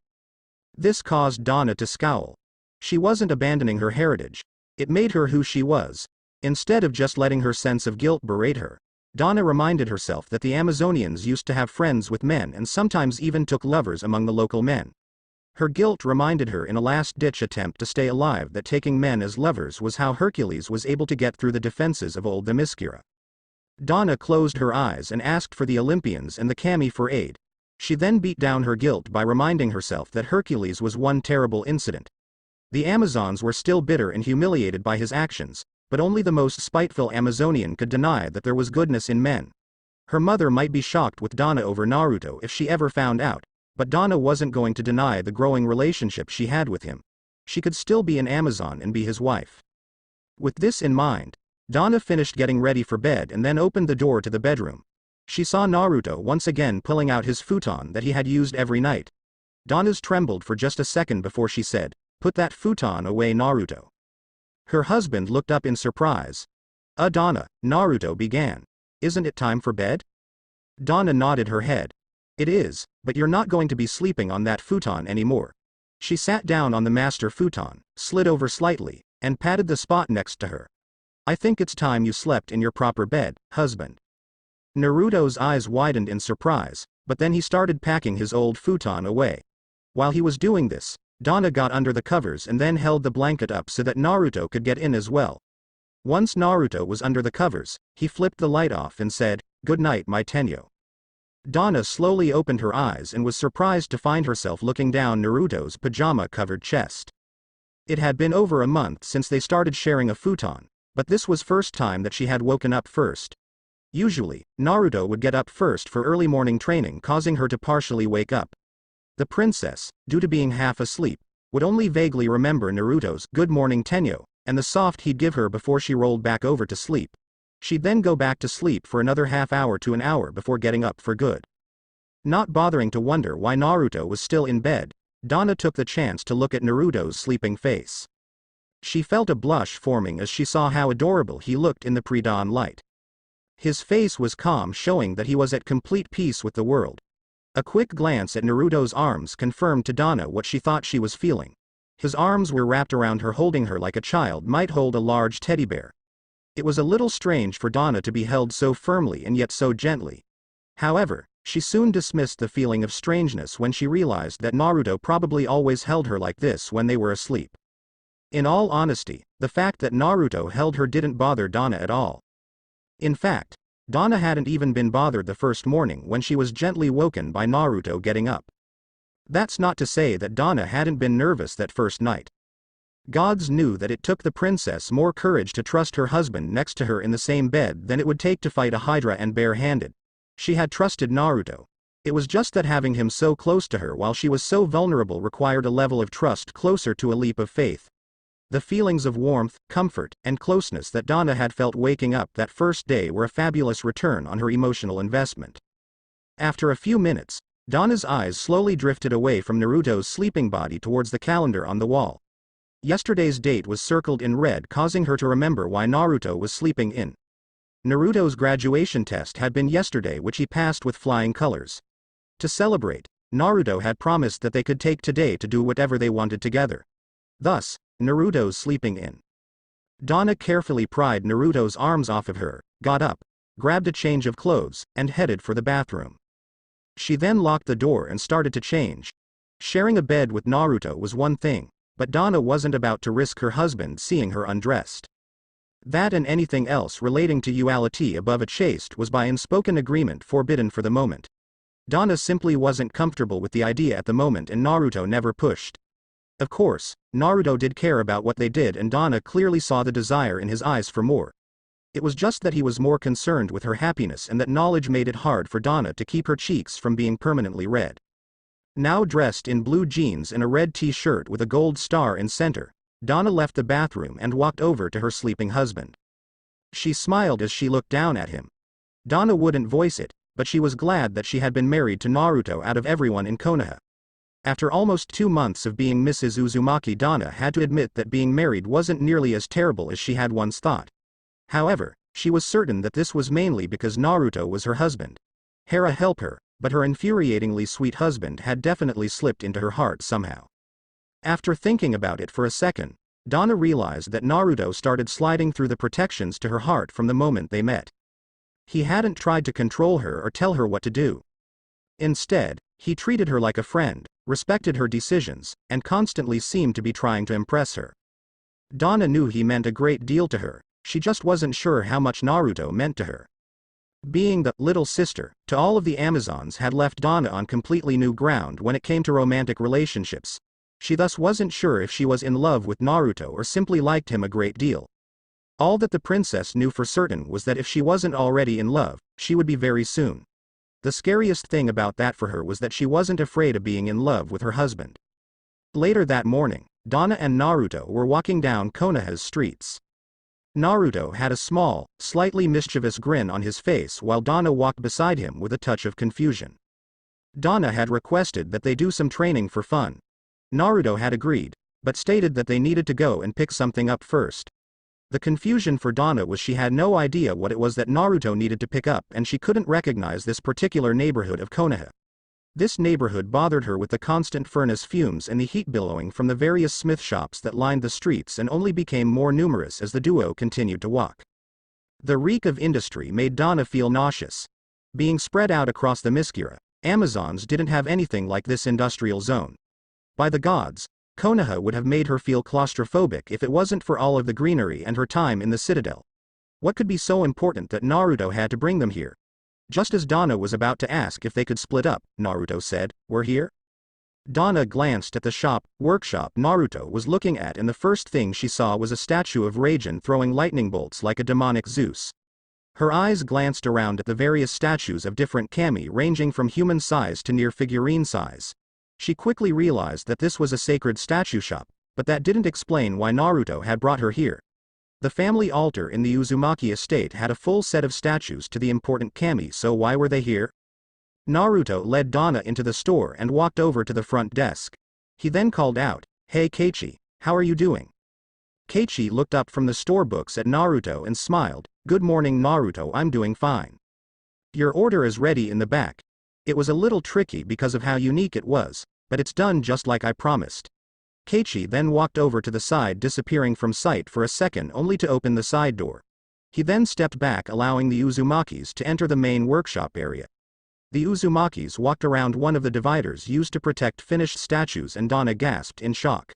This caused Dana to scowl. She wasn't abandoning her heritage. It made her who she was. Instead of just letting her sense of guilt berate her, Dana reminded herself that the Amazonians used to have friends with men and sometimes even took lovers among the local men. Her guilt reminded her in a last-ditch attempt to stay alive that taking men as lovers was how Hercules was able to get through the defenses of old Themyscira. Dana closed her eyes and asked for the Olympians and the Kami for aid. She then beat down her guilt by reminding herself that Hercules was one terrible incident. The Amazons were still bitter and humiliated by his actions, but only the most spiteful Amazonian could deny that there was goodness in men. Her mother might be shocked with Dana over Naruto if she ever found out, but Dana wasn't going to deny the growing relationship she had with him. She could still be an Amazon and be his wife. With this in mind, Dana finished getting ready for bed and then opened the door to the bedroom. She saw Naruto once again pulling out his futon that he had used every night. Dana's trembled for just a second before she said, "Put that futon away, Naruto." Her husband looked up in surprise. Dana," Naruto began. "Isn't it time for bed?" Dana nodded her head. "It is, but you're not going to be sleeping on that futon anymore." She sat down on the master futon, slid over slightly, and patted the spot next to her. "I think it's time you slept in your proper bed, husband." Naruto's eyes widened in surprise, but then he started packing his old futon away. While he was doing this, Dana got under the covers and then held the blanket up so that Naruto could get in as well. Once Naruto was under the covers, he flipped the light off and said, "Good night, my Tenyo." Dana slowly opened her eyes and was surprised to find herself looking down Naruto's pajama-covered chest. It had been over a month since they started sharing a futon, but this was first time that she had woken up first. Usually, Naruto would get up first for early morning training, causing her to partially wake up. The princess, due to being half asleep, would only vaguely remember Naruto's "Good morning Tenyo," and the soft he'd give her before she rolled back over to sleep. She'd then go back to sleep for another half hour to an hour before getting up for good. Not bothering to wonder why Naruto was still in bed, Dana took the chance to look at Naruto's sleeping face. She felt a blush forming as she saw how adorable he looked in the pre-dawn light. His face was calm, showing that he was at complete peace with the world. A quick glance at Naruto's arms confirmed to Dana what she thought she was feeling. His arms were wrapped around her, holding her like a child might hold a large teddy bear. It was a little strange for Dana to be held so firmly and yet so gently. However, she soon dismissed the feeling of strangeness when she realized that Naruto probably always held her like this when they were asleep. In all honesty, the fact that Naruto held her didn't bother Dana at all. In fact, Dana hadn't even been bothered the first morning when she was gently woken by Naruto getting up. That's not to say that Dana hadn't been nervous that first night. Gods knew that it took the princess more courage to trust her husband next to her in the same bed than it would take to fight a hydra and bare-handed. She had trusted Naruto. It was just that having him so close to her while she was so vulnerable required a level of trust closer to a leap of faith. The feelings of warmth, comfort, and closeness that Dana had felt waking up that first day were a fabulous return on her emotional investment. After a few minutes, Dana's eyes slowly drifted away from Naruto's sleeping body towards the calendar on the wall. Yesterday's date was circled in red, causing her to remember why Naruto was sleeping in. Naruto's graduation test had been yesterday, which he passed with flying colors. To celebrate, Naruto had promised that they could take today to do whatever they wanted together. Thus, Naruto's sleeping in. Dana carefully pried Naruto's arms off of her, got up, grabbed a change of clothes, and headed for the bathroom. She then locked the door and started to change. Sharing a bed with Naruto was one thing, but Dana wasn't about to risk her husband seeing her undressed. That and anything else relating to duality above a chaste was by unspoken agreement forbidden for the moment. Dana simply wasn't comfortable with the idea at the moment, and Naruto never pushed. Of course, Naruto did care about what they did, and Dana clearly saw the desire in his eyes for more. It was just that he was more concerned with her happiness, and that knowledge made it hard for Dana to keep her cheeks from being permanently red. Now dressed in blue jeans and a red t-shirt with a gold star in center, Dana left the bathroom and walked over to her sleeping husband. She smiled as she looked down at him. Dana wouldn't voice it, but she was glad that she had been married to Naruto out of everyone in Konoha. After almost 2 months of being Mrs. Uzumaki, Dana had to admit that being married wasn't nearly as terrible as she had once thought. However, she was certain that this was mainly because Naruto was her husband. Hera help her, but her infuriatingly sweet husband had definitely slipped into her heart somehow. After thinking about it for a second, Dana realized that Naruto started sliding through the protections to her heart from the moment they met. He hadn't tried to control her or tell her what to do. Instead, he treated her like a friend, respected her decisions, and constantly seemed to be trying to impress her. Dana knew he meant a great deal to her, she just wasn't sure how much Naruto meant to her. Being the little sister to all of the Amazons had left Dana on completely new ground when it came to romantic relationships. She thus wasn't sure if she was in love with Naruto or simply liked him a great deal. All that the princess knew for certain was that if she wasn't already in love, she would be very soon. The scariest thing about that for her was that she wasn't afraid of being in love with her husband. Later that morning, Dana and Naruto were walking down Konoha's streets. Naruto had a small, slightly mischievous grin on his face while Dana walked beside him with a touch of confusion. Dana had requested that they do some training for fun. Naruto had agreed, but stated that they needed to go and pick something up first. The confusion for Dana was she had no idea what it was that Naruto needed to pick up and she couldn't recognize this particular neighborhood of Konoha. This neighborhood bothered her with the constant furnace fumes and the heat billowing from the various smith shops that lined the streets and only became more numerous as the duo continued to walk. The reek of industry made Dana feel nauseous. Being spread out across the Miskira, Amazons didn't have anything like this industrial zone. By the gods, Konoha would have made her feel claustrophobic if it wasn't for all of the greenery and her time in the citadel. What could be so important that Naruto had to bring them here? Just as Dana was about to ask if they could split up, Naruto said, "We're here?" Dana glanced at the workshop Naruto was looking at and the first thing she saw was a statue of Raijin throwing lightning bolts like a demonic Zeus. Her eyes glanced around at the various statues of different kami ranging from human size to near figurine size. She quickly realized that this was a sacred statue shop, but that didn't explain why Naruto had brought her here. The family altar in the Uzumaki estate had a full set of statues to the important kami, so why were they here? Naruto led Dana into the store and walked over to the front desk. He then called out, "Hey Keiichi, how are you doing?" Keiichi looked up from the store books at Naruto and smiled. "Good morning Naruto, I'm doing fine. Your order is ready in the back. It was a little tricky because of how unique it was, but it's done just like I promised." Keiichi then walked over to the side, disappearing from sight for a second only to open the side door. He then stepped back, allowing the Uzumakis to enter the main workshop area. The Uzumakis walked around one of the dividers used to protect finished statues and Dana gasped in shock.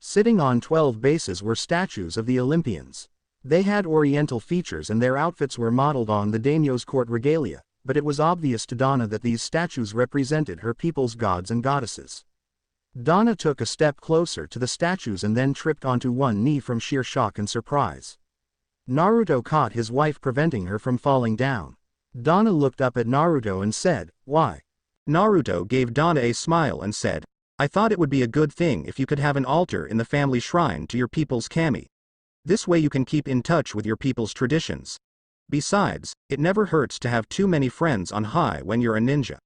Sitting on 12 bases were statues of the Olympians. They had oriental features and their outfits were modeled on the daimyo's court regalia, but it was obvious to Dana that these statues represented her people's gods and goddesses. Dana took a step closer to the statues and then tripped onto one knee from sheer shock and surprise. Naruto caught his wife, preventing her from falling down. Dana looked up at Naruto and said, "Why?" Naruto gave Dana a smile and said, "I thought it would be a good thing if you could have an altar in the family shrine to your people's kami. This way you can keep in touch with your people's traditions. Besides, it never hurts to have too many friends on high when you're a ninja."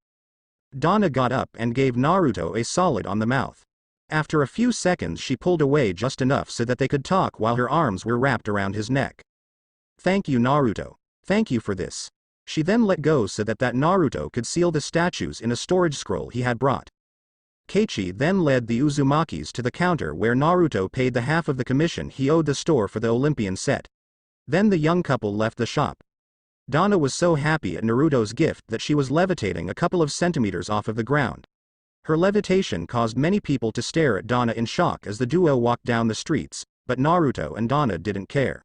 Dana got up and gave Naruto a solid on the mouth. After a few seconds she pulled away just enough so that they could talk while her arms were wrapped around his neck. "Thank you Naruto. Thank you for this." She then let go so that Naruto could seal the statues in a storage scroll he had brought. Keiichi then led the Uzumakis to the counter where Naruto paid the half of the commission he owed the store for the Olympian set. Then the young couple left the shop. Dana was so happy at Naruto's gift that she was levitating a couple of centimeters off of the ground. Her levitation caused many people to stare at Dana in shock as the duo walked down the streets, but Naruto and Dana didn't care.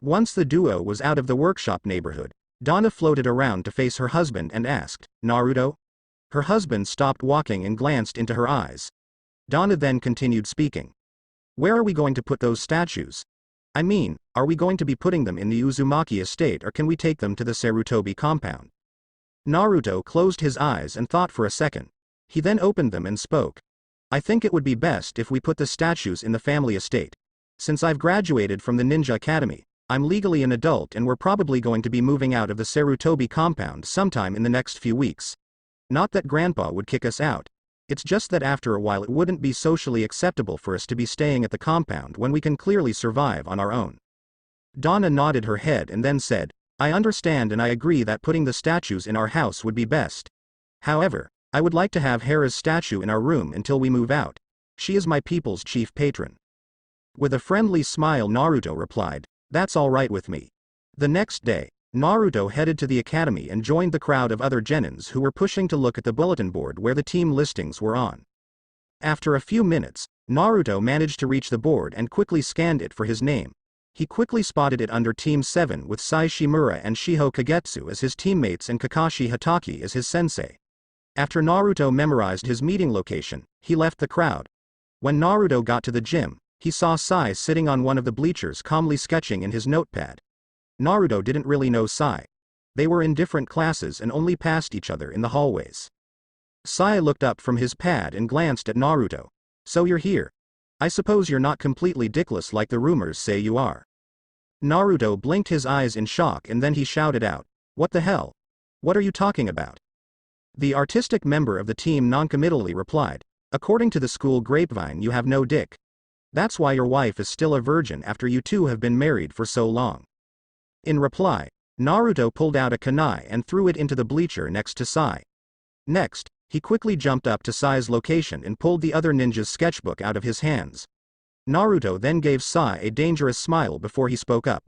Once the duo was out of the workshop neighborhood, Dana floated around to face her husband and asked, "Naruto?" Her husband stopped walking and glanced into her eyes. Dana then continued speaking. "Where are we going to put those statues? I mean, are we going to be putting them in the Uzumaki estate or can we take them to the Sarutobi compound?" Naruto closed his eyes and thought for a second. He then opened them and spoke. "I think it would be best if we put the statues in the family estate. Since I've graduated from the Ninja Academy, I'm legally an adult and we're probably going to be moving out of the Sarutobi compound sometime in the next few weeks. Not that Grandpa would kick us out. It's just that after a while it wouldn't be socially acceptable for us to be staying at the compound when we can clearly survive on our own. Donna nodded her head and then said, I understand and I agree that putting the statues in our house would be best. However, I would like to have Hera's statue in our room until we move out. She is my people's chief patron. With a friendly smile, Naruto replied, That's all right with me. The next day, Naruto headed to the academy and joined the crowd of other genins who were pushing to look at the bulletin board where the team listings were on. After a few minutes, Naruto managed to reach the board and quickly scanned it for his name. He quickly spotted it under Team 7 with Sai Shimura and Shiho Kagetsu as his teammates and Kakashi Hatake as his sensei. After Naruto memorized his meeting location, he left the crowd. When Naruto got to the gym, he saw Sai sitting on one of the bleachers calmly sketching in his notepad. Naruto didn't really know Sai. They were in different classes and only passed each other in the hallways. Sai looked up from his pad and glanced at Naruto. So you're here. I suppose you're not completely dickless like the rumors say you are. Naruto blinked his eyes in shock and then he shouted out, What the hell? What are you talking about? The artistic member of the team noncommittally replied, According to the school grapevine you have no dick. That's why your wife is still a virgin after you two have been married for so long. In reply, Naruto pulled out a kunai and threw it into the bleacher next to Sai. Next, he quickly jumped up to Sai's location and pulled the other ninja's sketchbook out of his hands. Naruto then gave Sai a dangerous smile before he spoke up.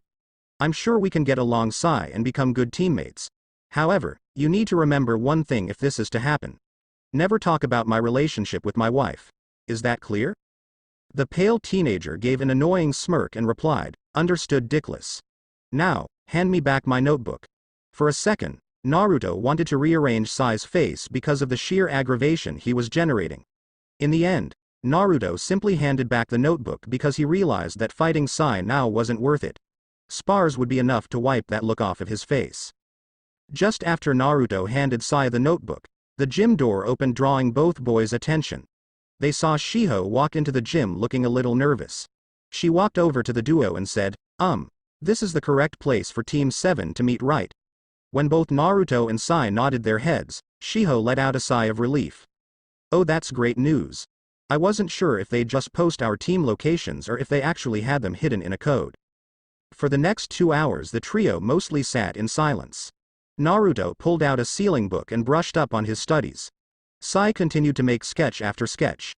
I'm sure we can get along, Sai, and become good teammates. However, you need to remember one thing if this is to happen. Never talk about my relationship with my wife. Is that clear? The pale teenager gave an annoying smirk and replied, Understood, dickless. Now, hand me back my notebook. For a second, Naruto wanted to rearrange Sai's face because of the sheer aggravation he was generating. In the end, Naruto simply handed back the notebook because he realized that fighting Sai now wasn't worth it. Spars would be enough to wipe that look off of his face. Just after Naruto handed Sai the notebook, the gym door opened, drawing both boys' attention. They saw Shiho walk into the gym looking a little nervous. She walked over to the duo and said, This is the correct place for Team 7 to meet, right? When both Naruto and Sai nodded their heads, Shiho let out a sigh of relief. Oh, that's great news. I wasn't sure if they'd just post our team locations or if they actually had them hidden in a code. For the next 2 hours the trio mostly sat in silence. Naruto pulled out a sealing book and brushed up on his studies. Sai continued to make sketch after sketch.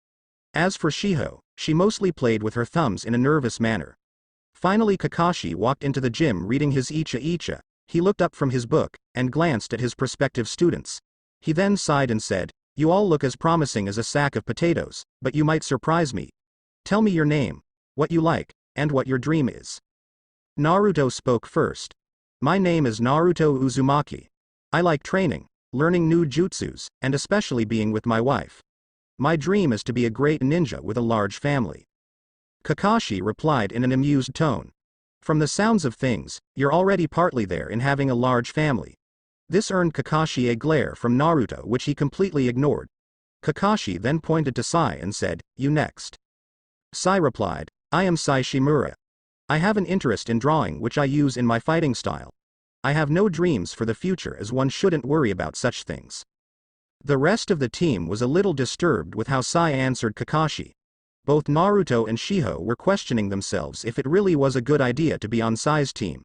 As for Shiho, she mostly played with her thumbs in a nervous manner. Finally Kakashi walked into the gym reading his Icha. He looked up from his book, and glanced at his prospective students. He then sighed and said, You all look as promising as a sack of potatoes, but you might surprise me. Tell me your name, what you like, and what your dream is. Naruto spoke first. My name is Naruto Uzumaki. I like training, learning new jutsus, and especially being with my wife. My dream is to be a great ninja with a large family. Kakashi replied in an amused tone. From the sounds of things, you're already partly there in having a large family. This earned Kakashi a glare from Naruto which he completely ignored. Kakashi then pointed to Sai and said, You next. Sai replied, I am Sai Shimura. I have an interest in drawing which I use in my fighting style. I have no dreams for the future as one shouldn't worry about such things. The rest of the team was a little disturbed with how Sai answered Kakashi. Both Naruto and Shiho were questioning themselves if it really was a good idea to be on Sai's team.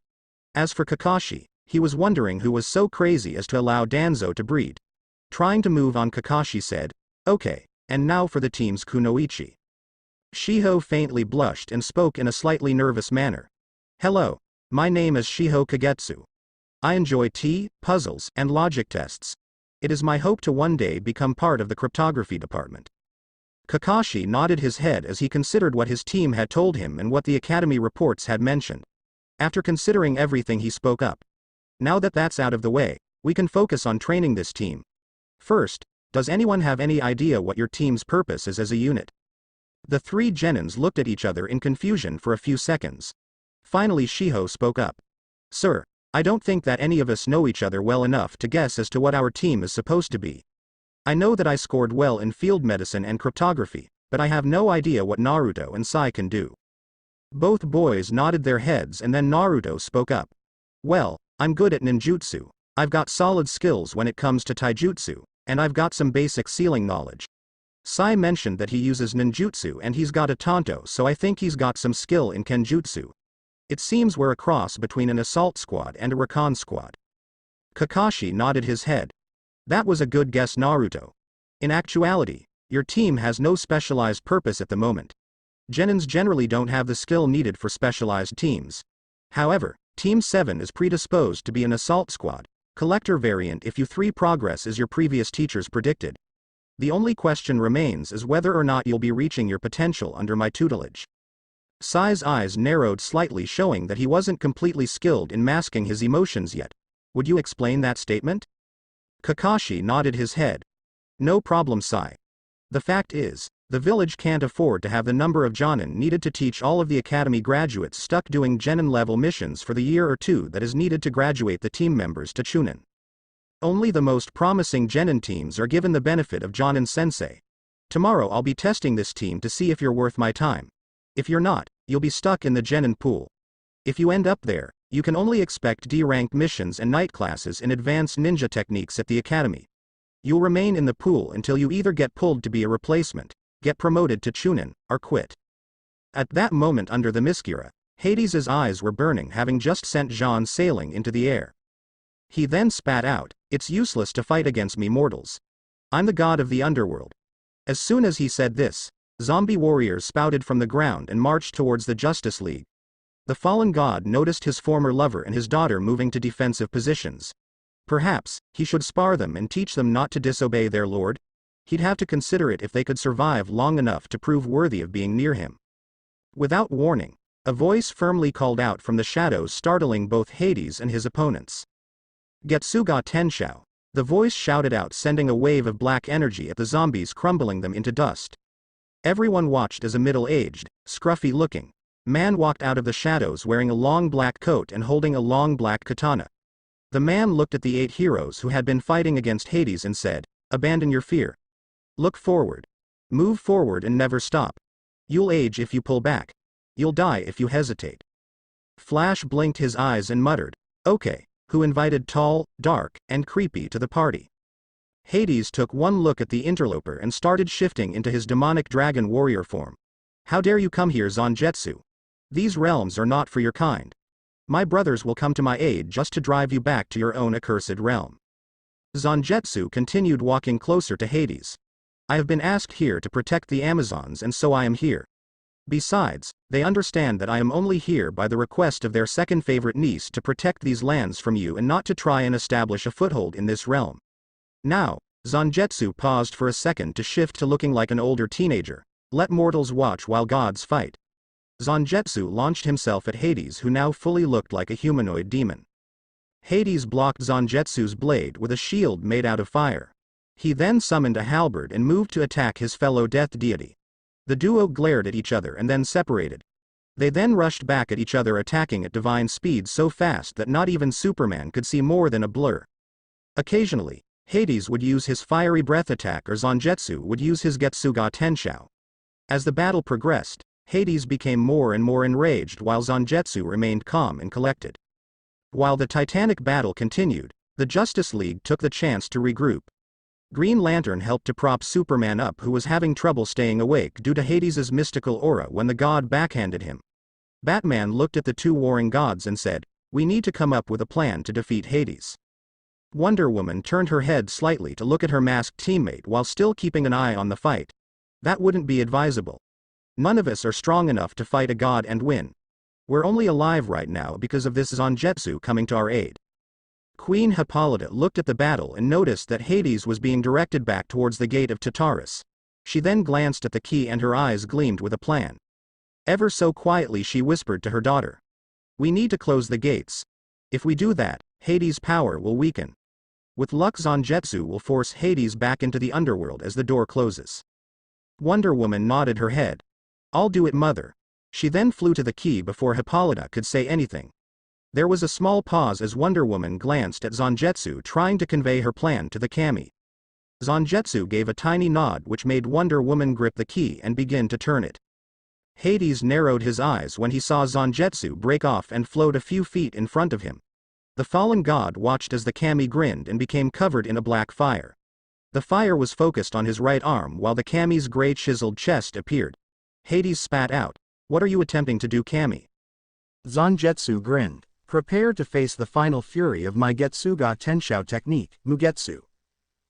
As for Kakashi, he was wondering who was so crazy as to allow Danzo to breed. Trying to move on, Kakashi said, Okay, and now for the team's kunoichi. Shiho faintly blushed and spoke in a slightly nervous manner. Hello, my name is Shiho Kagetsu. I enjoy tea, puzzles, and logic tests. It is my hope to one day become part of the cryptography department. Kakashi nodded his head as he considered what his team had told him and what the academy reports had mentioned. After considering everything, he spoke up. Now that that's out of the way, we can focus on training this team. First, does anyone have any idea what your team's purpose is as a unit? The three genins looked at each other in confusion for a few seconds. Finally Shiho spoke up. Sir, I don't think that any of us know each other well enough to guess as to what our team is supposed to be. I know that I scored well in field medicine and cryptography, but I have no idea what Naruto and Sai can do. Both boys nodded their heads and then Naruto spoke up. Well, I'm good at ninjutsu. I've got solid skills when it comes to taijutsu, and I've got some basic sealing knowledge. Sai mentioned that he uses ninjutsu and he's got a tanto, so I think he's got some skill in kenjutsu. It seems we're a cross between an assault squad and a recon squad. Kakashi nodded his head. That was a good guess, Naruto. In actuality, your team has no specialized purpose at the moment. Genins generally don't have the skill needed for specialized teams. However, Team 7 is predisposed to be an assault squad, collector variant if U3 progress as your previous teachers predicted. The only question remains is whether or not you'll be reaching your potential under my tutelage. Sai's eyes narrowed slightly, showing that he wasn't completely skilled in masking his emotions yet. Would you explain that statement? Kakashi nodded his head. No problem, Sai. The fact is, the village can't afford to have the number of Jonin needed to teach all of the academy graduates stuck doing Genin level missions for the year or two that is needed to graduate the team members to Chunin. Only the most promising Genin teams are given the benefit of Jonin Sensei. Tomorrow I'll be testing this team to see if you're worth my time. If you're not, you'll be stuck in the Genin pool. If you end up there, you can only expect D-ranked missions and night classes in advanced ninja techniques at the academy. You'll remain in the pool until you either get pulled to be a replacement, get promoted to Chunin, or quit. At that moment under the Miskira, Hades' eyes were burning, having just sent Jean sailing into the air. He then spat out, "It's useless to fight against me mortals. I'm the god of the underworld." As soon as he said this, zombie warriors spouted from the ground and marched towards the Justice League. The fallen god noticed his former lover and his daughter moving to defensive positions. Perhaps, he should spar them and teach them not to disobey their lord? He'd have to consider it if they could survive long enough to prove worthy of being near him. Without warning, a voice firmly called out from the shadows, startling both Hades and his opponents. "Getsuga Tenshou." The voice shouted out, sending a wave of black energy at the zombies, crumbling them into dust. Everyone watched as a middle-aged, scruffy-looking man walked out of the shadows wearing a long black coat and holding a long black katana. The man looked at the 8 heroes who had been fighting against Hades and said, "Abandon your fear. Look forward. Move forward and never stop. You'll age if you pull back. You'll die if you hesitate." Flash blinked his eyes and muttered, "Okay, who invited tall, dark, and creepy to the party?" Hades took one look at the interloper and started shifting into his demonic dragon warrior form. "How dare you come here, Zangetsu? These realms are not for your kind. My brothers will come to my aid just to drive you back to your own accursed realm." Zangetsu continued walking closer to Hades. "I have been asked here to protect the Amazons, and so I am here. Besides, they understand that I am only here by the request of their second favorite niece to protect these lands from you and not to try and establish a foothold in this realm." Now, Zangetsu paused for a second to shift to looking like an older teenager. "Let mortals watch while gods fight." Zangetsu launched himself at Hades, who now fully looked like a humanoid demon. Hades blocked Zangetsu's blade with a shield made out of fire. He then summoned a halberd and moved to attack his fellow death deity. The duo glared at each other and then separated. They then rushed back at each other, attacking at divine speed so fast that not even Superman could see more than a blur. Occasionally, Hades would use his fiery breath attack or Zangetsu would use his Getsuga Tenshou. As the battle progressed, Hades became more and more enraged while Zangetsu remained calm and collected. While the titanic battle continued, the Justice League took the chance to regroup. Green Lantern helped to prop Superman up, who was having trouble staying awake due to Hades' mystical aura when the god backhanded him. Batman looked at the two warring gods and said, "We need to come up with a plan to defeat Hades." Wonder Woman turned her head slightly to look at her masked teammate while still keeping an eye on the fight. "That wouldn't be advisable. None of us are strong enough to fight a god and win. We're only alive right now because of this Zangetsu coming to our aid." Queen Hippolyta looked at the battle and noticed that Hades was being directed back towards the gate of Tartarus. She then glanced at the key and her eyes gleamed with a plan. Ever so quietly she whispered to her daughter, "We need to close the gates. If we do that, Hades' power will weaken. With luck, Zangetsu will force Hades back into the underworld as the door closes." Wonder Woman nodded her head. "I'll do it, mother." She then flew to the key before Hippolyta could say anything. There was a small pause as Wonder Woman glanced at Zangetsu, trying to convey her plan to the kami. Zangetsu gave a tiny nod, which made Wonder Woman grip the key and begin to turn it. Hades narrowed his eyes when he saw Zangetsu break off and float a few feet in front of him. The fallen god watched as the kami grinned and became covered in a black fire. The fire was focused on his right arm while the kami's gray chiseled chest appeared. Hades spat out, "What are you attempting to do, kami?" Zangetsu grinned. "Prepare to face the final fury of my Getsuga Tenshou technique, Mugetsu."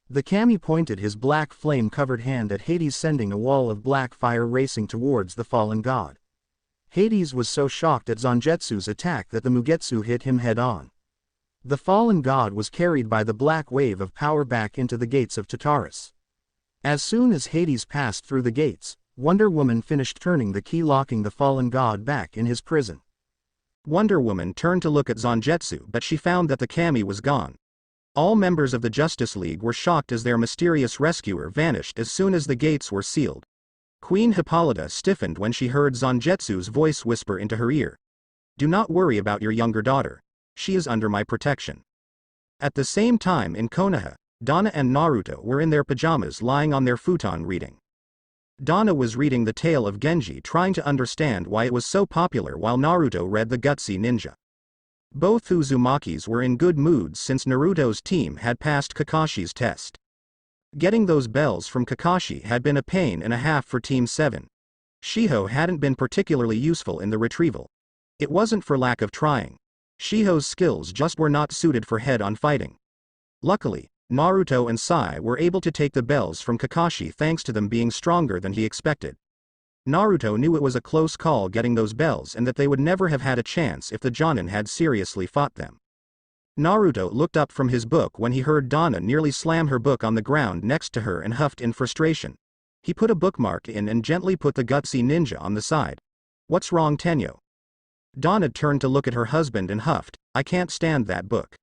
The kami pointed his black flame-covered hand at Hades, sending a wall of black fire racing towards the fallen god. Hades was so shocked at Zangetsu's attack that the Mugetsu hit him head-on. The fallen god was carried by the black wave of power back into the gates of Tartarus. As soon as Hades passed through the gates, Wonder Woman finished turning the key, locking the fallen god back in his prison. Wonder Woman turned to look at Zangetsu, but she found that the kami was gone. All members of the Justice League were shocked as their mysterious rescuer vanished as soon as the gates were sealed. Queen Hippolyta stiffened when she heard Zangetsu's voice whisper into her ear, "Do not worry about your younger daughter. She is under my protection." At the same time in Konoha, Donna and Naruto were in their pajamas lying on their futon reading. Donna was reading the tale of Genji, trying to understand why it was so popular, while Naruto read the Gutsy Ninja. Both Uzumakis were in good moods since Naruto's team had passed Kakashi's test. Getting those bells from Kakashi had been a pain and a half for Team 7. Shiho hadn't been particularly useful in the retrieval. It wasn't for lack of trying. Shiho's skills just were not suited for head-on fighting. Luckily, Naruto and Sai were able to take the bells from Kakashi thanks to them being stronger than he expected. Naruto knew it was a close call getting those bells and that they would never have had a chance if the Jonin had seriously fought them. Naruto looked up from his book when he heard Donna nearly slam her book on the ground next to her and huffed in frustration. He put a bookmark in and gently put the Gutsy Ninja on the side. "What's wrong, Tenyo?" Donna turned to look at her husband and huffed, "I can't stand that book."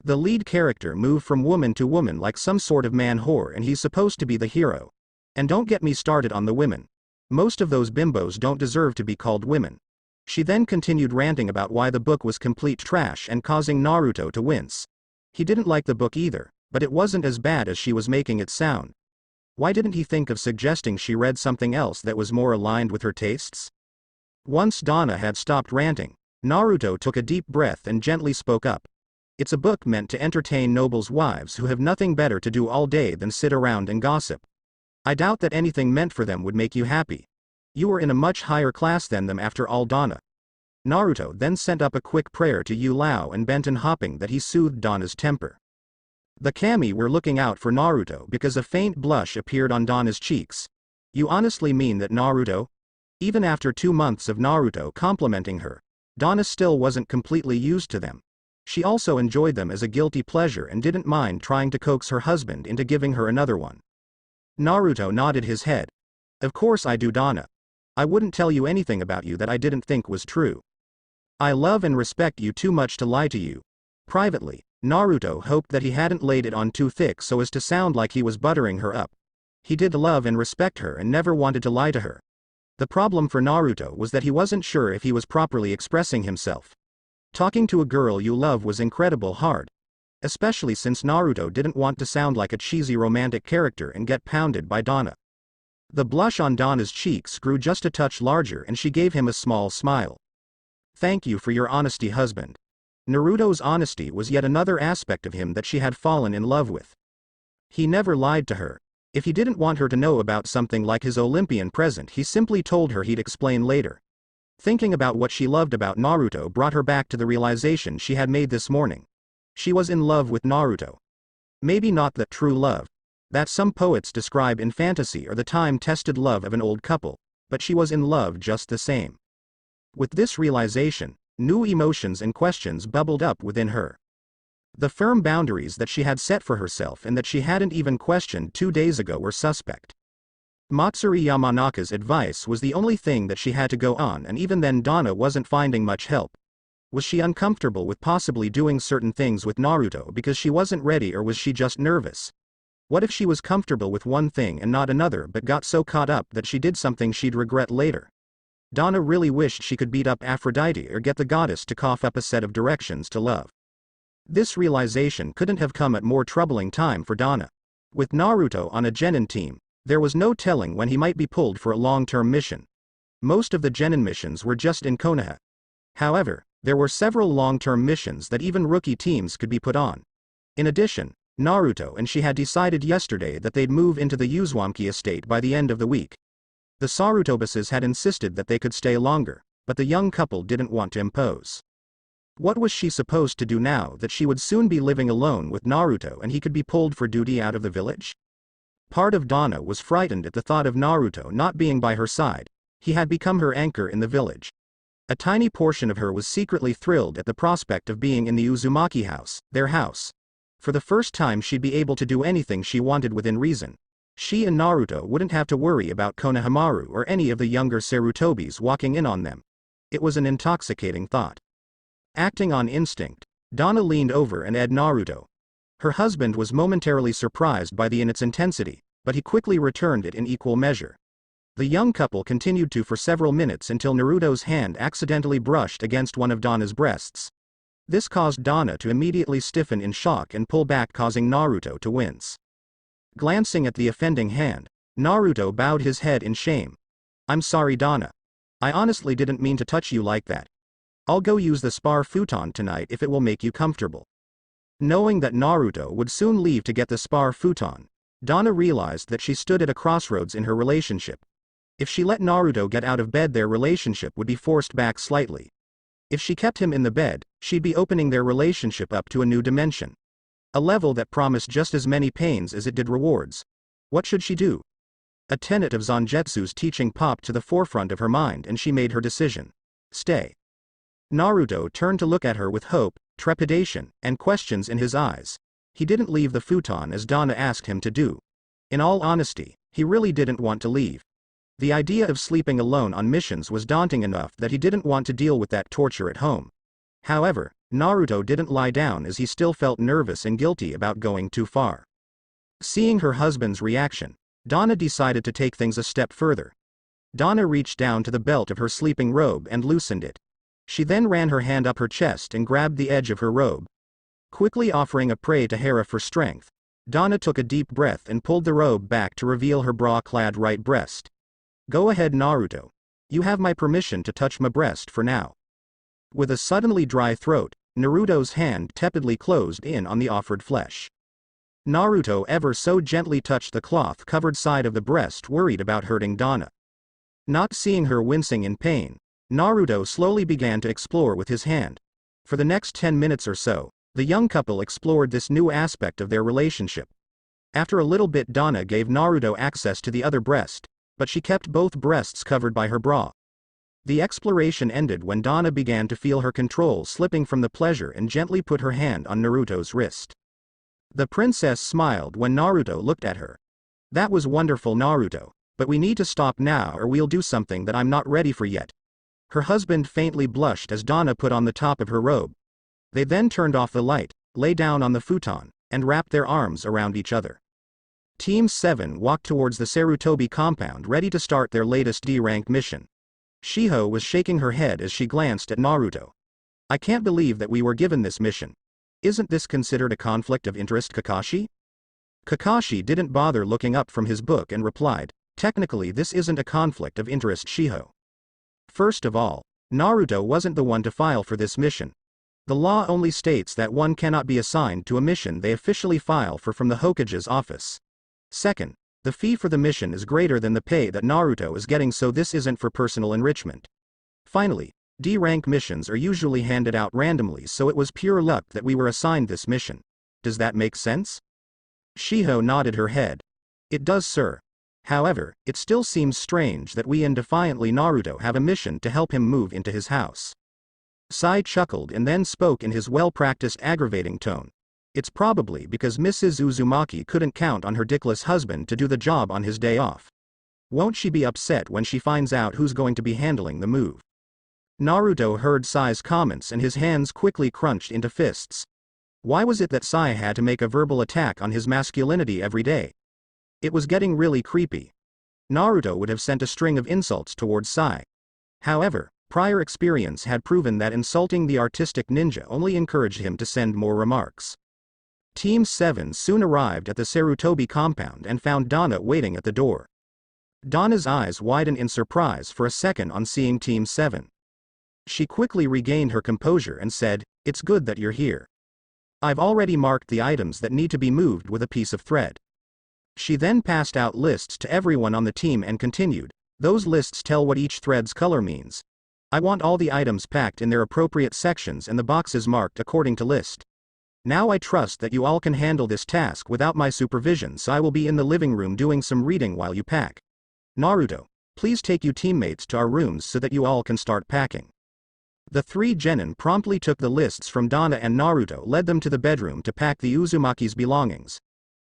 The lead character moved from woman to woman like some sort of man whore, and he's supposed to be the hero. And don't get me started on the women. Most of those bimbos don't deserve to be called women. She then continued ranting about why the book was complete trash and causing Naruto to wince. He didn't like the book either, but it wasn't as bad as she was making it sound. Why didn't he think of suggesting she read something else that was more aligned with her tastes? Once Donna had stopped ranting, Naruto took a deep breath and gently spoke up. "It's a book meant to entertain nobles' wives who have nothing better to do all day than sit around and gossip. I doubt that anything meant for them would make you happy. You are in a much higher class than them after all, Donna." Naruto then sent up a quick prayer to Yu Lao and Benton, hoping that he soothed Donna's temper. The kami were looking out for Naruto because a faint blush appeared on Donna's cheeks. "You honestly mean that, Naruto?" Even after 2 months of Naruto complimenting her, Donna still wasn't completely used to them. She also enjoyed them as a guilty pleasure and didn't mind trying to coax her husband into giving her another one. Naruto nodded his head. "Of course I do, Donna. I wouldn't tell you anything about you that I didn't think was true. I love and respect you too much to lie to you." Privately, Naruto hoped that he hadn't laid it on too thick so as to sound like he was buttering her up. He did love and respect her and never wanted to lie to her. The problem for Naruto was that he wasn't sure if he was properly expressing himself. Talking to a girl you love was incredibly hard. Especially since Naruto didn't want to sound like a cheesy romantic character and get pounded by Donna. The blush on Donna's cheeks grew just a touch larger and she gave him a small smile. "Thank you for your honesty, husband." Naruto's honesty was yet another aspect of him that she had fallen in love with. He never lied to her. If he didn't want her to know about something like his Olympian present, he simply told her he'd explain later. Thinking about what she loved about Naruto brought her back to the realization she had made this morning. She was in love with Naruto. Maybe not the true love that some poets describe in fantasy or the time-tested love of an old couple, but she was in love just the same. With this realization, new emotions and questions bubbled up within her. The firm boundaries that she had set for herself and that she hadn't even questioned 2 days ago were suspect. Matsuri Yamanaka's advice was the only thing that she had to go on, and even then Donna wasn't finding much help. Was she uncomfortable with possibly doing certain things with Naruto because she wasn't ready, or was she just nervous? What if she was comfortable with one thing and not another but got so caught up that she did something she'd regret later? Donna really wished she could beat up Aphrodite or get the goddess to cough up a set of directions to love. This realization couldn't have come at more troubling time for Donna. With Naruto on a genin team, there was no telling when he might be pulled for a long-term mission. Most of the genin missions were just in Konoha. However, there were several long-term missions that even rookie teams could be put on. In addition, Naruto and she had decided yesterday that they'd move into the Uzumaki estate by the end of the week. The Sarutobises had insisted that they could stay longer, but the young couple didn't want to impose. What was she supposed to do now that she would soon be living alone with Naruto and he could be pulled for duty out of the village? Part of Donna was frightened at the thought of Naruto not being by her side. He had become her anchor in the village. A tiny portion of her was secretly thrilled at the prospect of being in the Uzumaki house, their house. For the first time she'd be able to do anything she wanted within reason. She and Naruto wouldn't have to worry about Konohamaru or any of the younger Sarutobis walking in on them. It was an intoxicating thought. Acting on instinct, Donna leaned over and eyed Naruto. Her husband was momentarily surprised by its intensity, but he quickly returned it in equal measure. The young couple continued to for several minutes until Naruto's hand accidentally brushed against one of Donna's breasts. This caused Donna to immediately stiffen in shock and pull back, causing Naruto to wince. Glancing at the offending hand, Naruto bowed his head in shame. "I'm sorry, Donna. I honestly didn't mean to touch you like that. I'll go use the spar futon tonight if it will make you comfortable." Knowing that Naruto would soon leave to get the spar futon, Donna realized that she stood at a crossroads in her relationship. If she let Naruto get out of bed, their relationship would be forced back slightly. If she kept him in the bed, she'd be opening their relationship up to a new dimension. A level that promised just as many pains as it did rewards. What should she do? A tenet of Zangetsu's teaching popped to the forefront of her mind and she made her decision. Stay. Naruto turned to look at her with hope, trepidation, and questions in his eyes. He didn't leave the futon as Donna asked him to do. In all honesty, he really didn't want to leave. The idea of sleeping alone on missions was daunting enough that he didn't want to deal with that torture at home. However, Naruto didn't lie down as he still felt nervous and guilty about going too far. Seeing her husband's reaction, Donna decided to take things a step further. Donna reached down to the belt of her sleeping robe and loosened it. She then ran her hand up her chest and grabbed the edge of her robe. Quickly offering a prey to Hera for strength, Donna took a deep breath and pulled the robe back to reveal her bra-clad right breast. "Go ahead, Naruto. You have my permission to touch my breast for now." With a suddenly dry throat, Naruto's hand tepidly closed in on the offered flesh. Naruto ever so gently touched the cloth-covered side of the breast, worried about hurting Donna. Not seeing her wincing in pain, Naruto slowly began to explore with his hand. For the next 10 minutes or so, the young couple explored this new aspect of their relationship. After a little bit, Donna gave Naruto access to the other breast, but she kept both breasts covered by her bra. The exploration ended when Donna began to feel her control slipping from the pleasure and gently put her hand on Naruto's wrist. The princess smiled when Naruto looked at her. "That was wonderful, Naruto, but we need to stop now or we'll do something that I'm not ready for yet." Her husband faintly blushed as Donna put on the top of her robe. They then turned off the light, lay down on the futon, and wrapped their arms around each other. Team 7 walked towards the Sarutobi compound, ready to start their latest D-rank mission. Shiho was shaking her head as she glanced at Naruto. "I can't believe that we were given this mission. Isn't this considered a conflict of interest, Kakashi?" Kakashi didn't bother looking up from his book and replied, "Technically this isn't a conflict of interest, Shiho. First of all, Naruto wasn't the one to file for this mission. The law only states that one cannot be assigned to a mission they officially file for from the Hokage's office. Second, the fee for the mission is greater than the pay that Naruto is getting, so this isn't for personal enrichment. Finally, D-rank missions are usually handed out randomly, so it was pure luck that we were assigned this mission. Does that make sense?" Shiho nodded her head. "It does, sir. However, it still seems strange that we and defiantly Naruto have a mission to help him move into his house." Sai chuckled and then spoke in his well-practiced aggravating tone. "It's probably because Mrs. Uzumaki couldn't count on her dickless husband to do the job on his day off. Won't she be upset when she finds out who's going to be handling the move?" Naruto heard Sai's comments and his hands quickly crunched into fists. Why was it that Sai had to make a verbal attack on his masculinity every day? It was getting really creepy. Naruto would have sent a string of insults towards Sai. However, prior experience had proven that insulting the artistic ninja only encouraged him to send more remarks. Team 7 soon arrived at the Sarutobi compound and found Donna waiting at the door. Donna's eyes widened in surprise for a second on seeing Team 7. She quickly regained her composure and said, "It's good that you're here. I've already marked the items that need to be moved with a piece of thread." She then passed out lists to everyone on the team and continued, "Those lists tell what each thread's color means. I want all the items packed in their appropriate sections and the boxes marked according to list. Now I trust that you all can handle this task without my supervision, so I will be in the living room doing some reading while you pack. Naruto, please take you teammates to our rooms so that you all can start packing." The three genin promptly took the lists from Donna and Naruto, led them to the bedroom to pack the Uzumaki's belongings.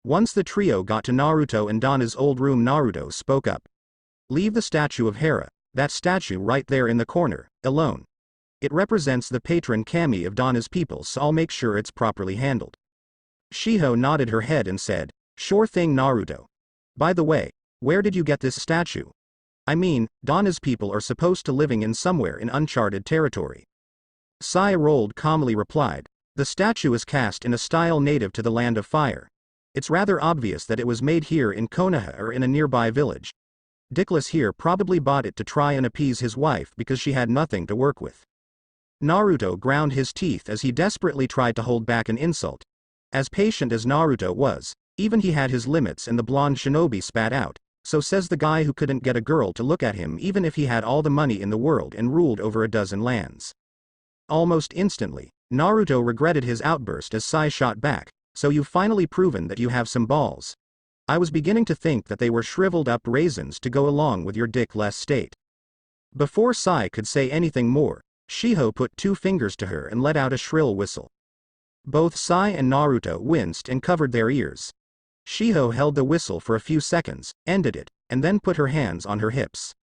Once the trio got to Naruto and Donna's old room, Naruto spoke up. "Leave the statue of Hera, that statue right there in the corner, alone. It represents the patron kami of Donna's people, so I'll make sure it's properly handled." Shiho nodded her head and said, "Sure thing, Naruto. By the way, where did you get this statue? I mean, Donna's people are supposed to living in somewhere in uncharted territory." Sai rolled calmly replied, "The statue is cast in a style native to the Land of Fire. It's rather obvious that it was made here in Konoha or in a nearby village. Dickless here probably bought it to try and appease his wife because she had nothing to work with." Naruto ground his teeth as he desperately tried to hold back an insult. As patient as Naruto was, even he had his limits, and the blonde shinobi spat out, "So says the guy who couldn't get a girl to look at him even if he had all the money in the world and ruled over a dozen lands." Almost instantly, Naruto regretted his outburst as Sai shot back, "So you've finally proven that you have some balls. I was beginning to think that they were shriveled up raisins to go along with your dickless state." Before Sai could say anything more, Shiho put two fingers to her and let out a shrill whistle. Both Sai and Naruto winced and covered their ears. Shiho held the whistle for a few seconds, ended it, and then put her hands on her hips.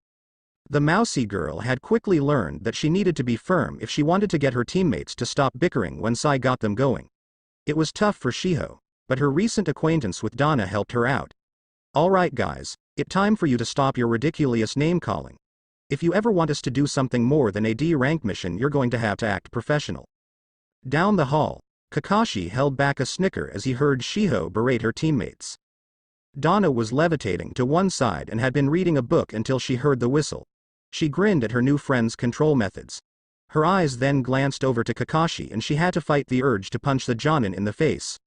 The mousy girl had quickly learned that she needed to be firm if she wanted to get her teammates to stop bickering when Sai got them going. It was tough for Shiho, but her recent acquaintance with Donna helped her out. "Alright guys, it's time for you to stop your ridiculous name-calling. If you ever want us to do something more than a D-rank mission, you're going to have to act professional." Down the hall, Kakashi held back a snicker as he heard Shiho berate her teammates. Donna was levitating to one side and had been reading a book until she heard the whistle. She grinned at her new friend's control methods. Her eyes then glanced over to Kakashi and she had to fight the urge to punch the Jonin in the face.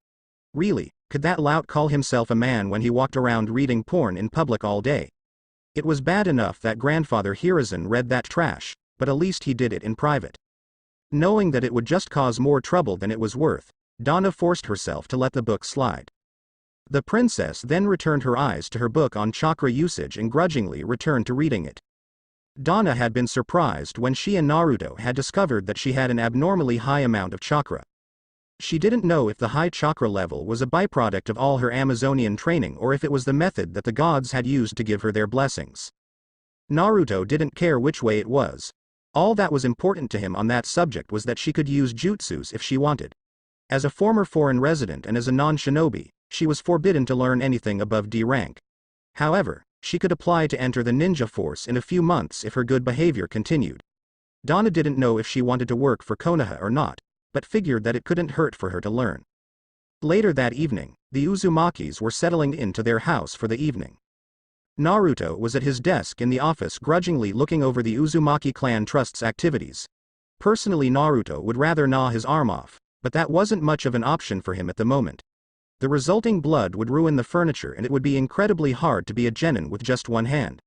Really, could that lout call himself a man when he walked around reading porn in public all day? It was bad enough that grandfather Hiruzen read that trash, but at least he did it in private. Knowing that it would just cause more trouble than it was worth, Donna forced herself to let the book slide. The princess then returned her eyes to her book on chakra usage and grudgingly returned to reading it. Donna had been surprised when she and Naruto had discovered that she had an abnormally high amount of chakra. She didn't know if the high chakra level was a byproduct of all her Amazonian training or if it was the method that the gods had used to give her their blessings. Naruto didn't care which way it was. All that was important to him on that subject was that she could use jutsus if she wanted. As a former foreign resident and as a non-shinobi, she was forbidden to learn anything above D rank. However, she could apply to enter the ninja force in a few months if her good behavior continued. Donna didn't know if she wanted to work for Konoha or not, but figured that it couldn't hurt for her to learn. Later that evening, the Uzumakis were settling into their house for the evening. Naruto was at his desk in the office grudgingly looking over the Uzumaki clan trust's activities. Personally, Naruto would rather gnaw his arm off, but that wasn't much of an option for him at the moment. The resulting blood would ruin the furniture and it would be incredibly hard to be a genin with just one hand.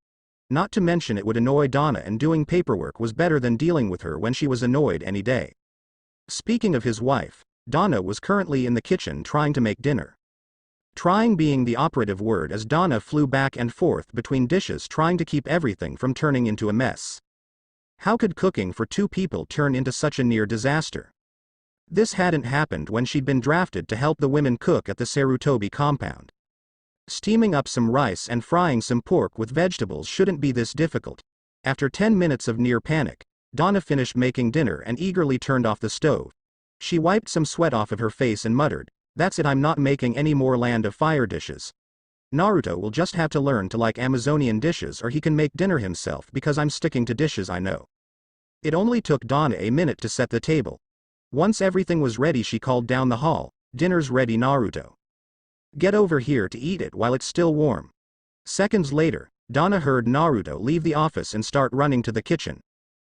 Not to mention it would annoy Donna, and doing paperwork was better than dealing with her when she was annoyed any day. Speaking of his wife, Donna was currently in the kitchen trying to make dinner. Trying being the operative word as Donna flew back and forth between dishes trying to keep everything from turning into a mess. How could cooking for two people turn into such a near disaster? This hadn't happened when she'd been drafted to help the women cook at the Sarutobi compound. Steaming up some rice and frying some pork with vegetables shouldn't be this difficult. After 10 minutes of near panic, Donna finished making dinner and eagerly turned off the stove. She wiped some sweat off of her face and muttered, "That's it, I'm not making any more Land of Fire dishes. Naruto will just have to learn to like Amazonian dishes or he can make dinner himself because I'm sticking to dishes I know." It only took Donna a minute to set the table. Once everything was ready, she called down the hall, "Dinner's ready, Naruto. Get over here to eat it while it's still warm." Seconds later, Dana heard Naruto leave the office and start running to the kitchen.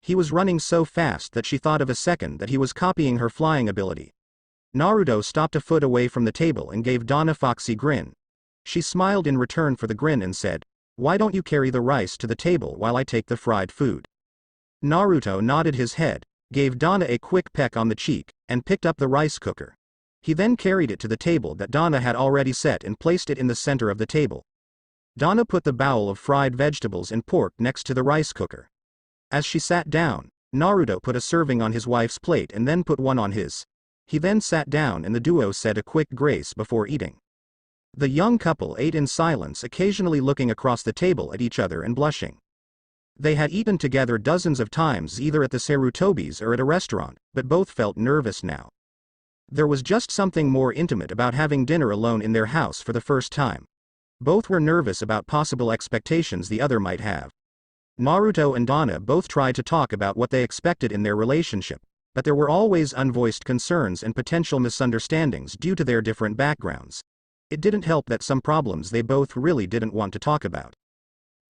He was running so fast that she thought of a second that he was copying her flying ability. Naruto stopped a foot away from the table and gave Dana a foxy grin. She smiled in return for the grin and said, "Why don't you carry the rice to the table while I take the fried food?" Naruto nodded his head, gave Dana a quick peck on the cheek, and picked up the rice cooker. He then carried it to the table that Dana had already set and placed it in the center of the table. Dana put the bowl of fried vegetables and pork next to the rice cooker. As she sat down, Naruto put a serving on his wife's plate and then put one on his. He then sat down and the duo said a quick grace before eating. The young couple ate in silence, occasionally looking across the table at each other and blushing. They had eaten together dozens of times either at the Sarutobis or at a restaurant, but both felt nervous now. There was just something more intimate about having dinner alone in their house for the first time. Both were nervous about possible expectations the other might have. Naruto and Dana both tried to talk about what they expected in their relationship, but there were always unvoiced concerns and potential misunderstandings due to their different backgrounds. It didn't help that some problems they both really didn't want to talk about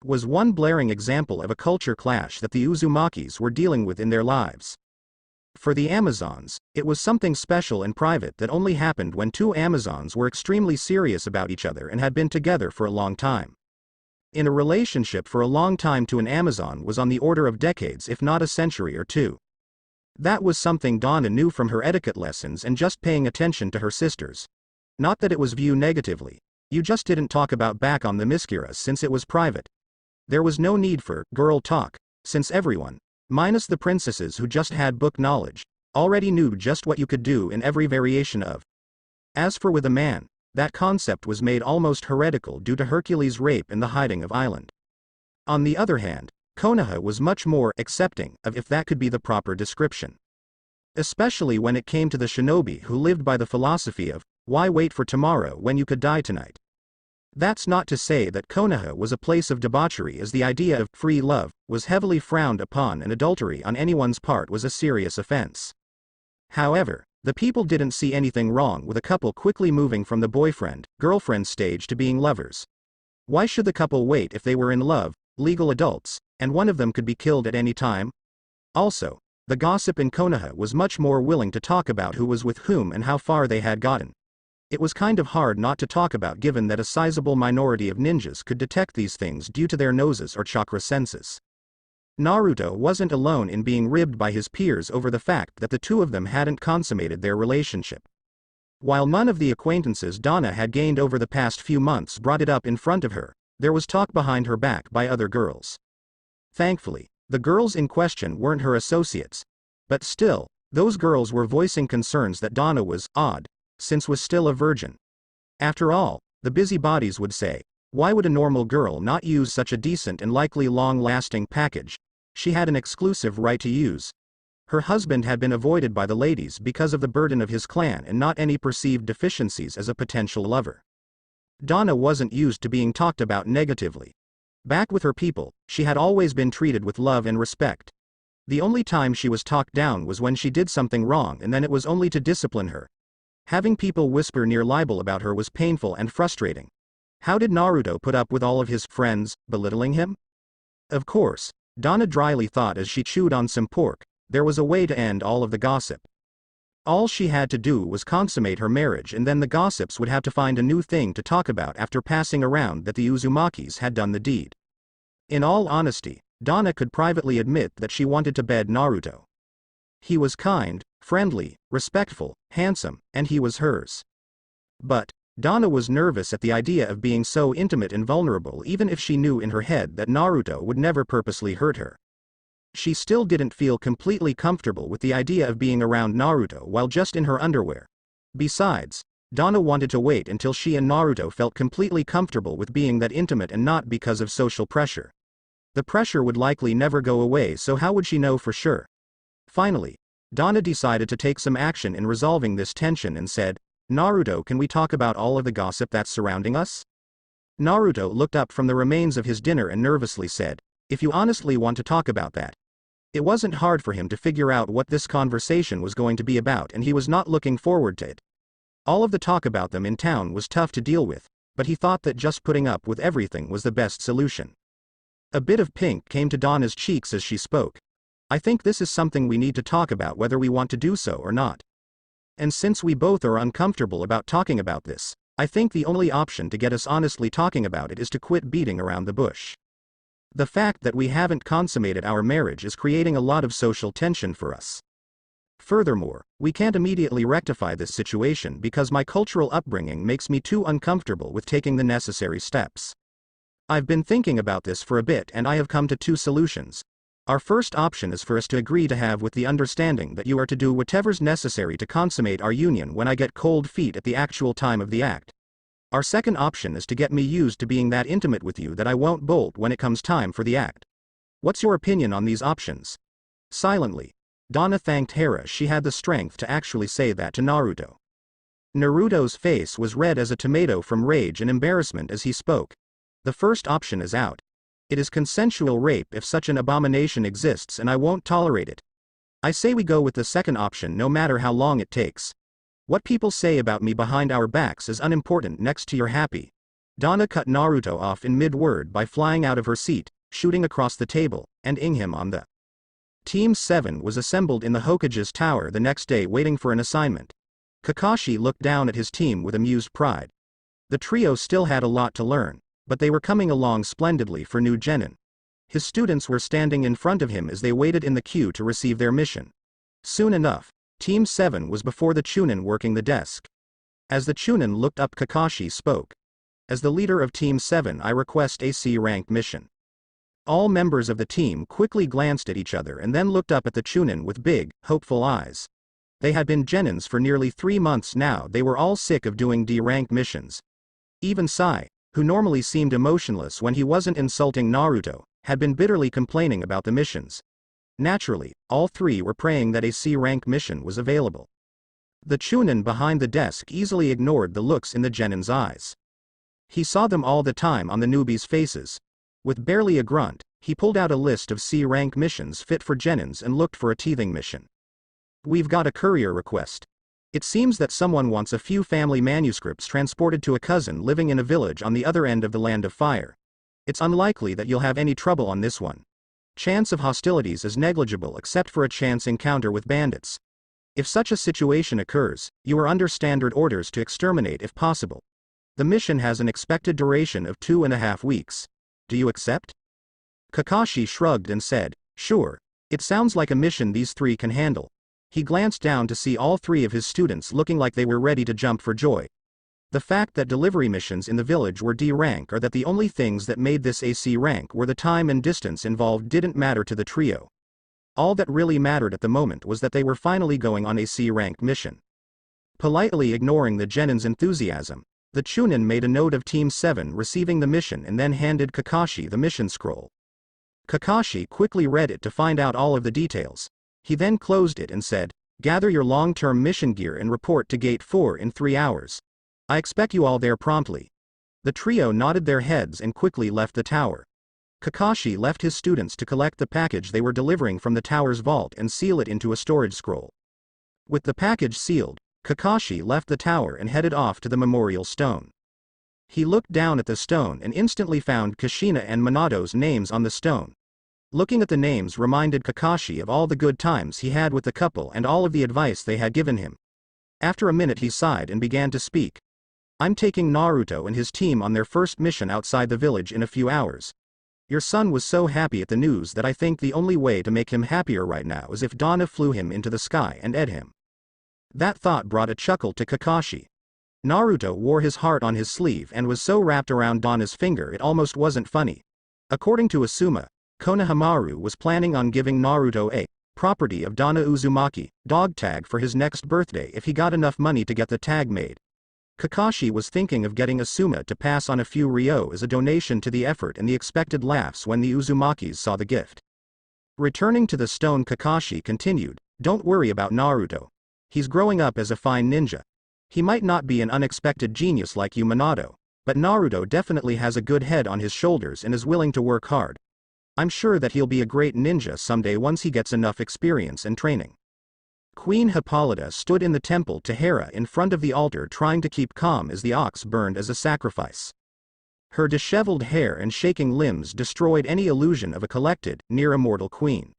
was one blaring example of a culture clash that the Uzumakis were dealing with in their lives. For the Amazons, it was something special and private that only happened when two Amazons were extremely serious about each other and had been together for a long time. In a relationship for a long time to an Amazon was on the order of decades if not a century or two. That was something Dana knew from her etiquette lessons and just paying attention to her sisters. Not that it was viewed negatively, you just didn't talk about back on the Miscuras since it was private. There was no need for girl talk, since everyone, minus the princesses who just had book knowledge, already knew just what you could do in every variation of. As for with a man, that concept was made almost heretical due to Hercules' rape and the hiding of Island. On the other hand, Konoha was much more accepting of if that could be the proper description. Especially when it came to the shinobi who lived by the philosophy of, why wait for tomorrow when you could die tonight? That's not to say that Konoha was a place of debauchery, as the idea of free love was heavily frowned upon and adultery on anyone's part was a serious offense. However, the people didn't see anything wrong with a couple quickly moving from the boyfriend-girlfriend stage to being lovers. Why should the couple wait if they were in love, legal adults, and one of them could be killed at any time? Also, the gossip in Konoha was much more willing to talk about who was with whom and how far they had gotten. It was kind of hard not to talk about given that a sizable minority of ninjas could detect these things due to their noses or chakra senses. Naruto wasn't alone in being ribbed by his peers over the fact that the two of them hadn't consummated their relationship. While none of the acquaintances Dana had gained over the past few months brought it up in front of her, there was talk behind her back by other girls. Thankfully, the girls in question weren't her associates. But still, those girls were voicing concerns that Dana was odd, since was still a virgin. After all, the busybodies would say, why would a normal girl not use such a decent and likely long-lasting package? She had an exclusive right to use. Her husband had been avoided by the ladies because of the burden of his clan and not any perceived deficiencies as a potential lover. Dana wasn't used to being talked about negatively. Back with her people, she had always been treated with love and respect. The only time she was talked down was when she did something wrong, and then it was only to discipline her. Having people whisper near libel about her was painful and frustrating. How did Naruto put up with all of his friends belittling him? Of course, Dana dryly thought as she chewed on some pork, there was a way to end all of the gossip. All she had to do was consummate her marriage, and then the gossips would have to find a new thing to talk about after passing around that the Uzumakis had done the deed. In all honesty, Dana could privately admit that she wanted to bed Naruto. He was kind, friendly, respectful, handsome, and he was hers. But Dana was nervous at the idea of being so intimate and vulnerable, even if she knew in her head that Naruto would never purposely hurt her. She still didn't feel completely comfortable with the idea of being around Naruto while just in her underwear. Besides, Dana wanted to wait until she and Naruto felt completely comfortable with being that intimate and not because of social pressure. The pressure would likely never go away, so how would she know for sure? Finally, Dana decided to take some action in resolving this tension and said, Naruto, can we talk about all of the gossip that's surrounding us? Naruto looked up from the remains of his dinner and nervously said, if you honestly want to talk about that. It wasn't hard for him to figure out what this conversation was going to be about, and he was not looking forward to it. All of the talk about them in town was tough to deal with, but he thought that just putting up with everything was the best solution. A bit of pink came to Donna's cheeks as she spoke. I think this is something we need to talk about whether we want to do so or not. And since we both are uncomfortable about talking about this, I think the only option to get us honestly talking about it is to quit beating around the bush. The fact that we haven't consummated our marriage is creating a lot of social tension for us. Furthermore, we can't immediately rectify this situation because my cultural upbringing makes me too uncomfortable with taking the necessary steps. I've been thinking about this for a bit and I have come to two solutions. Our first option is for us to agree to have with the understanding that you are to do whatever's necessary to consummate our union when I get cold feet at the actual time of the act. Our second option is to get me used to being that intimate with you that I won't bolt when it comes time for the act. What's your opinion on these options? Silently, Donna thanked Hera she had the strength to actually say that to Naruto. Naruto's face was red as a tomato from rage and embarrassment as he spoke. The first option is out. It is consensual rape if such an abomination exists and I won't tolerate it. I say we go with the second option no matter how long it takes. What people say about me behind our backs is unimportant next to your happy. Donna cut Naruto off in mid-word by flying out of her seat, shooting across the table, and ing him on the. Team 7 was assembled in the Hokage's tower the next day waiting for an assignment. Kakashi looked down at his team with amused pride. The trio still had a lot to learn, but they were coming along splendidly for new genin. His students were standing in front of him as they waited in the queue to receive their mission. Soon enough, Team 7 was before the Chunin working the desk. As the Chunin looked up, Kakashi spoke. As the leader of Team 7, I request a C-ranked mission. All members of the team quickly glanced at each other and then looked up at the Chunin with big, hopeful eyes. They had been genins for nearly 3 months now. They were all sick of doing D-ranked missions. Even Sai, who normally seemed emotionless when he wasn't insulting Naruto, had been bitterly complaining about the missions. Naturally, all three were praying that a C-rank mission was available. The Chunin behind the desk easily ignored the looks in the genin's eyes. He saw them all the time on the newbies' faces. With barely a grunt, he pulled out a list of C-rank missions fit for genins and looked for a teething mission. We've got a courier request. It seems that someone wants a few family manuscripts transported to a cousin living in a village on the other end of the Land of Fire. It's unlikely that you'll have any trouble on this one. Chance of hostilities is negligible except for a chance encounter with bandits. If such a situation occurs, you are under standard orders to exterminate if possible. The mission has an expected duration of 2.5 weeks. Do you accept? Kakashi shrugged and said, sure, it sounds like a mission these three can handle. He glanced down to see all three of his students looking like they were ready to jump for joy. The fact that delivery missions in the village were D rank or that the only things that made this a C rank were the time and distance involved didn't matter to the trio. All that really mattered at the moment was that they were finally going on a C-ranked mission. Politely ignoring the genin's enthusiasm, the Chunin made a note of Team 7 receiving the mission and then handed Kakashi the mission scroll. Kakashi quickly read it to find out all of the details. He then closed it and said, gather your long-term mission gear and report to Gate 4 in 3 hours. I expect you all there promptly. The trio nodded their heads and quickly left the tower. Kakashi left his students to collect the package they were delivering from the tower's vault and seal it into a storage scroll. With the package sealed, Kakashi left the tower and headed off to the memorial stone. He looked down at the stone and instantly found Kushina and Minato's names on the stone. Looking at the names reminded Kakashi of all the good times he had with the couple and all of the advice they had given him. After a minute he sighed and began to speak. I'm taking Naruto and his team on their first mission outside the village in a few hours. Your son was so happy at the news that I think the only way to make him happier right now is if Donna flew him into the sky and ate him. That thought brought a chuckle to Kakashi. Naruto wore his heart on his sleeve and was so wrapped around Donna's finger it almost wasn't funny. According to Asuma, Konohamaru was planning on giving Naruto a property of Donna Uzumaki dog tag for his next birthday if he got enough money to get the tag made. Kakashi was thinking of getting Asuma to pass on a few ryo as a donation to the effort and the expected laughs when the Uzumakis saw the gift. Returning to the stone, Kakashi continued, don't worry about Naruto. He's growing up as a fine ninja. He might not be an unexpected genius like you, Minato, but Naruto definitely has a good head on his shoulders and is willing to work hard. I'm sure that he'll be a great ninja someday once he gets enough experience and training. Queen Hippolyta stood in the temple to Hera in front of the altar trying to keep calm as the ox burned as a sacrifice. Her disheveled hair and shaking limbs destroyed any illusion of a collected, near-immortal queen.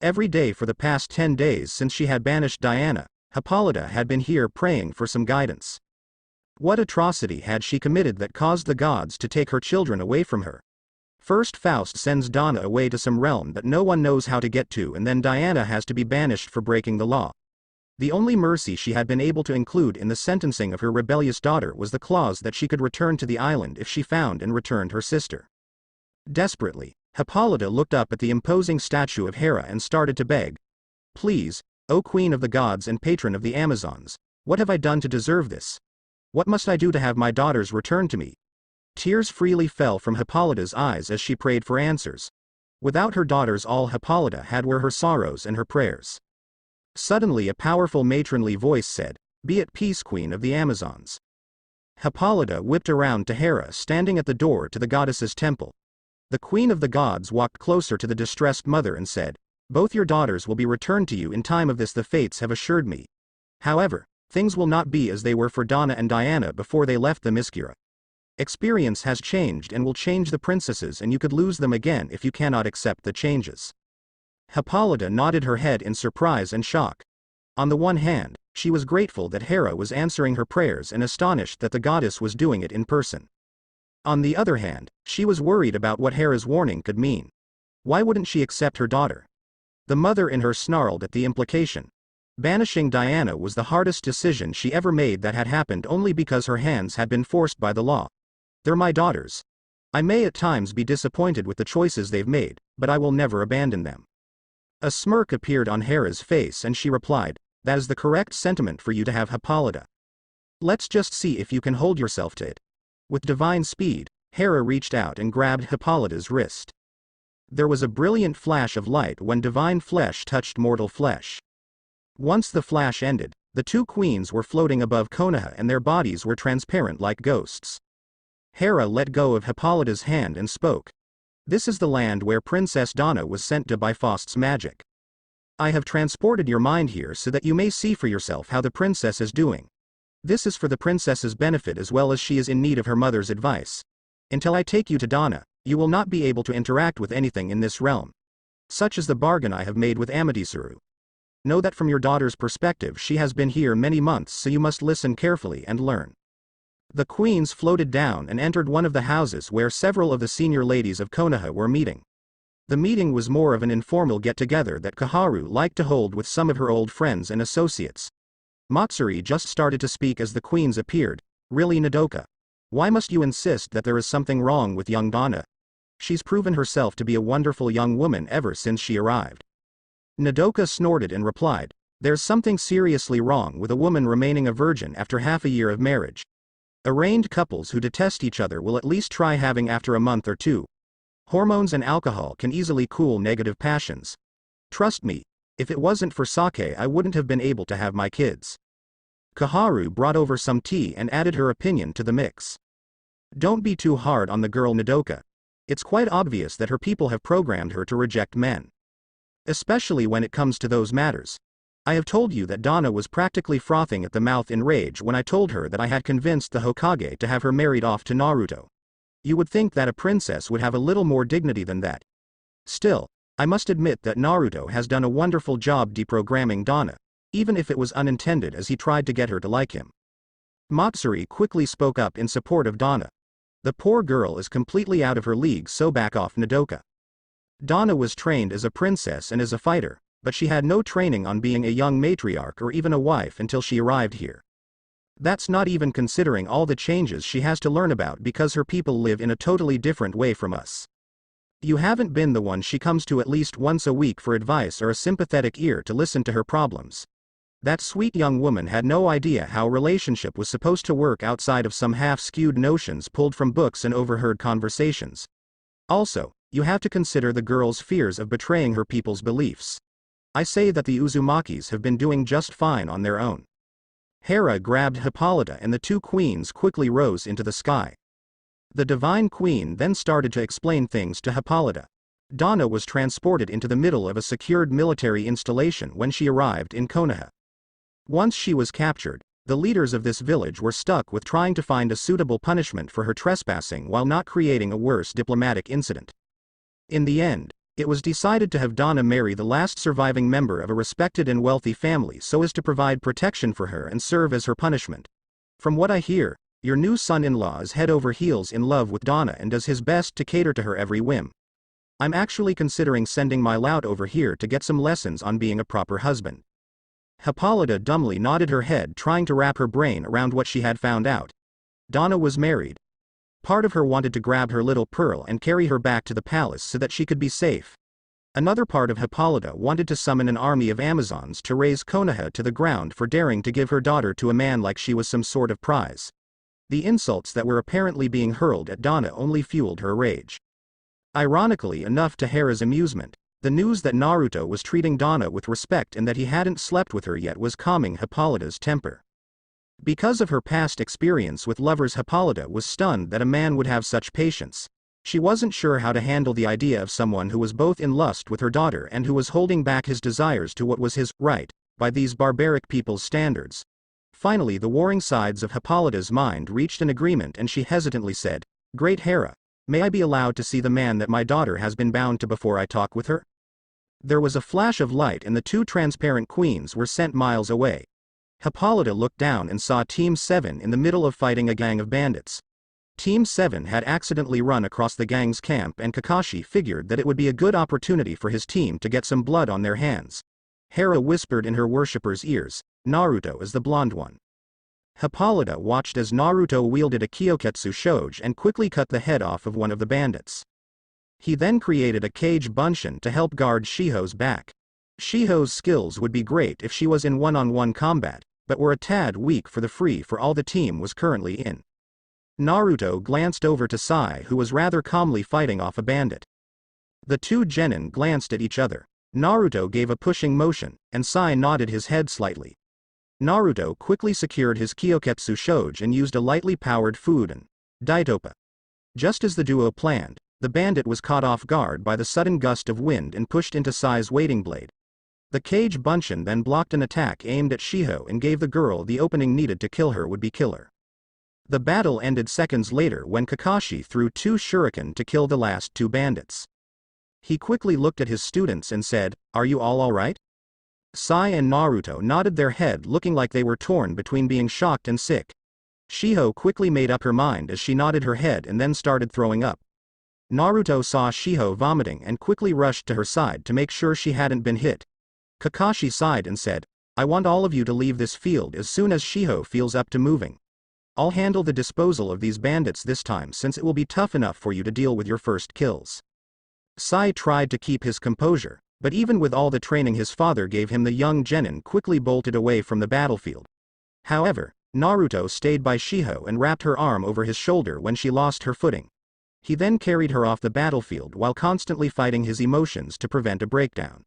Every day for the past 10 days since she had banished Diana, Hippolyta had been here praying for some guidance. What atrocity had she committed that caused the gods to take her children away from her? First Faust sends Donna away to some realm that no one knows how to get to, and then Diana has to be banished for breaking the law. The only mercy she had been able to include in the sentencing of her rebellious daughter was the clause that she could return to the island if she found and returned her sister. Desperately, Hippolyta looked up at the imposing statue of Hera and started to beg. Please, O Queen of the gods and patron of the Amazons, what have I done to deserve this? What must I do to have my daughters returned to me? Tears freely fell from Hippolyta's eyes as she prayed for answers. Without her daughters, all Hippolyta had were her sorrows and her prayers. Suddenly a powerful matronly voice said, "Be at peace, Queen of the Amazons." Hippolyta whipped around to Hera standing at the door to the goddess's temple. The Queen of the gods walked closer to the distressed mother and said, "Both your daughters will be returned to you in time of this, the fates have assured me. However, things will not be as they were for Donna and Diana before they left the Myskura. Experience has changed and will change the princesses, and you could lose them again if you cannot accept the changes." Hippolyta nodded her head in surprise and shock. On the one hand, she was grateful that Hera was answering her prayers and astonished that the goddess was doing it in person. On the other hand, she was worried about what Hera's warning could mean. Why wouldn't she accept her daughter? The mother in her snarled at the implication. Banishing Diana was the hardest decision she ever made that had happened only because her hands had been forced by the law. They're my daughters. I may at times be disappointed with the choices they've made, but I will never abandon them. A smirk appeared on Hera's face and she replied, "That is the correct sentiment for you to have, Hippolyta. Let's just see if you can hold yourself to it." With divine speed, Hera reached out and grabbed Hippolyta's wrist. There was a brilliant flash of light when divine flesh touched mortal flesh. Once the flash ended, the two queens were floating above Konoha and their bodies were transparent like ghosts. Hera let go of Hippolyta's hand and spoke. "This is the land where Princess Donna was sent to by Faust's magic. I have transported your mind here so that you may see for yourself how the princess is doing. This is for the princess's benefit as well as she is in need of her mother's advice. Until I take you to Donna, you will not be able to interact with anything in this realm. Such is the bargain I have made with Amadisuru. Know that from your daughter's perspective she has been here many months, so you must listen carefully and learn." The queens floated down and entered one of the houses where several of the senior ladies of Konoha were meeting. The meeting was more of an informal get-together that Kaharu liked to hold with some of her old friends and associates. Matsuri just started to speak as the queens appeared. "Really, Nodoka? Why must you insist that there is something wrong with young Donna? She's proven herself to be a wonderful young woman ever since she arrived." Nodoka snorted and replied, "There's something seriously wrong with a woman remaining a virgin after half a year of marriage. Arranged couples who detest each other will at least try having after a month or two. Hormones and alcohol can easily cool negative passions. Trust me, if it wasn't for sake I wouldn't have been able to have my kids." Kaharu brought over some tea and added her opinion to the mix. "Don't be too hard on the girl, Nodoka. It's quite obvious that her people have programmed her to reject men. Especially when it comes to those matters. I have told you that Donna was practically frothing at the mouth in rage when I told her that I had convinced the Hokage to have her married off to Naruto. You would think that a princess would have a little more dignity than that. Still, I must admit that Naruto has done a wonderful job deprogramming Donna, even if it was unintended, as he tried to get her to like him." Matsuri quickly spoke up in support of Donna. "The poor girl is completely out of her league, so back off, Nodoka. Donna was trained as a princess and as a fighter, but she had no training on being a young matriarch or even a wife until she arrived here. That's not even considering all the changes she has to learn about because her people live in a totally different way from us. You haven't been the one she comes to at least once a week for advice or a sympathetic ear to listen to her problems. That sweet young woman had no idea how a relationship was supposed to work outside of some half-skewed notions pulled from books and overheard conversations. Also, you have to consider the girl's fears of betraying her people's beliefs. I say that the Uzumakis have been doing just fine on their own." Hera grabbed Hippolyta and the two queens quickly rose into the sky. The divine queen then started to explain things to Hippolyta. Donna was transported into the middle of a secured military installation when she arrived in Konoha. Once she was captured, The leaders of this village were stuck with trying to find a suitable punishment for her trespassing while not creating a worse diplomatic incident. In the end, it was decided to have Donna marry the last surviving member of a respected and wealthy family so as to provide protection for her and serve as her punishment. From what I hear, your new son-in-law is head over heels in love with Donna and does his best to cater to her every whim. I'm actually considering sending my lout over here to get some lessons on being a proper husband. Hippolyta dumbly nodded her head, trying to wrap her brain around what she had found out. Donna was married. Part of her wanted to grab her little Pearl and carry her back to the palace so that she could be safe. Another part of Hippolyta wanted to summon an army of Amazons to raise Konoha to the ground for daring to give her daughter to a man like she was some sort of prize. The insults that were apparently being hurled at Donna only fueled her rage. Ironically enough to Hera's amusement, the news that Naruto was treating Donna with respect and that he hadn't slept with her yet was calming Hippolyta's temper. Because of her past experience with lovers, Hippolyta was stunned that a man would have such patience. She wasn't sure how to handle the idea of someone who was both in lust with her daughter and who was holding back his desires to what was his right, by these barbaric people's standards. Finally, the warring sides of Hippolyta's mind reached an agreement and she hesitantly said, "Great Hera, may I be allowed to see the man that my daughter has been bound to before I talk with her?" There was a flash of light and the two transparent queens were sent miles away. Hippolyta looked down and saw Team 7 in the middle of fighting a gang of bandits. Team 7 had accidentally run across the gang's camp and Kakashi figured that it would be a good opportunity for his team to get some blood on their hands. Hera whispered in her worshipper's ears, "Naruto is the blonde one." Hippolyta watched as Naruto wielded a Kyoketsu Shoge and quickly cut the head off of one of the bandits. He then created a cage bunshin to help guard Shiho's back. Shiho's skills would be great if she was in one-on-one combat, but were a tad weak for the free-for-all the team was currently in. Naruto glanced over to Sai, who was rather calmly fighting off a bandit. The two genin glanced at each other. Naruto gave a pushing motion, and Sai nodded his head slightly. Naruto quickly secured his Kyoketsu Shoge and used a lightly powered Fudan Daitopa. Just as the duo planned, the bandit was caught off guard by the sudden gust of wind and pushed into Sai's waiting blade. The cage bunshin then blocked an attack aimed at Shiho and gave the girl the opening needed to kill her would-be killer. The battle ended seconds later when Kakashi threw two shuriken to kill the last two bandits. He quickly looked at his students and said, "Are you all alright?" Sai and Naruto nodded their head, looking like they were torn between being shocked and sick. Shiho quickly made up her mind as she nodded her head and then started throwing up. Naruto saw Shiho vomiting and quickly rushed to her side to make sure she hadn't been hit. Kakashi sighed and said, "I want all of you to leave this field as soon as Shiho feels up to moving. I'll handle the disposal of these bandits this time since it will be tough enough for you to deal with your first kills." Sai tried to keep his composure, but even with all the training his father gave him, the young genin quickly bolted away from the battlefield. However, Naruto stayed by Shiho and wrapped her arm over his shoulder when she lost her footing. He then carried her off the battlefield while constantly fighting his emotions to prevent a breakdown.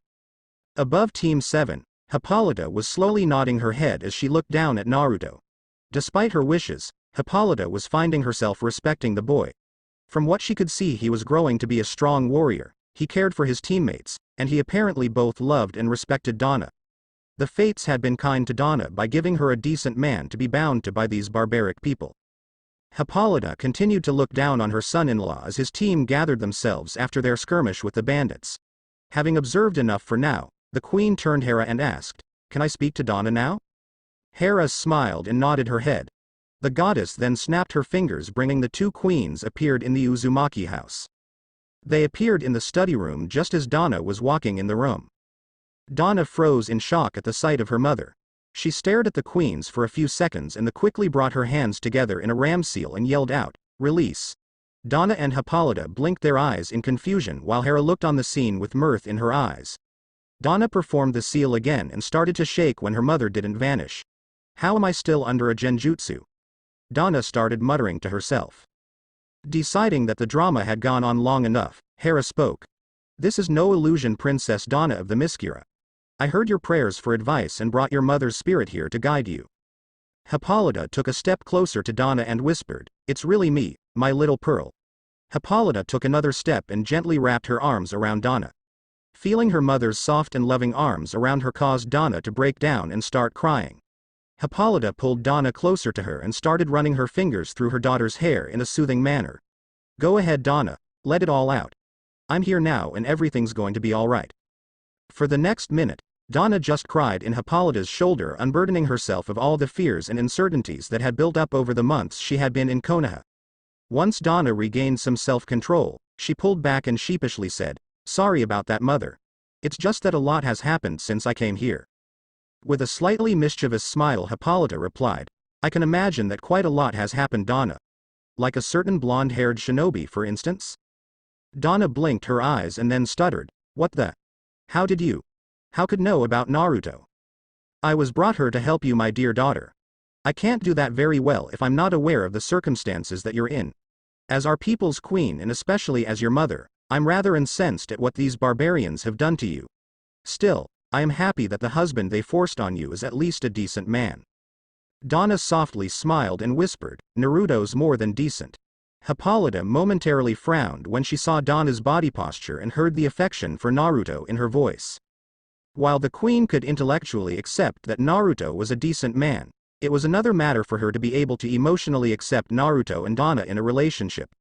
Above Team 7, Hippolyta was slowly nodding her head as she looked down at Naruto. Despite her wishes, Hippolyta was finding herself respecting the boy. From what she could see, he was growing to be a strong warrior, he cared for his teammates, and he apparently both loved and respected Donna. The fates had been kind to Donna by giving her a decent man to be bound to by these barbaric people. Hippolyta continued to look down on her son-in-law as his team gathered themselves after their skirmish with the bandits. Having observed enough for now, the queen turned Hera and asked, "Can I speak to Donna now?" Hera smiled and nodded her head. The goddess then snapped her fingers, bringing the two queens appeared in the Uzumaki house. They appeared in the study room just as Donna was walking in the room. Donna froze in shock at the sight of her mother. She stared at the queens for a few seconds and then quickly brought her hands together in a ram seal and yelled out, "Release." Donna and Hippolyta blinked their eyes in confusion while Hera looked on the scene with mirth in her eyes. Donna performed the seal again and started to shake when her mother didn't vanish. "How am I still under a genjutsu?" Donna started muttering to herself. Deciding that the drama had gone on long enough, Hera spoke. "This is no illusion, Princess Donna of the Miskira. I heard your prayers for advice and brought your mother's spirit here to guide you." Hippolyta took a step closer to Donna and whispered, "It's really me, my little Pearl." Hippolyta took another step and gently wrapped her arms around Donna. Feeling her mother's soft and loving arms around her caused Donna to break down and start crying. Hippolyta pulled Donna closer to her and started running her fingers through her daughter's hair in a soothing manner. Go ahead, Donna, let it all out. I'm here now and everything's going to be alright. For the next minute, Donna just cried in Hippolyta's shoulder, unburdening herself of all the fears and uncertainties that had built up over the months she had been in Konoha. Once Donna regained some self-control, she pulled back and sheepishly said, "Sorry about that, mother. It's just that a lot has happened since I came here." With a slightly mischievous smile, Hippolyta replied, "I can imagine that quite a lot has happened, Donna. Like a certain blonde-haired shinobi, for instance?" Donna blinked her eyes and then stuttered, "What the? How did you? How could know about Naruto?" "I was brought her to help you, my dear daughter. I can't do that very well if I'm not aware of the circumstances that you're in. As our people's queen and especially as your mother, I'm rather incensed at what these barbarians have done to you. Still, I am happy that the husband they forced on you is at least a decent man." Donna softly smiled and whispered, "Naruto's more than decent." Hippolyta momentarily frowned when she saw Donna's body posture and heard the affection for Naruto in her voice. While the queen could intellectually accept that Naruto was a decent man, it was another matter for her to be able to emotionally accept Naruto and Donna in a relationship.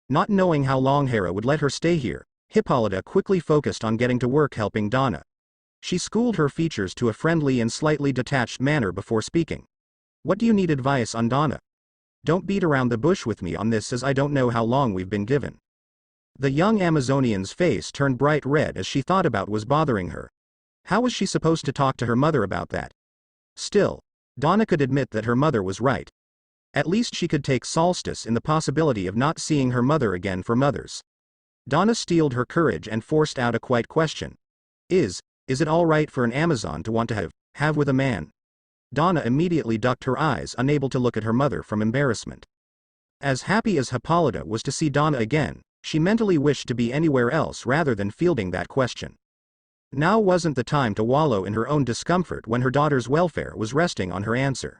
Not knowing how long Hera would let her stay here, Hippolyta quickly focused on getting to work helping Donna. She schooled her features to a friendly and slightly detached manner before speaking. "What do you need advice on, Donna? Don't beat around the bush with me on this, as I don't know how long we've been given." The young Amazonian's face turned bright red as she thought about what was bothering her. How was she supposed to talk to her mother about that? Still, Donna could admit that her mother was right. At least she could take solace in the possibility of not seeing her mother again for mothers. Donna steeled her courage and forced out a quiet question. Is it all right for an Amazon to want to have with a man?" Donna immediately ducked her eyes, unable to look at her mother from embarrassment. As happy as Hippolyta was to see Donna again, she mentally wished to be anywhere else rather than fielding that question. Now wasn't the time to wallow in her own discomfort when her daughter's welfare was resting on her answer.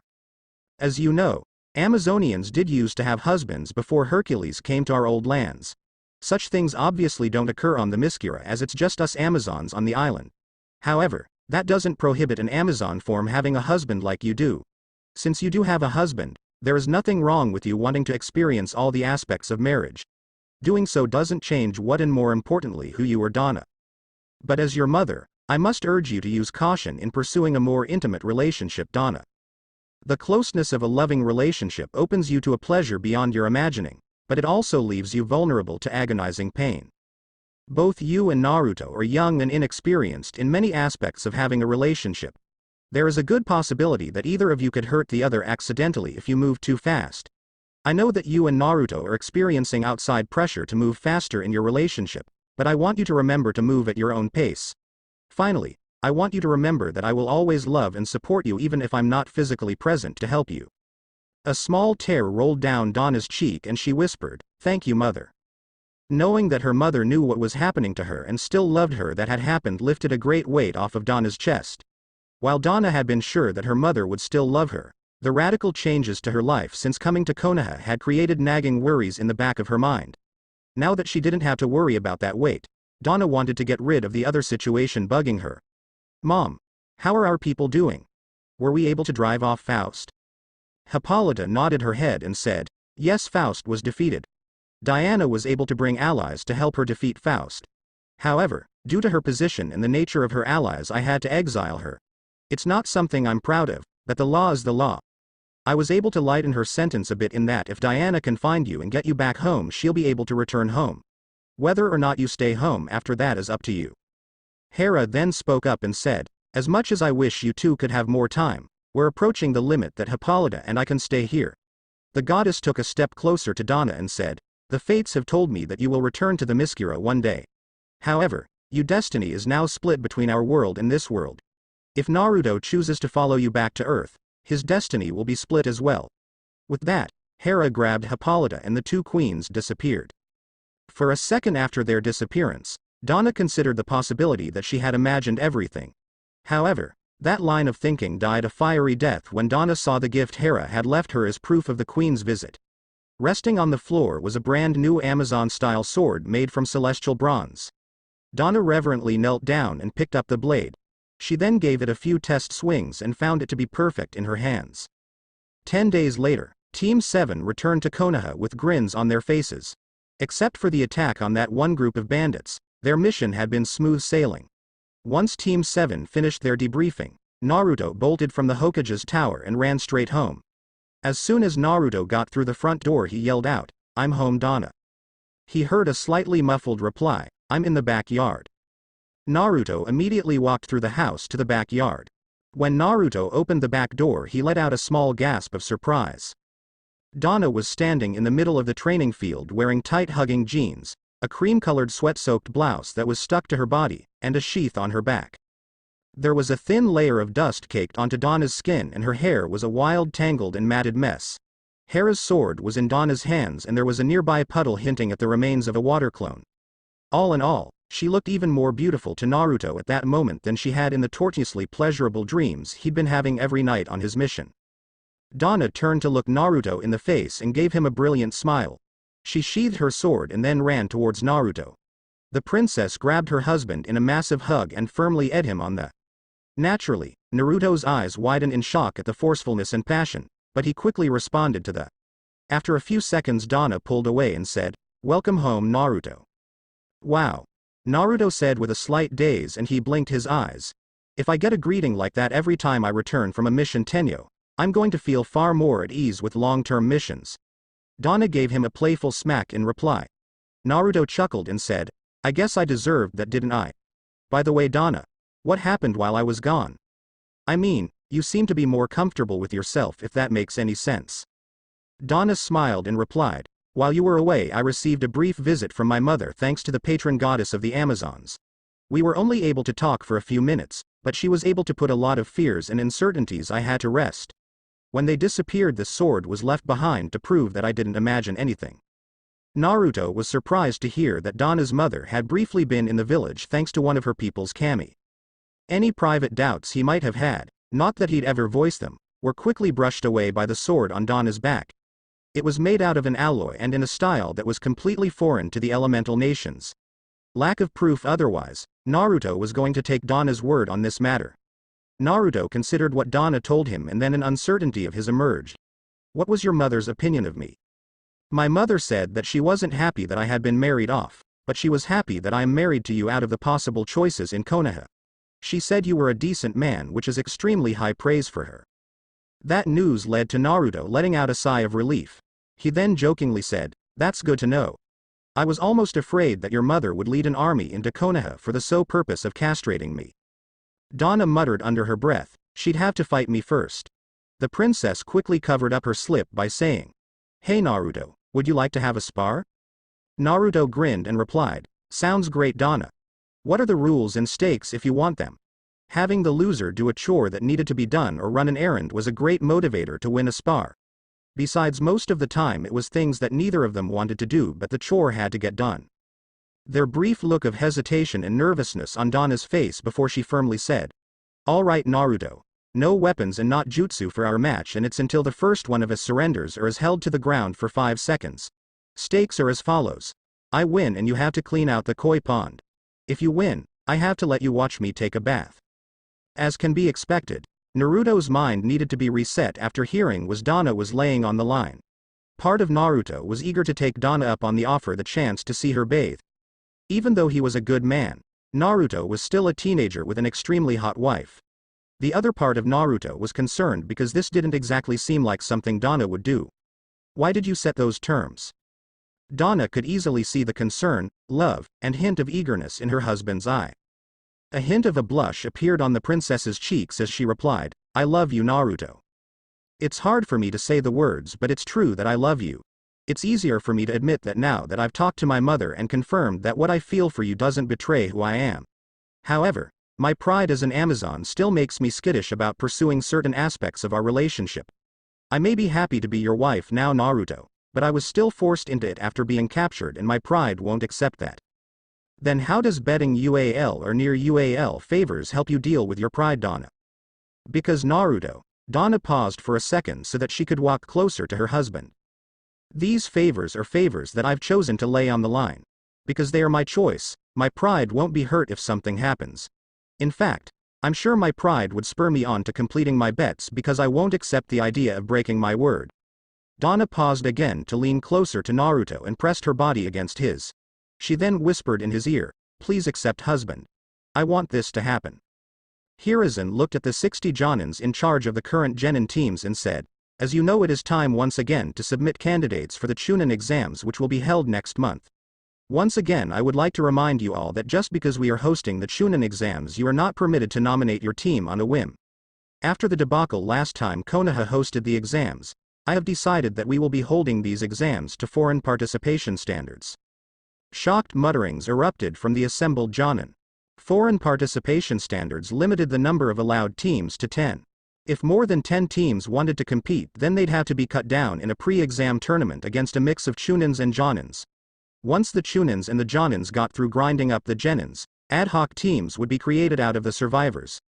"As you know, Amazonians did used to have husbands before Hercules came to our old lands. Such things obviously don't occur on the Themyscira, as it's just us Amazons on the island. However, that doesn't prohibit an Amazon form having a husband like you do. Since you do have a husband, there is nothing wrong with you wanting to experience all the aspects of marriage. Doing so doesn't change what and more importantly who you are, Donna. But as your mother, I must urge you to use caution in pursuing a more intimate relationship, Donna. The closeness of a loving relationship opens you to a pleasure beyond your imagining, but it also leaves you vulnerable to agonizing pain. Both you and Naruto are young and inexperienced in many aspects of having a relationship. There is a good possibility that either of you could hurt the other accidentally if you move too fast. I know that you and Naruto are experiencing outside pressure to move faster in your relationship, but I want you to remember to move at your own pace. Finally, I want you to remember that I will always love and support you even if I'm not physically present to help you." A small tear rolled down Donna's cheek and she whispered, "Thank you, mother." Knowing that her mother knew what was happening to her and still loved her, that had happened lifted a great weight off of Donna's chest. While Donna had been sure that her mother would still love her, the radical changes to her life since coming to Konoha had created nagging worries in the back of her mind. Now that she didn't have to worry about that weight, Donna wanted to get rid of the other situation bugging her. "Mom, how are our people doing? Were we able to drive off Faust?" Hippolyta nodded her head and said, "Yes, Faust was defeated. Diana was able to bring allies to help her defeat Faust. However, due to her position and the nature of her allies, I had to exile her. It's not something I'm proud of, but the law is the law. I was able to lighten her sentence a bit in that if Diana can find you and get you back home, she'll be able to return home. Whether or not you stay home after that is up to you." Hera then spoke up and said, "As much as I wish you two could have more time, we're approaching the limit that Hippolyta and I can stay here." The goddess took a step closer to Donna and said, "The fates have told me that you will return to the Themyscira one day. However, your destiny is now split between our world and this world. If Naruto chooses to follow you back to Earth, his destiny will be split as well." With that, Hera grabbed Hippolyta and the two queens disappeared. For a second after their disappearance, Donna considered the possibility that she had imagined everything. However, that line of thinking died a fiery death when Donna saw the gift Hera had left her as proof of the queen's visit. Resting on the floor was a brand new Amazon-style sword made from celestial bronze. Donna reverently knelt down and picked up the blade. She then gave it a few test swings and found it to be perfect in her hands. 10 days later, Team 7 returned to Konoha with grins on their faces. Except for the attack on that one group of bandits, their mission had been smooth sailing. Once Team 7 finished their debriefing, Naruto bolted from the Hokage's tower and ran straight home. As soon as Naruto got through the front door, he yelled out, "I'm home, Donna." He heard a slightly muffled reply, "I'm in the backyard." Naruto immediately walked through the house to the backyard. When Naruto opened the back door, he let out a small gasp of surprise. Donna was standing in the middle of the training field wearing tight-hugging jeans, a cream-colored sweat-soaked blouse that was stuck to her body, and a sheath on her back. There was a thin layer of dust caked onto Donna's skin, and her hair was a wild, tangled and matted mess. Hera's sword was in Donna's hands, and there was a nearby puddle hinting at the remains of a water clone. All in all, she looked even more beautiful to Naruto at that moment than she had in the tortuously pleasurable dreams he'd been having every night on his mission. Donna turned to look Naruto in the face and gave him a brilliant smile. She sheathed her sword and then ran towards Naruto. The princess grabbed her husband in a massive hug and firmly ed him on the. Naturally, Naruto's eyes widened in shock at the forcefulness and passion, but he quickly responded to the. After a few seconds, Donna pulled away and said, "Welcome home, Naruto." "Wow," Naruto said with a slight daze, and he blinked his eyes. "If I get a greeting like that every time I return from a mission, Tenyo, I'm going to feel far more at ease with long-term missions." Donna gave him a playful smack in reply. Naruto chuckled and said, "I guess I deserved that, didn't I? By the way, Donna, what happened while I was gone? I mean, you seem to be more comfortable with yourself, if that makes any sense." Donna smiled and replied, "While you were away, I received a brief visit from my mother thanks to the patron goddess of the Amazons. We were only able to talk for a few minutes, but she was able to put a lot of fears and uncertainties I had to rest. When they disappeared, the sword was left behind to prove that I didn't imagine anything." Naruto was surprised to hear that Donna's mother had briefly been in the village thanks to one of her people's kami. Any private doubts he might have had, not that he'd ever voiced them, were quickly brushed away by the sword on Donna's back. It was made out of an alloy and in a style that was completely foreign to the elemental nations. Lack of proof otherwise, Naruto was going to take Donna's word on this matter. Naruto considered what Donna told him, and then an uncertainty of his emerged. "What was your mother's opinion of me?" "My mother said that she wasn't happy that I had been married off, but she was happy that I am married to you out of the possible choices in Konoha. She said you were a decent man, which is extremely high praise for her." That news led to Naruto letting out a sigh of relief. He then jokingly said, "That's good to know. I was almost afraid that your mother would lead an army into Konoha for the sole purpose of castrating me." Donna muttered under her breath, "She'd have to fight me first." The princess quickly covered up her slip by saying, "Hey Naruto, would you like to have a spar?" Naruto grinned and replied, "Sounds great, Donna. What are the rules and stakes if you want them?" Having the loser do a chore that needed to be done or run an errand was a great motivator to win a spar. Besides, most of the time it was things that neither of them wanted to do, but the chore had to get done. Their brief look of hesitation and nervousness on Donna's face before she firmly said, "All right, Naruto. No weapons and not jutsu for our match, and it's until the first one of us surrenders or is held to the ground for 5 seconds. Stakes are as follows. I win and you have to clean out the koi pond. If you win, I have to let you watch me take a bath." As can be expected, Naruto's mind needed to be reset after hearing what Donna was laying on the line. Part of Naruto was eager to take Donna up on the offer, the chance to see her bathe. Even though he was a good man, Naruto was still a teenager with an extremely hot wife. The other part of Naruto was concerned because this didn't exactly seem like something Donna would do. "Why did you set those terms?" Donna could easily see the concern, love, and hint of eagerness in her husband's eye. A hint of a blush appeared on the princess's cheeks as she replied, "I love you, Naruto. It's hard for me to say the words, but it's true that I love you. It's easier for me to admit that now that I've talked to my mother and confirmed that what I feel for you doesn't betray who I am. However, my pride as an Amazon still makes me skittish about pursuing certain aspects of our relationship. I may be happy to be your wife now, Naruto, but I was still forced into it after being captured, and my pride won't accept that." "Then how does betting UAL or near UAL favors help you deal with your pride, Donna?" "Because Naruto." Donna paused for a second so that she could walk closer to her husband. "These favors are favors that I've chosen to lay on the line. Because they are my choice, my pride won't be hurt if something happens. In fact, I'm sure my pride would spur me on to completing my bets because I won't accept the idea of breaking my word. Donna paused again to lean closer to Naruto and pressed her body against his. She then whispered in his ear, "Please accept, husband. I want this to happen." Hiruzen looked at the 60 Jonins in charge of the current Genin teams and said, "As you know, it is time once again to submit candidates for the Chunin exams, which will be held next month. Once again, I would like to remind you all that just because we are hosting the Chunin exams, you are not permitted to nominate your team on a whim. After the debacle last time Konoha hosted the exams, I have decided that we will be holding these exams to foreign participation standards." Shocked mutterings erupted from the assembled Jonin. Foreign participation standards limited the number of allowed teams to 10. If more than 10 teams wanted to compete, then they'd have to be cut down in a pre-exam tournament against a mix of Chunins and Jonins. Once the Chunins and the Jonins got through grinding up the Genins, ad hoc teams would be created out of the survivors.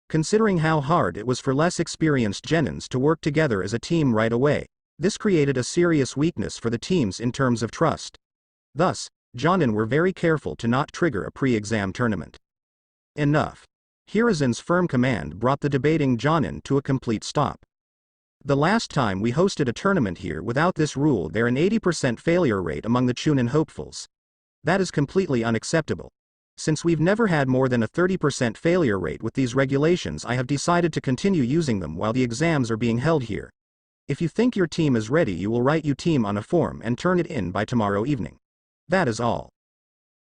Considering how hard it was for less experienced Genins to work together as a team right away, this created a serious weakness for the teams in terms of trust. Thus, Jonin were very careful to not trigger a pre-exam tournament. Enough. Hiruzen's firm command brought the debating Jonin to a complete stop. The last time we hosted a tournament here without this rule, there an 80% failure rate among the Chunin hopefuls. That is completely unacceptable. Since we've never had more than a 30% failure rate with these regulations, I have decided to continue using them while the exams are being held here. If you think your team is ready, you will write your team on a form and turn it in by tomorrow evening. That is all.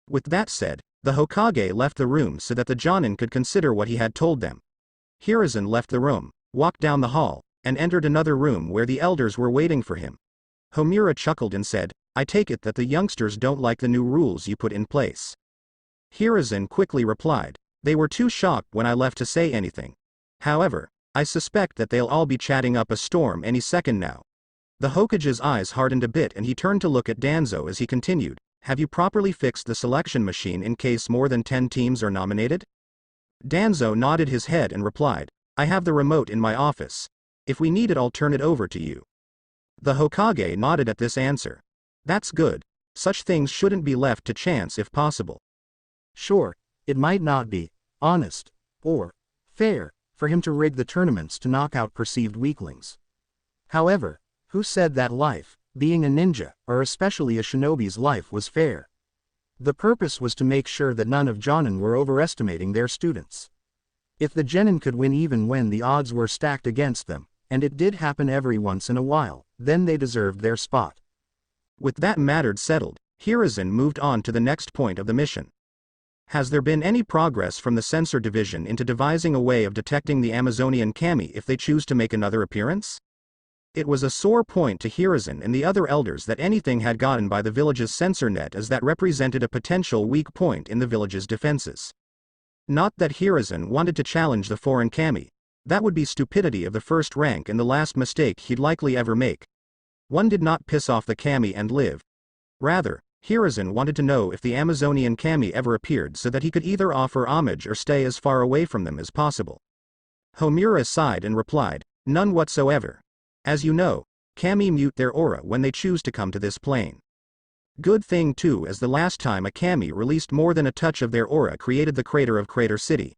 With that said, the Hokage left the room so that the Jonin could consider what he had told them. Hiruzen left the room, walked down the hall, and entered another room where the elders were waiting for him. Homura chuckled and said, "I take it that the youngsters don't like the new rules you put in place." Hiruzen quickly replied, "They were too shocked when I left to say anything. However, I suspect that they'll all be chatting up a storm any second now." The Hokage's eyes hardened a bit and he turned to look at Danzo as he continued, "Have you properly fixed the selection machine in case more than 10 teams are nominated?" Danzo nodded his head and replied, "I have the remote in my office. If we need it, I'll turn it over to you." The Hokage nodded at this answer. "That's good. Such things shouldn't be left to chance if possible." Sure, it might not be honest or fair for him to rig the tournaments to knock out perceived weaklings. However, who said that life, being a ninja, or especially a shinobi's life, was fair? The purpose was to make sure that none of Jonin were overestimating their students. If the Genin could win even when the odds were stacked against them, and it did happen every once in a while, then they deserved their spot. With that matter settled, Hiruzen moved on to the next point of the mission. Has there been any progress from the Censor Division into devising a way of detecting the Amazonian kami if they choose to make another appearance? It was a sore point to Hiruzen and the other elders that anything had gotten by the village's censor net, as that represented a potential weak point in the village's defenses. Not that Hiruzen wanted to challenge the foreign kami. That would be stupidity of the first rank and the last mistake he'd likely ever make. One did not piss off the kami and live. Rather, Hiruzen wanted to know if the Amazonian kami ever appeared so that he could either offer homage or stay as far away from them as possible. Homura sighed and replied, "None whatsoever. As you know, kami mute their aura when they choose to come to this plane. Good thing too, as the last time a kami released more than a touch of their aura created the crater of Crater City.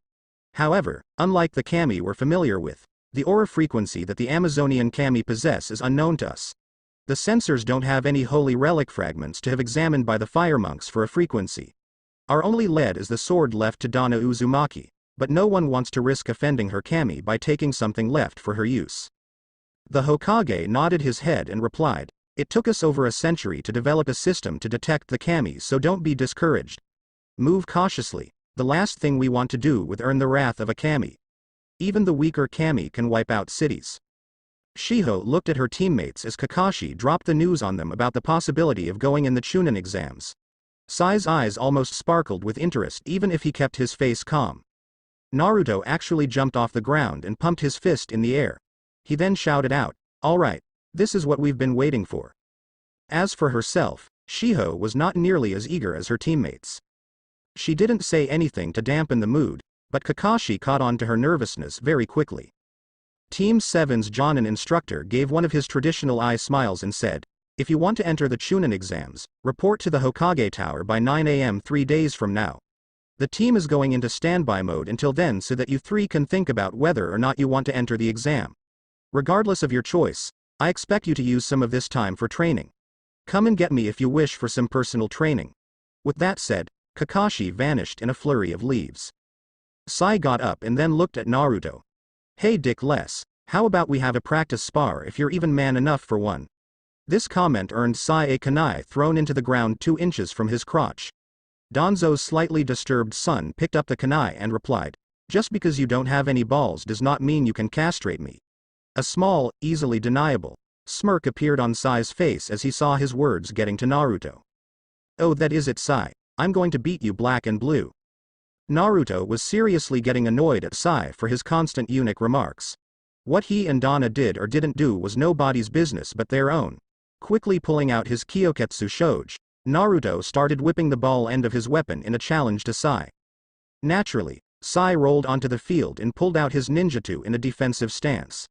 However, unlike the kami we're familiar with, the aura frequency that the Amazonian kami possess is unknown to us. The censors don't have any holy relic fragments to have examined by the fire monks for a frequency. Our only lead is the sword left to Donna Uzumaki, but no one wants to risk offending her kami by taking something left for her use." The Hokage nodded his head and replied, "It took us over a century to develop a system to detect the kami, so don't be discouraged. Move cautiously. The last thing we want to do would earn the wrath of a kami. Even the weaker kami can wipe out cities." Shiho looked at her teammates as Kakashi dropped the news on them about the possibility of going in the Chunin exams. Sai's eyes almost sparkled with interest even if he kept his face calm. Naruto actually jumped off the ground and pumped his fist in the air. He then shouted out, "All right, this is what we've been waiting for." As for herself, Shiho was not nearly as eager as her teammates. She didn't say anything to dampen the mood, but Kakashi caught on to her nervousness very quickly. Team 7's Jonin instructor gave one of his traditional eye smiles and said, "If you want to enter the Chunin exams, report to the Hokage Tower by 9 a.m. 3 days from now. The team is going into standby mode until then so that you three can think about whether or not you want to enter the exam. Regardless of your choice, I expect you to use some of this time for training. Come and get me if you wish for some personal training." With that said, Kakashi vanished in a flurry of leaves. Sai got up and then looked at Naruto. "Hey Dick Les, how about we have a practice spar if you're even man enough for one?" This comment earned Sai a kunai thrown into the ground 2 inches from his crotch. Danzo's slightly disturbed son picked up the kunai and replied, "Just because you don't have any balls does not mean you can castrate me." A small, easily deniable, smirk appeared on Sai's face as he saw his words getting to Naruto. "Oh, that is it, Sai. I'm going to beat you black and blue." Naruto was seriously getting annoyed at Sai for his constant eunuch remarks. What he and Donna did or didn't do was nobody's business but their own. Quickly pulling out his Kyoketsu Shoge, Naruto started whipping the ball end of his weapon in a challenge to Sai. Naturally, Sai rolled onto the field and pulled out his ninjutsu in a defensive stance.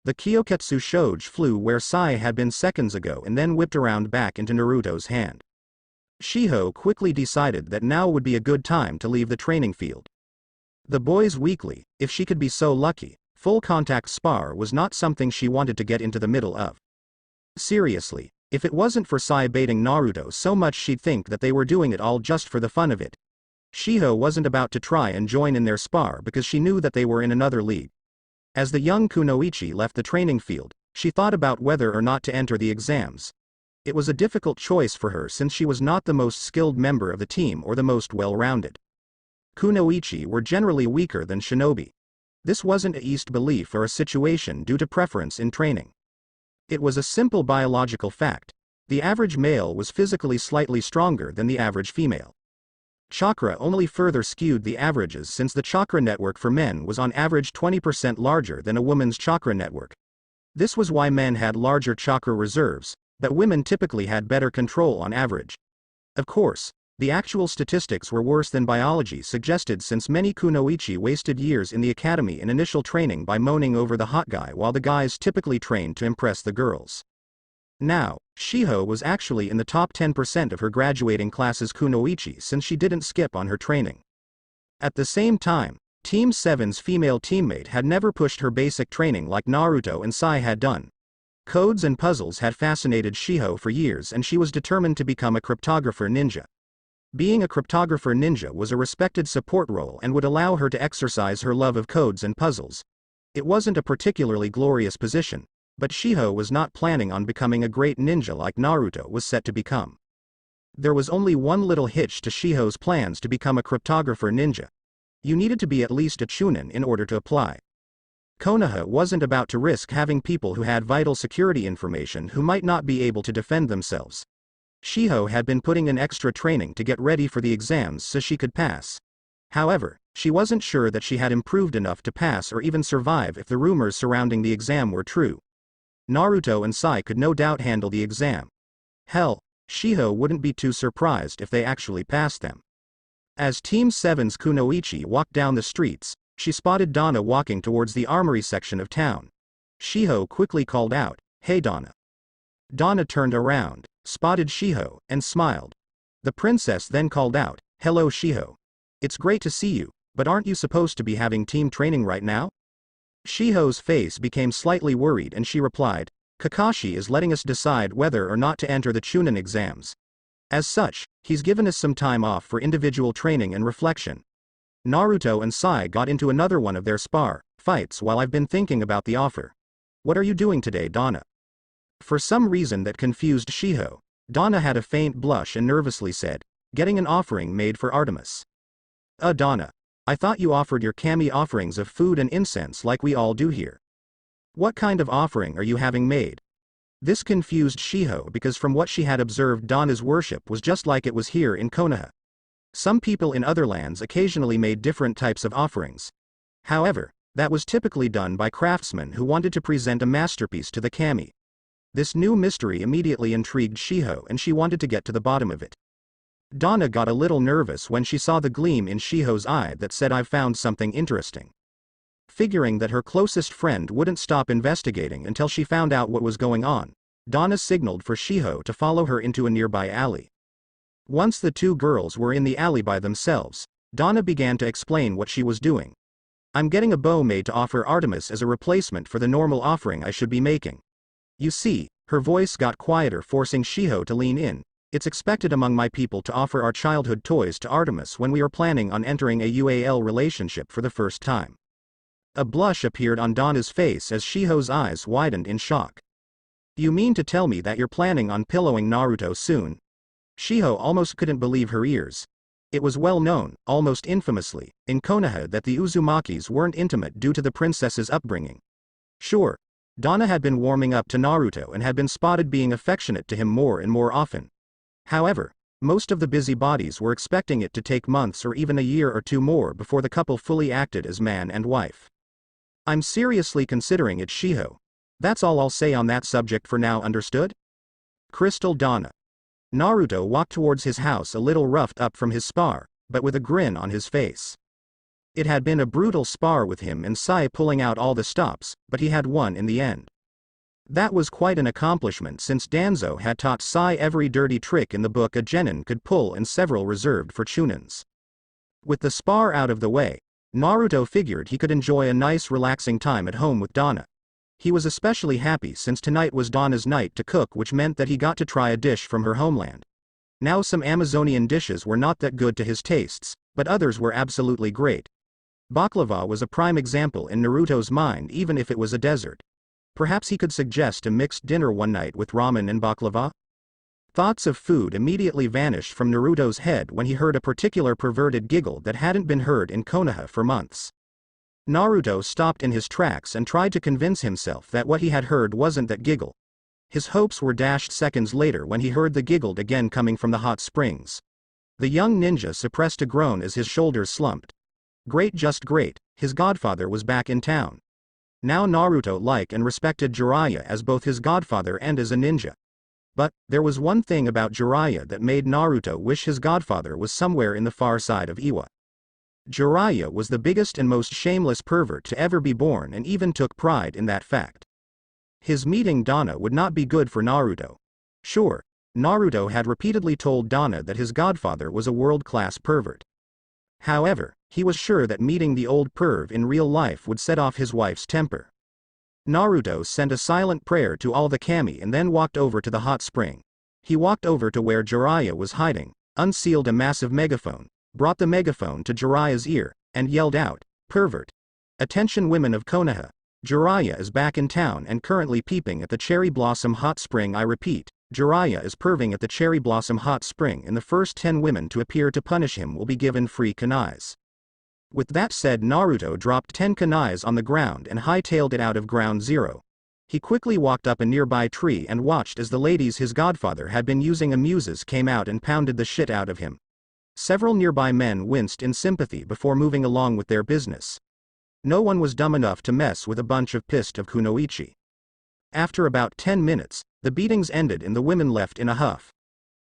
The Kyoketsu Shoge flew where Sai had been seconds ago and then whipped around back into Naruto's hand. Shiho quickly decided that now would be a good time to leave the training field. The boys' weekly, if she could be so lucky, full contact spar was not something she wanted to get into the middle of. Seriously, if it wasn't for Sai baiting Naruto so much she'd think that they were doing it all just for the fun of it. Shiho wasn't about to try and join in their spar because she knew that they were in another league. As the young kunoichi left the training field, she thought about whether or not to enter the exams. It was a difficult choice for her since she was not the most skilled member of the team or the most well-rounded. Kunoichi were generally weaker than shinobi. This wasn't a East belief or a situation due to preference in training. It was a simple biological fact. The average male was physically slightly stronger than the average female. Chakra only further skewed the averages since the chakra network for men was on average 20% larger than a woman's chakra network. This was why men had larger chakra reserves, but women typically had better control on average. Of course, the actual statistics were worse than biology suggested since many kunoichi wasted years in the academy in initial training by moaning over the hot guy while the guys typically trained to impress the girls. Now, Shiho was actually in the top 10% of her graduating class's kunoichi since she didn't skip on her training. At the same time, Team 7's female teammate had never pushed her basic training like Naruto and Sai had done. Codes and puzzles had fascinated Shiho for years and she was determined to become a cryptographer ninja. Being a cryptographer ninja was a respected support role and would allow her to exercise her love of codes and puzzles. It wasn't a particularly glorious position, but Shiho was not planning on becoming a great ninja like Naruto was set to become. There was only one little hitch to Shiho's plans to become a cryptographer ninja. You needed to be at least a chunin in order to apply. Konoha wasn't about to risk having people who had vital security information who might not be able to defend themselves. Shiho had been putting in extra training to get ready for the exams so she could pass. However, she wasn't sure that she had improved enough to pass or even survive if the rumors surrounding the exam were true. Naruto and Sai could no doubt handle the exam. Hell, Shiho wouldn't be too surprised if they actually passed them. As Team 7's kunoichi walked down the streets, she spotted Donna walking towards the armory section of town. Shiho quickly called out, "Hey Donna." Donna turned around, spotted Shiho, and smiled. The princess then called out, "Hello Shiho. It's great to see you, but aren't you supposed to be having team training right now?" Shiho's face became slightly worried and she replied, "Kakashi is letting us decide whether or not to enter the Chunin exams. As such, he's given us some time off for individual training and reflection." Naruto and Sai got into another one of their spar fights while I've been thinking about the offer. "What are you doing today, Donna?" For some reason that confused Shiho, Donna had a faint blush and nervously said, "Getting an offering made for Artemis." Donna. I thought you offered your kami offerings of food and incense like we all do here. What kind of offering are you having made?" This confused Shiho because from what she had observed Donna's worship was just like it was here in Konoha. Some people in other lands occasionally made different types of offerings. However, that was typically done by craftsmen who wanted to present a masterpiece to the kami. This new mystery immediately intrigued Shiho and she wanted to get to the bottom of it. Donna got a little nervous when she saw the gleam in Shiho's eye that said I've found something interesting. Figuring that her closest friend wouldn't stop investigating until she found out what was going on, Donna signaled for Shiho to follow her into a nearby alley. Once the two girls were in the alley by themselves, Donna began to explain what she was doing. I'm getting a bow made to offer Artemis as a replacement for the normal offering I should be making. You see, her voice got quieter, forcing Shiho to lean in. It's expected among my people to offer our childhood toys to Artemis when we are planning on entering a UAL relationship for the first time. A blush appeared on Donna's face as Shiho's eyes widened in shock. You mean to tell me that you're planning on pillowing Naruto soon? Shiho almost couldn't believe her ears. It was well known, almost infamously, in Konoha that the Uzumakis weren't intimate due to the princess's upbringing. Sure, Donna had been warming up to Naruto and had been spotted being affectionate to him more and more often. However, most of the busybodies were expecting it to take months or even a year or two more before the couple fully acted as man and wife. I'm seriously considering it, Shiho. That's all I'll say on that subject for now, understood? Crystal Donna. Naruto walked towards his house a little roughed up from his spar, but with a grin on his face. It had been a brutal spar with him and Sai pulling out all the stops, but he had won in the end. That was quite an accomplishment since Danzo had taught Sai every dirty trick in the book a genin could pull and several reserved for chunins. With the spar out of the way, Naruto figured he could enjoy a nice relaxing time at home with Donna. He was especially happy since tonight was Donna's night to cook, which meant that he got to try a dish from her homeland. Now some Amazonian dishes were not that good to his tastes, but others were absolutely great. Baklava was a prime example in Naruto's mind, even if it was a desert. Perhaps he could suggest a mixed dinner one night with ramen and baklava? Thoughts of food immediately vanished from Naruto's head when he heard a particular perverted giggle that hadn't been heard in Konoha for months. Naruto stopped in his tracks and tried to convince himself that what he had heard wasn't that giggle. His hopes were dashed seconds later when he heard the giggle again coming from the hot springs. The young ninja suppressed a groan as his shoulders slumped. Great, just great, his godfather was back in town. Now Naruto liked and respected Jiraiya as both his godfather and as a ninja. But, there was one thing about Jiraiya that made Naruto wish his godfather was somewhere in the far side of Iwa. Jiraiya was the biggest and most shameless pervert to ever be born and even took pride in that fact. His meeting Donna would not be good for Naruto. Sure, Naruto had repeatedly told Donna that his godfather was a world-class pervert. However, he was sure that meeting the old perv in real life would set off his wife's temper. Naruto sent a silent prayer to all the kami and then walked over to the hot spring. He walked over to where Jiraiya was hiding, unsealed a massive megaphone, brought the megaphone to Jiraiya's ear, and yelled out, "Pervert! Attention women of Konoha! Jiraiya is back in town and currently peeping at the Cherry Blossom Hot Spring. I repeat, Jiraiya is perving at the Cherry Blossom Hot Spring and the first 10 women to appear to punish him will be given free kunais." With that said, Naruto dropped 10 kunais on the ground and hightailed it out of ground zero. He quickly walked up a nearby tree and watched as the ladies his godfather had been using amuses came out and pounded the shit out of him. Several nearby men winced in sympathy before moving along with their business. No one was dumb enough to mess with a bunch of pissed of kunoichi. After about 10 minutes, the beatings ended and the women left in a huff.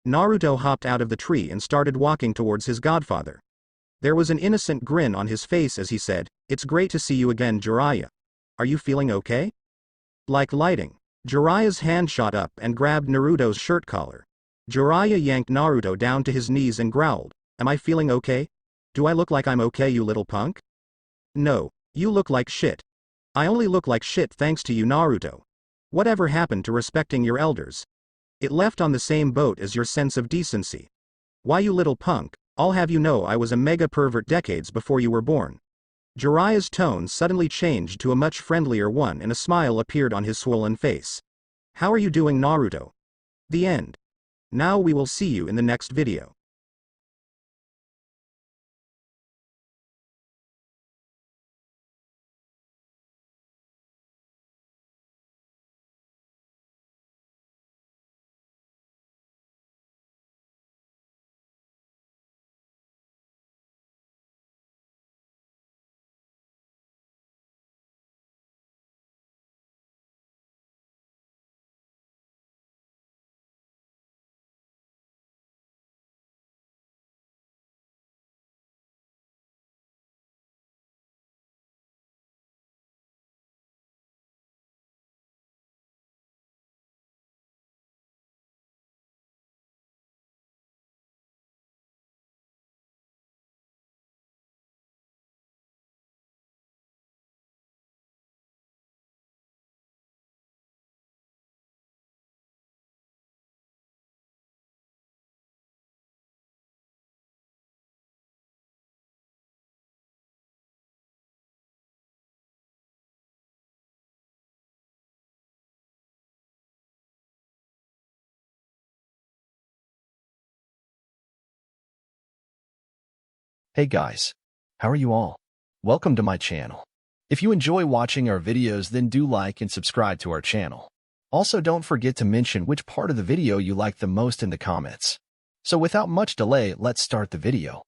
Naruto hopped out of the tree and started walking towards his godfather. There was an innocent grin on his face as he said, "It's great to see you again, Jiraiya. Are you feeling okay?" Like lightning, Jiraiya's hand shot up and grabbed Naruto's shirt collar. Jiraiya yanked Naruto down to his knees and growled, "Am I feeling okay? Do I look like I'm okay, you little punk?" "No, you look like shit. I only look like shit thanks to you, Naruto. Whatever happened to respecting your elders? It left on the same boat as your sense of decency. Why, you little punk, I'll have you know I was a mega pervert decades before you were born." Jiraiya's tone suddenly changed to a much friendlier one and a smile appeared on his swollen face. "How are you doing, Naruto?" The end. Now we will see you in the next video. Hey guys, how are you all? Welcome to my channel. If you enjoy watching our videos, then do like and subscribe to our channel. Also, don't forget to mention which part of the video you like the most in the comments. So without much delay, let's start the video.